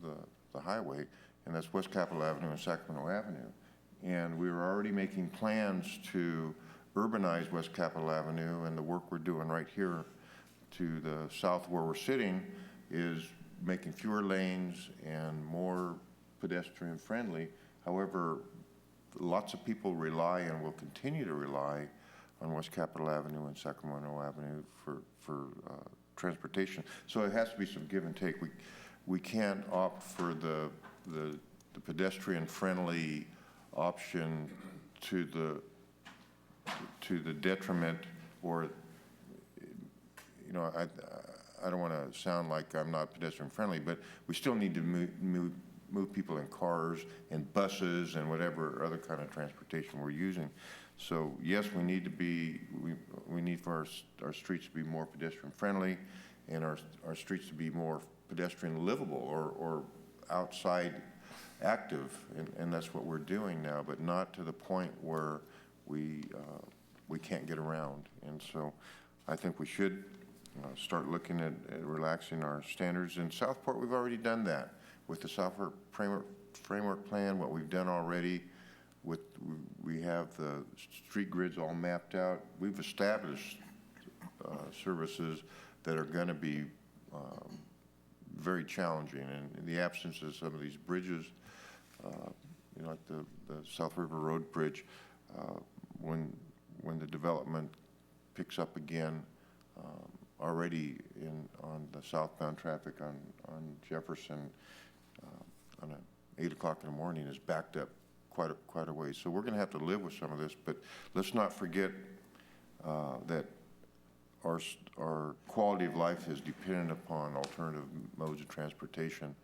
the highway, and that's West Capitol Avenue and Sacramento Avenue. And we were already making plans to urbanize West Capitol Avenue, and the work we're doing right here to the south where we're sitting is making fewer lanes and more pedestrian friendly. However, lots of people rely and will continue to rely on West Capitol Avenue and Sacramento Avenue for transportation. So it has to be some give and take. We can't opt for the pedestrian-friendly option to the detriment, or I don't want to sound like I'm not pedestrian-friendly, but we still need to move people in cars and buses and whatever other kind of transportation we're using. So yes, we need for our streets to be more pedestrian friendly, and our streets to be more pedestrian livable or outside active, and that's what we're doing now, but not to the point where we can't get around. And so I think we should start looking at relaxing our standards. In Southport, we've already done that with the Southport framework plan. What we've done already, we have the street grids all mapped out. We've established services that are going to be very challenging, and in the absence of some of these bridges, like the South River Road Bridge, when the development picks up again, already on the southbound traffic on Jefferson, on 8 o'clock in the morning is backed up quite a ways. So we're going to have to live with some of this, but let's not forget that our quality of life is dependent upon alternative modes of transportation,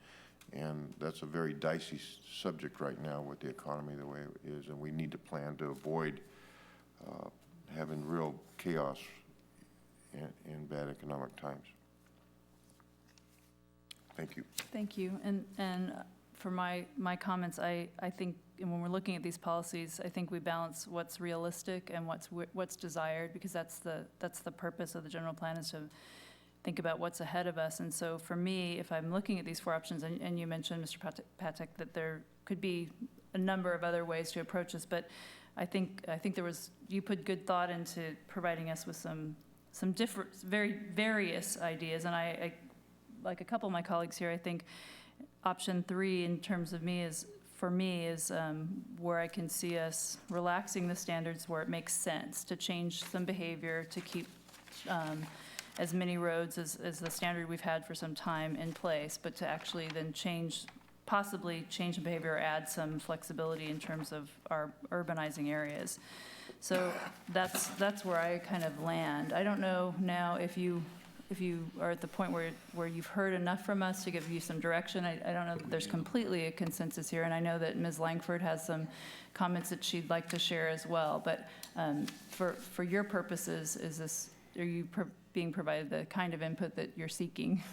and that's a very dicey subject right now with the economy the way it is, and we need to plan to avoid having real chaos in bad economic times. Thank you. Thank you. And for my comments, I think when we're looking at these policies, I think we balance what's realistic and what's desired, because that's the purpose of the general plan, is to think about what's ahead of us. And so for me, if I'm looking at these 4 options, and you mentioned, Mr. Patek, that there could be a number of other ways to approach this, but I think you put good thought into providing us with some different, very various ideas, and I like a couple of my colleagues here, I think option 3 in terms of me is, for me, is where I can see us relaxing the standards where it makes sense to change some behavior, to keep as many roads as the standard we've had for some time in place, but to actually then possibly change the behavior or add some flexibility in terms of our urbanizing areas. So that's where I kind of land. I don't know now if you are at the point where you've heard enough from us to give you some direction. I don't know that there's completely a consensus here, and I know that Ms. Langford has some comments that she'd like to share as well. But for your purposes, are you being provided the kind of input that you're seeking?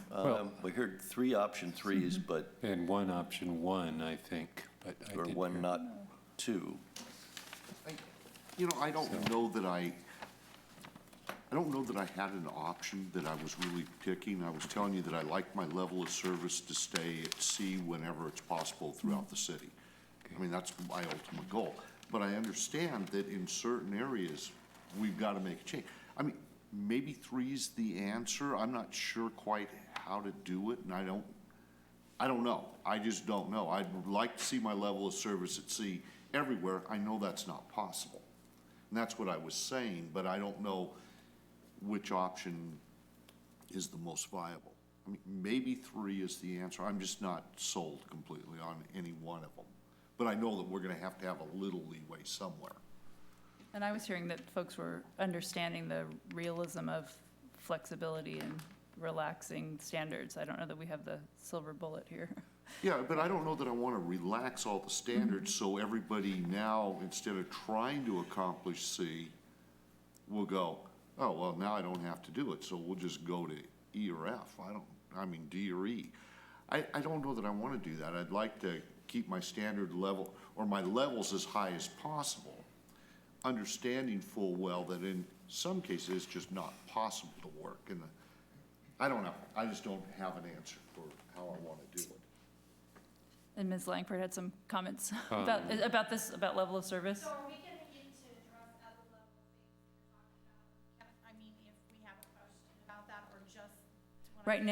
We heard 3 option 3s, but. And 1 option 1, I think, but I Or didn't 1, hear- not 2. I don't know that I had an option that I was really picking. I was telling you that I like my level of service to stay at C whenever it's possible throughout the city. I mean, that's my ultimate goal. But I understand that in certain areas, we've got to make a change. I mean, maybe 3's the answer. I'm not sure quite how to do it, and I don't know. I just don't know. I'd like to see my level of service at C everywhere. I know that's not possible. And that's what I was saying, but I don't know which option is the most viable. I mean, maybe 3 is the answer. I'm just not sold completely on any one of them. But I know that we're going to have a little leeway somewhere. And I was hearing that folks were understanding the realism of flexibility and relaxing standards. I don't know that we have the silver bullet here. Yeah, but I don't know that I want to relax all the standards so everybody now, instead of trying to accomplish C, will go, oh, well, now I don't have to do it, so we'll just go to E or F. D or E. I don't know that I want to do that. I'd like to keep my standard level, or my levels as high as possible, understanding full well that in some cases it's just not possible to work. And I don't know. I just don't have an answer for how I want to do it. And Ms. Langford had some comments about level of service. So are we going to get to address other level things that you're talking about? I mean, if we have a question about that, or just? Right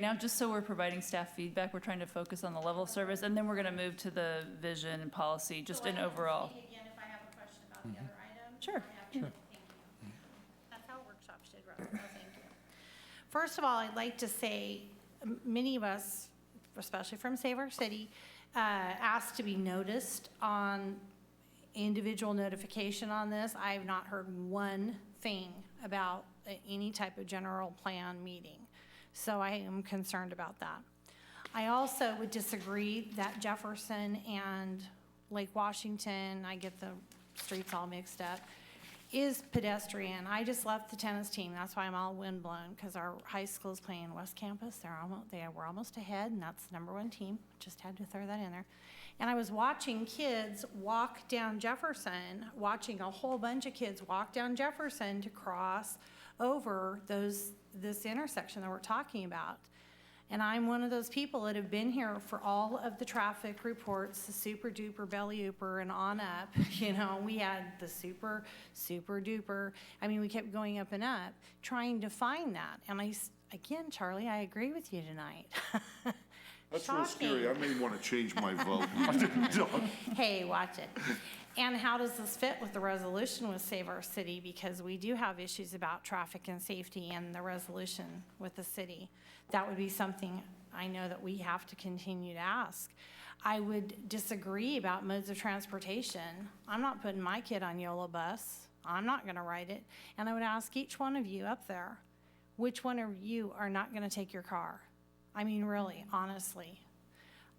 now, just so we're providing staff feedback, we're trying to focus on the level of service, and then we're going to move to the vision and policy, just in overall. So I can speak again if I have a question about the other item? Sure. Thank you. That's how workshops should run. No, thank you. First of all, I'd like to say, many of us, especially from Save Our City, asked to be noticed on individual notification on this. I have not heard one thing about any type of general plan meeting. So I am concerned about that. I also would disagree that Jefferson and Lake Washington, I get the streets all mixed up, is pedestrian. I just left the tennis team. That's why I'm all windblown, because our high school is playing West Campus. We're almost ahead, and that's the #1 team. Just had to throw that in there. And I was watching kids walk down Jefferson, watching a whole bunch of kids walk down Jefferson to cross over this intersection that we're talking about. And I'm one of those people that have been here for all of the traffic reports, the super duper belly ooper and on up. We had the super duper. I mean, we kept going up and up, trying to find that. And again, Charlie, I agree with you tonight. That's real scary. I may want to change my vote. Hey, watch it. And how does this fit with the resolution with Save Our City? Because we do have issues about traffic and safety in the resolution with the city. That would be something I know that we have to continue to ask. I would disagree about modes of transportation. I'm not putting my kid on YOLO bus. I'm not going to ride it. And I would ask each one of you up there, which one of you are not going to take your car? I mean, really, honestly.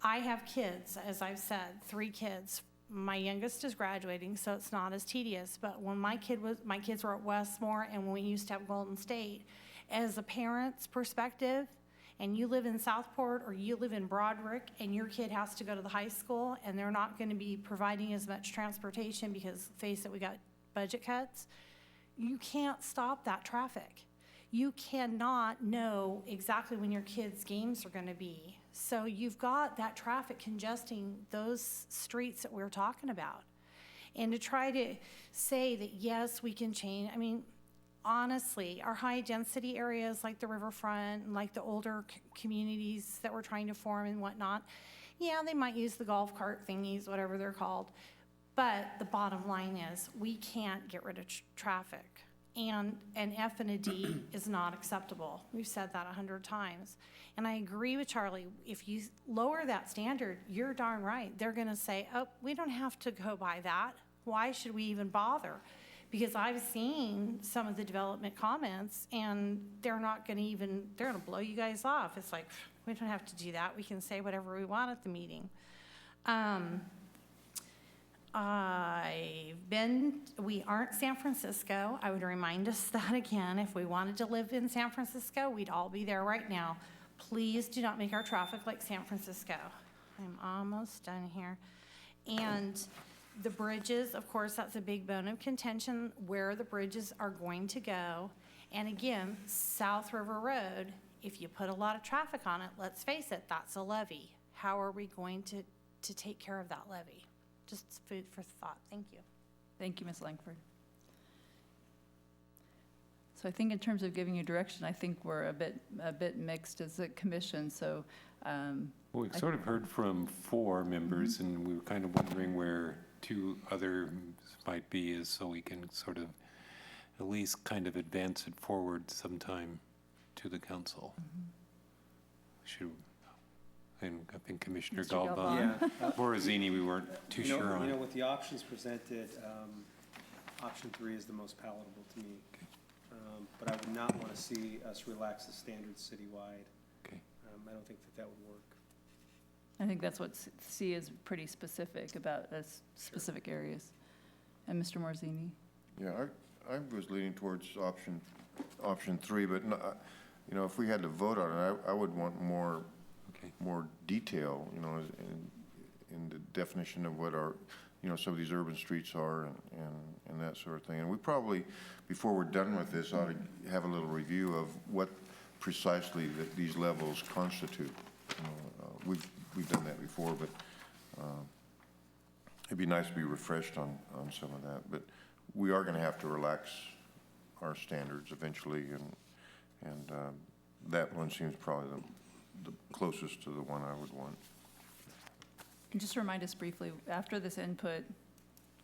I have kids, as I've said, 3 kids. My youngest is graduating, so it's not as tedious. But when my kids were at Westmore, and when we used to have Golden State, as a parent's perspective, and you live in Southport or you live in Broderick, and your kid has to go to the high school, and they're not going to be providing as much transportation because, face it, we got budget cuts, you can't stop that traffic. You cannot know exactly when your kids' games are going to be. So you've got that traffic congesting those streets that we're talking about. And to try to say that, yes, we can change, I mean, honestly, our high-density areas like the riverfront and like the older communities that we're trying to form and whatnot, yeah, they might use the golf cart thingies, whatever they're called. But the bottom line is, we can't get rid of traffic. And an F and a D is not acceptable. We've said that 100 times. And I agree with Charlie, if you lower that standard, you're darn right. They're gonna say, oh, we don't have to go by that. Why should we even bother? Because I've seen some of the development comments, and they're not gonna even, they're gonna blow you guys off. It's like, we don't have to do that. We can say whatever we want at the meeting. We aren't San Francisco. I would remind us that again. If we wanted to live in San Francisco, we'd all be there right now. Please do not make our traffic like San Francisco. I'm almost done here. And the bridges, of course, that's a big bone of contention, where the bridges are going to go. And again, South River Road, if you put a lot of traffic on it, let's face it, that's a levee. How are we going to take care of that levee? Just food for thought. Thank you. Thank you, Ms. Langford. So I think in terms of giving you direction, I think we're a bit mixed as a commission, so. Well, we've sort of heard from 4 members, and we were kind of wondering where 2 others might be, is so we can sort of at least kind of advance it forward sometime to the council. And I think Commissioner Mr. Galvan, Yeah. Borazzini, we weren't too sure on. You know, with the options presented, option 3 is the most palatable to me. But I would not want to see us relax the standards citywide. Okay. I don't think that would work. I think that's what C is pretty specific about, specific areas. And Mr. Morzini? Yeah, I was leaning towards option 3, but, you know, if we had to vote on it, I would want more detail, you know, in the definition of what our, you know, some of these urban streets are and that sort of thing. And we probably, before we're done with this, ought to have a little review of what precisely these levels constitute. You know, we've done that before, but it'd be nice to be refreshed on some of that. But we are going to have to relax our standards eventually, and that one seems probably the closest to the one I would want. And just remind us briefly, after this input,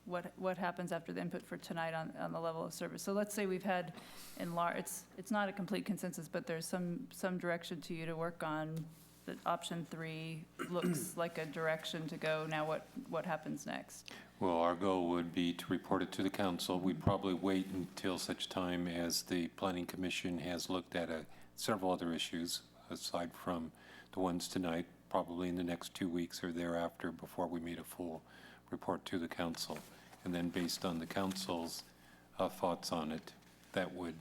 what happens after the input for tonight on the level of service? So let's say we've had it's not a complete consensus, but there's some direction to you to work on. That option 3 looks like a direction to go. Now what happens next? Well, our goal would be to report it to the council. We'd probably wait until such time as the Planning Commission has looked at several other issues, aside from the ones tonight, probably in the next 2 weeks or thereafter, before we made a full report to the council. And then based on the council's thoughts on it, that would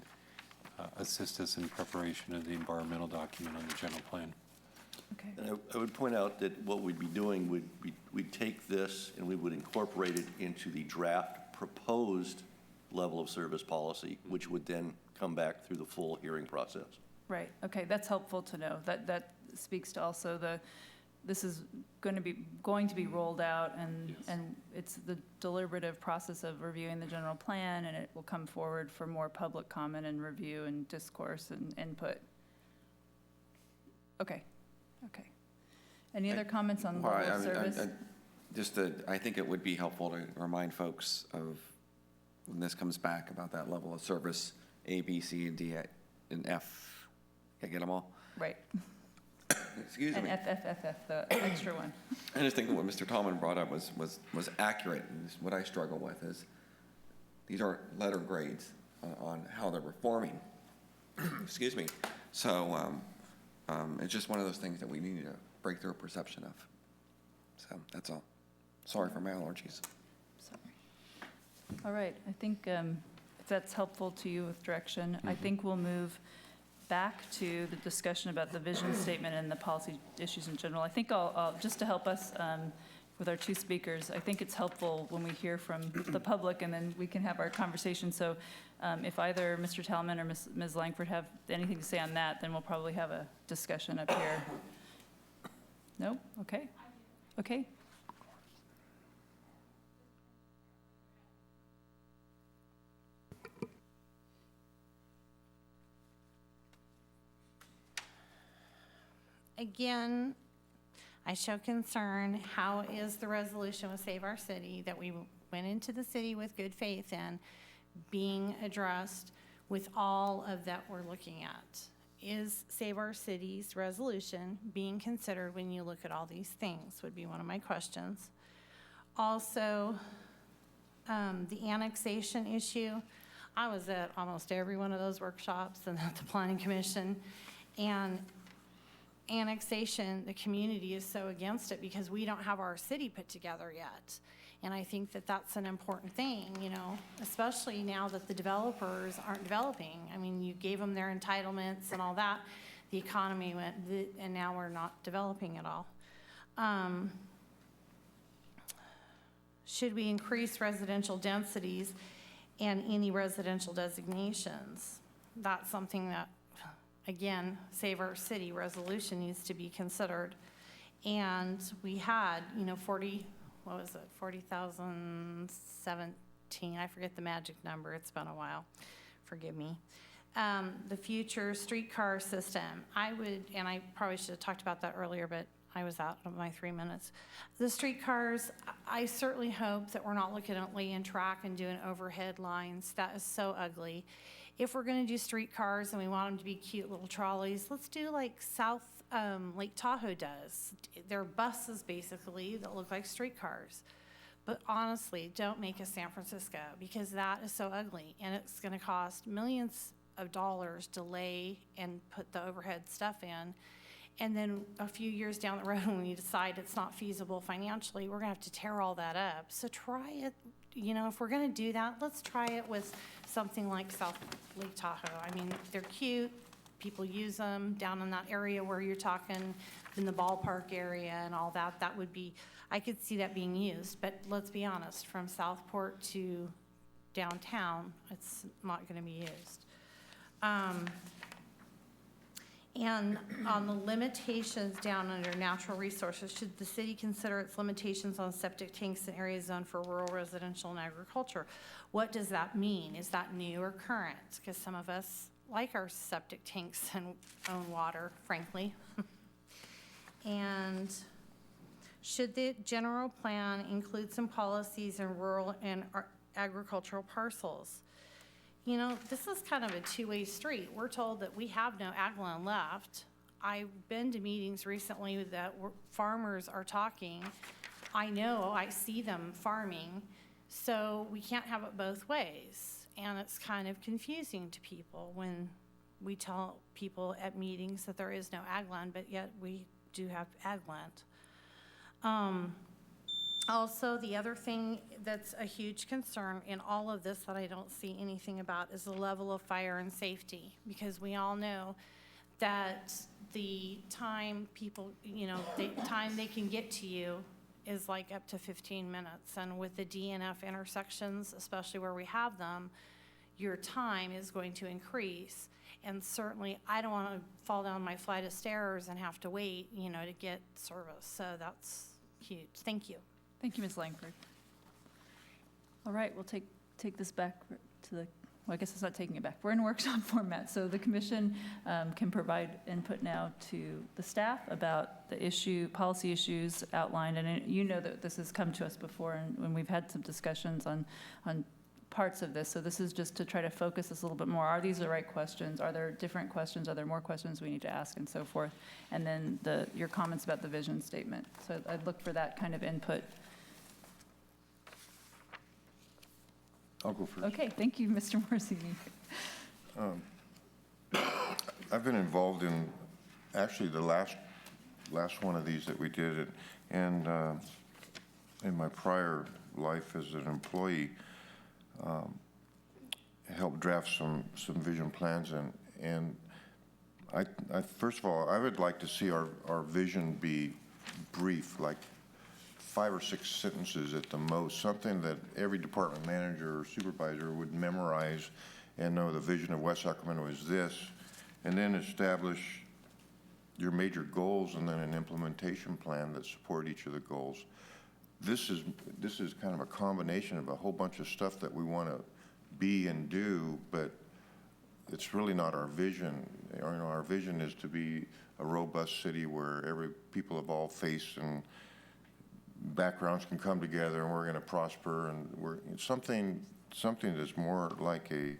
assist us in preparation of the environmental document on the general plan. Okay. And I would point out that what we'd be doing would be, we'd take this and we would incorporate it into the draft proposed level of service policy, which would then come back through the full hearing process. Right, okay, that's helpful to know. That speaks to also this is going to be rolled out, and it's the deliberative process of reviewing the general plan, and it will come forward for more public comment and review and discourse and input. Okay. Any other comments on level of service? I think it would be helpful to remind folks of, when this comes back, about that level of service, A, B, C, and D, and F. Can I get them all? Right. Excuse me. And F, the extra one. I just think that what Mr. Tallman brought up was accurate. And what I struggle with is these aren't letter grades on how they're performing. Excuse me. So it's just one of those things that we need to break through a perception of. So that's all. Sorry for my allergies. Sorry. All right, I think if that's helpful to you with direction, I think we'll move back to the discussion about the vision statement and the policy issues in general. I think I'll just to help us with our 2 speakers, I think it's helpful when we hear from the public, and then we can have our conversation. So if either Mr. Tallman or Ms. Langford have anything to say on that, then we'll probably have a discussion up here. No? Okay. Okay. again, I show concern, how is the resolution with Save Our City that we went into the city with good faith in being addressed with all of that we're looking at? Is Save Our City's resolution being considered when you look at all these things, would be one of my questions. Also, the annexation issue. I was at almost every one of those workshops and at the Planning Commission. And annexation, the community is so against it because we don't have our city put together yet. And I think that that's an important thing, you know, especially now that the developers aren't developing. I mean, you gave them their entitlements and all that. The economy went, and now we're not developing at all. Should we increase residential densities and any residential designations? That's something that, again, Save Our City resolution needs to be considered. And we had, you know, 40,017, I forget the magic number, it's been a while, forgive me. The future streetcar system, and I probably should have talked about that earlier, but I was out of my 3 minutes. The streetcars, I certainly hope that we're not looking at laying track and doing overhead lines. That is so ugly. If we're gonna do streetcars and we want them to be cute little trolleys, let's do like South Lake Tahoe does. They're buses basically that look like streetcars. But honestly, don't make a San Francisco because that is so ugly and it's gonna cost millions of dollars to lay and put the overhead stuff in. And then a few years down the road, when we decide it's not feasible financially, we're gonna have to tear all that up. So try it, you know, if we're gonna do that, let's try it with something like South Lake Tahoe. I mean, they're cute, people use them down in that area where you're talking in the ballpark area and all that. That would be, I could see that being used, but let's be honest, from Southport to downtown, it's not gonna be used. And on the limitations down under natural resources, should the city consider its limitations on septic tanks in areas zoned for rural residential and agriculture? What does that mean? Is that new or current? Because some of us like our septic tanks and own water, frankly. And should the general plan include some policies in rural and agricultural parcels? You know, this is kind of a two-way street. We're told that we have no ag land left. I've been to meetings recently that farmers are talking. I know, I see them farming, so we can't have it both ways. And it's kind of confusing to people when we tell people at meetings that there is no ag land, but yet we do have ag land. Also, the other thing that's a huge concern in all of this that I don't see anything about is the level of fire and safety, because we all know that the time people, you know, the time they can get to you is like up to 15 minutes. And with the DNF intersections, especially where we have them, your time is going to increase. And certainly, I don't want to fall down my flight of stairs and have to wait, you know, to get service. So that's huge. Thank you. Thank you, Ms. Langford. All right, we'll take this back to the, well, I guess it's not taking it back. We're in workshop format, so the commission can provide input now to the staff about the issue, policy issues outlined, and you know that this has come to us before, and when we've had some discussions on parts of this, so this is just to try to focus this a little bit more. Are these the right questions? Are there different questions? Are there more questions we need to ask, and so forth? And then your comments about the vision statement. So I'd look for that kind of input. I'll go first. Okay, thank you, Mr. Morsini. I've been involved in actually the last one of these that we did, and in my prior life as an employee, helped draft some vision plans, and I first of all, I would like to see our vision be brief, like 5 or 6 sentences at the most, something that every department manager or supervisor would memorize and know the vision of West Sacramento is this, and then establish your major goals and then an implementation plan that support each of the goals. This is kind of a combination of a whole bunch of stuff that we want to be and do, but it's really not our vision. our vision is to be a robust city where people of all faiths and backgrounds can come together, and we're going to prosper, and we're something that's more like a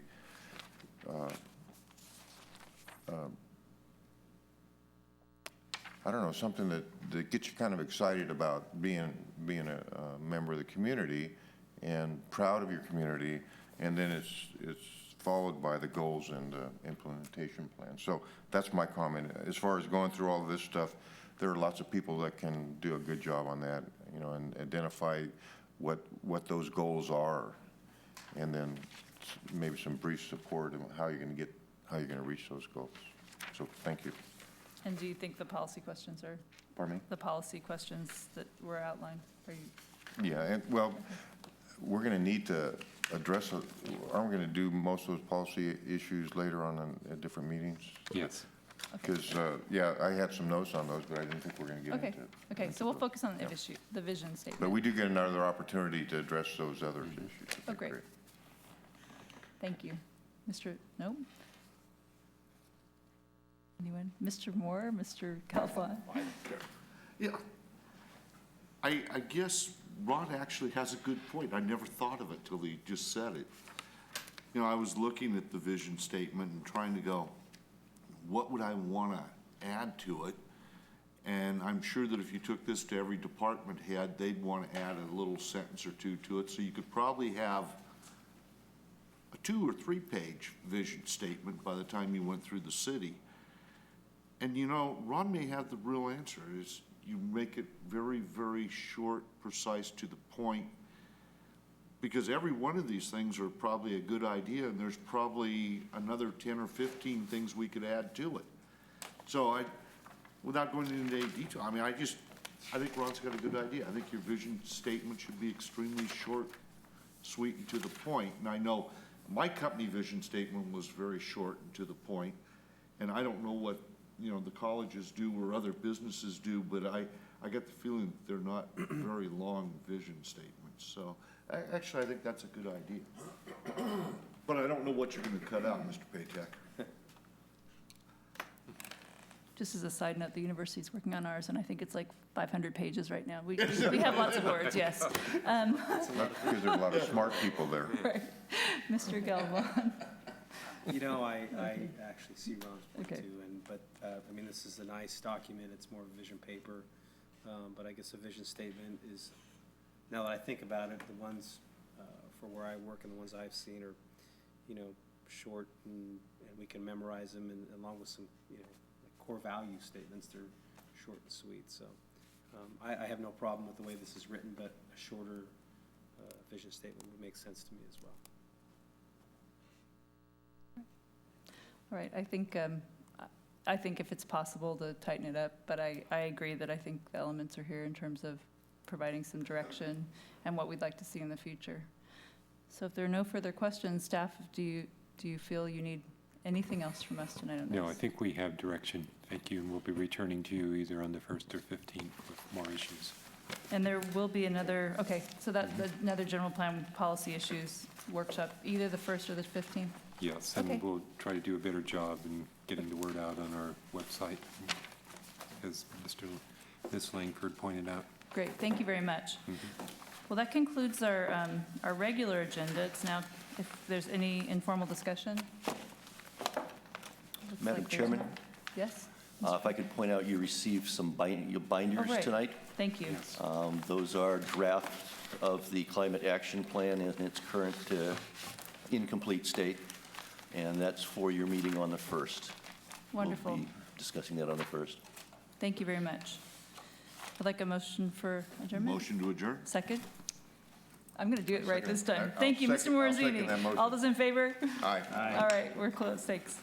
I don't know, something that gets you kind of excited about being a member of the community and proud of your community, and then it's followed by the goals and the implementation plan. So that's my comment. As far as going through all of this stuff, there are lots of people that can do a good job on that, and identify what those goals are, and then maybe some brief support on how you're going to reach those goals. So thank you. And do you think the policy questions are? Pardon me? The policy questions that were outlined, are you? Yeah, and well, we're going to need to address, aren't we going to do most of those policy issues later on at different meetings? Yes. Because, yeah, I had some notes on those, but I didn't think we were going to get into it. Okay, so we'll focus on the issue, the vision statement. But we do get another opportunity to address those other issues. Oh, great. Thank you. No? Anyone? Mr. Moore, Mr. Calfon? Yeah. I guess Ron actually has a good point. I never thought of it till he just said it. I was looking at the vision statement and trying to go, what would I want to add to it? And I'm sure that if you took this to every department head, they'd want to add a little sentence or two to it. So you could probably have a 2 or 3 page vision statement by the time you went through the city. And Ron may have the real answer, is you make it very, very short, precise, to the point, because every one of these things are probably a good idea, and there's probably another 10 or 15 things we could add to it. So without going into any detail, I think Ron's got a good idea. I think your vision statement should be extremely short, sweet, and to the point. And I know my company vision statement was very short and to the point, and I don't know what the colleges do or other businesses do, but I get the feeling they're not very long vision statements. So actually, I think that's a good idea. But I don't know what you're going to cut out, Mr. Paycheck. Just as a side note, the university's working on ours, and I think it's like 500 pages right now. We have lots of words, yes. Because there's a lot of smart people there. Right. Mr. Galvan. I actually see Ron's point Okay. too, but this is a nice document, it's more of a vision paper, but I guess a vision statement is, now that I think about it, the ones for where I work and the ones I've seen are, short and we can memorize them, and along with some, like core value statements, they're short and sweet, so I have no problem with the way this is written, but a shorter vision statement would make sense to me as well. All right, I think if it's possible to tighten it up, but I agree that I think the elements are here in terms of providing some direction and what we'd like to see in the future. So if there are no further questions, staff, do you feel you need anything else from us tonight on this? No, I think we have direction. Thank you, and we'll be returning to you either on the 1st or 15th with more issues. And there will be another, okay, so another general plan policy issues workshop, either the 1st or the 15th? Yes, Okay. and we'll try to do a better job in getting the word out on our website, as Ms. Langford pointed out. Great, thank you very much. Well, that concludes our regular agenda. It's now, if there's any informal discussion. Looks Madam like there's Chairman? none. Yes? If I could point out, you received some binders right. tonight. Thank you. Those are drafts of the climate action plan in its current incomplete state, and that's for your meeting on the 1st. Wonderful. We'll be discussing that on the 1st. Thank you very much. I'd like a motion for adjournment. Motion to adjourn? Second? I'm going to do it right Second. this time. I'll Thank you, Mr. second- I'll second Morosini. that motion. All those in favor? Aye. All right, we're closed. Thanks.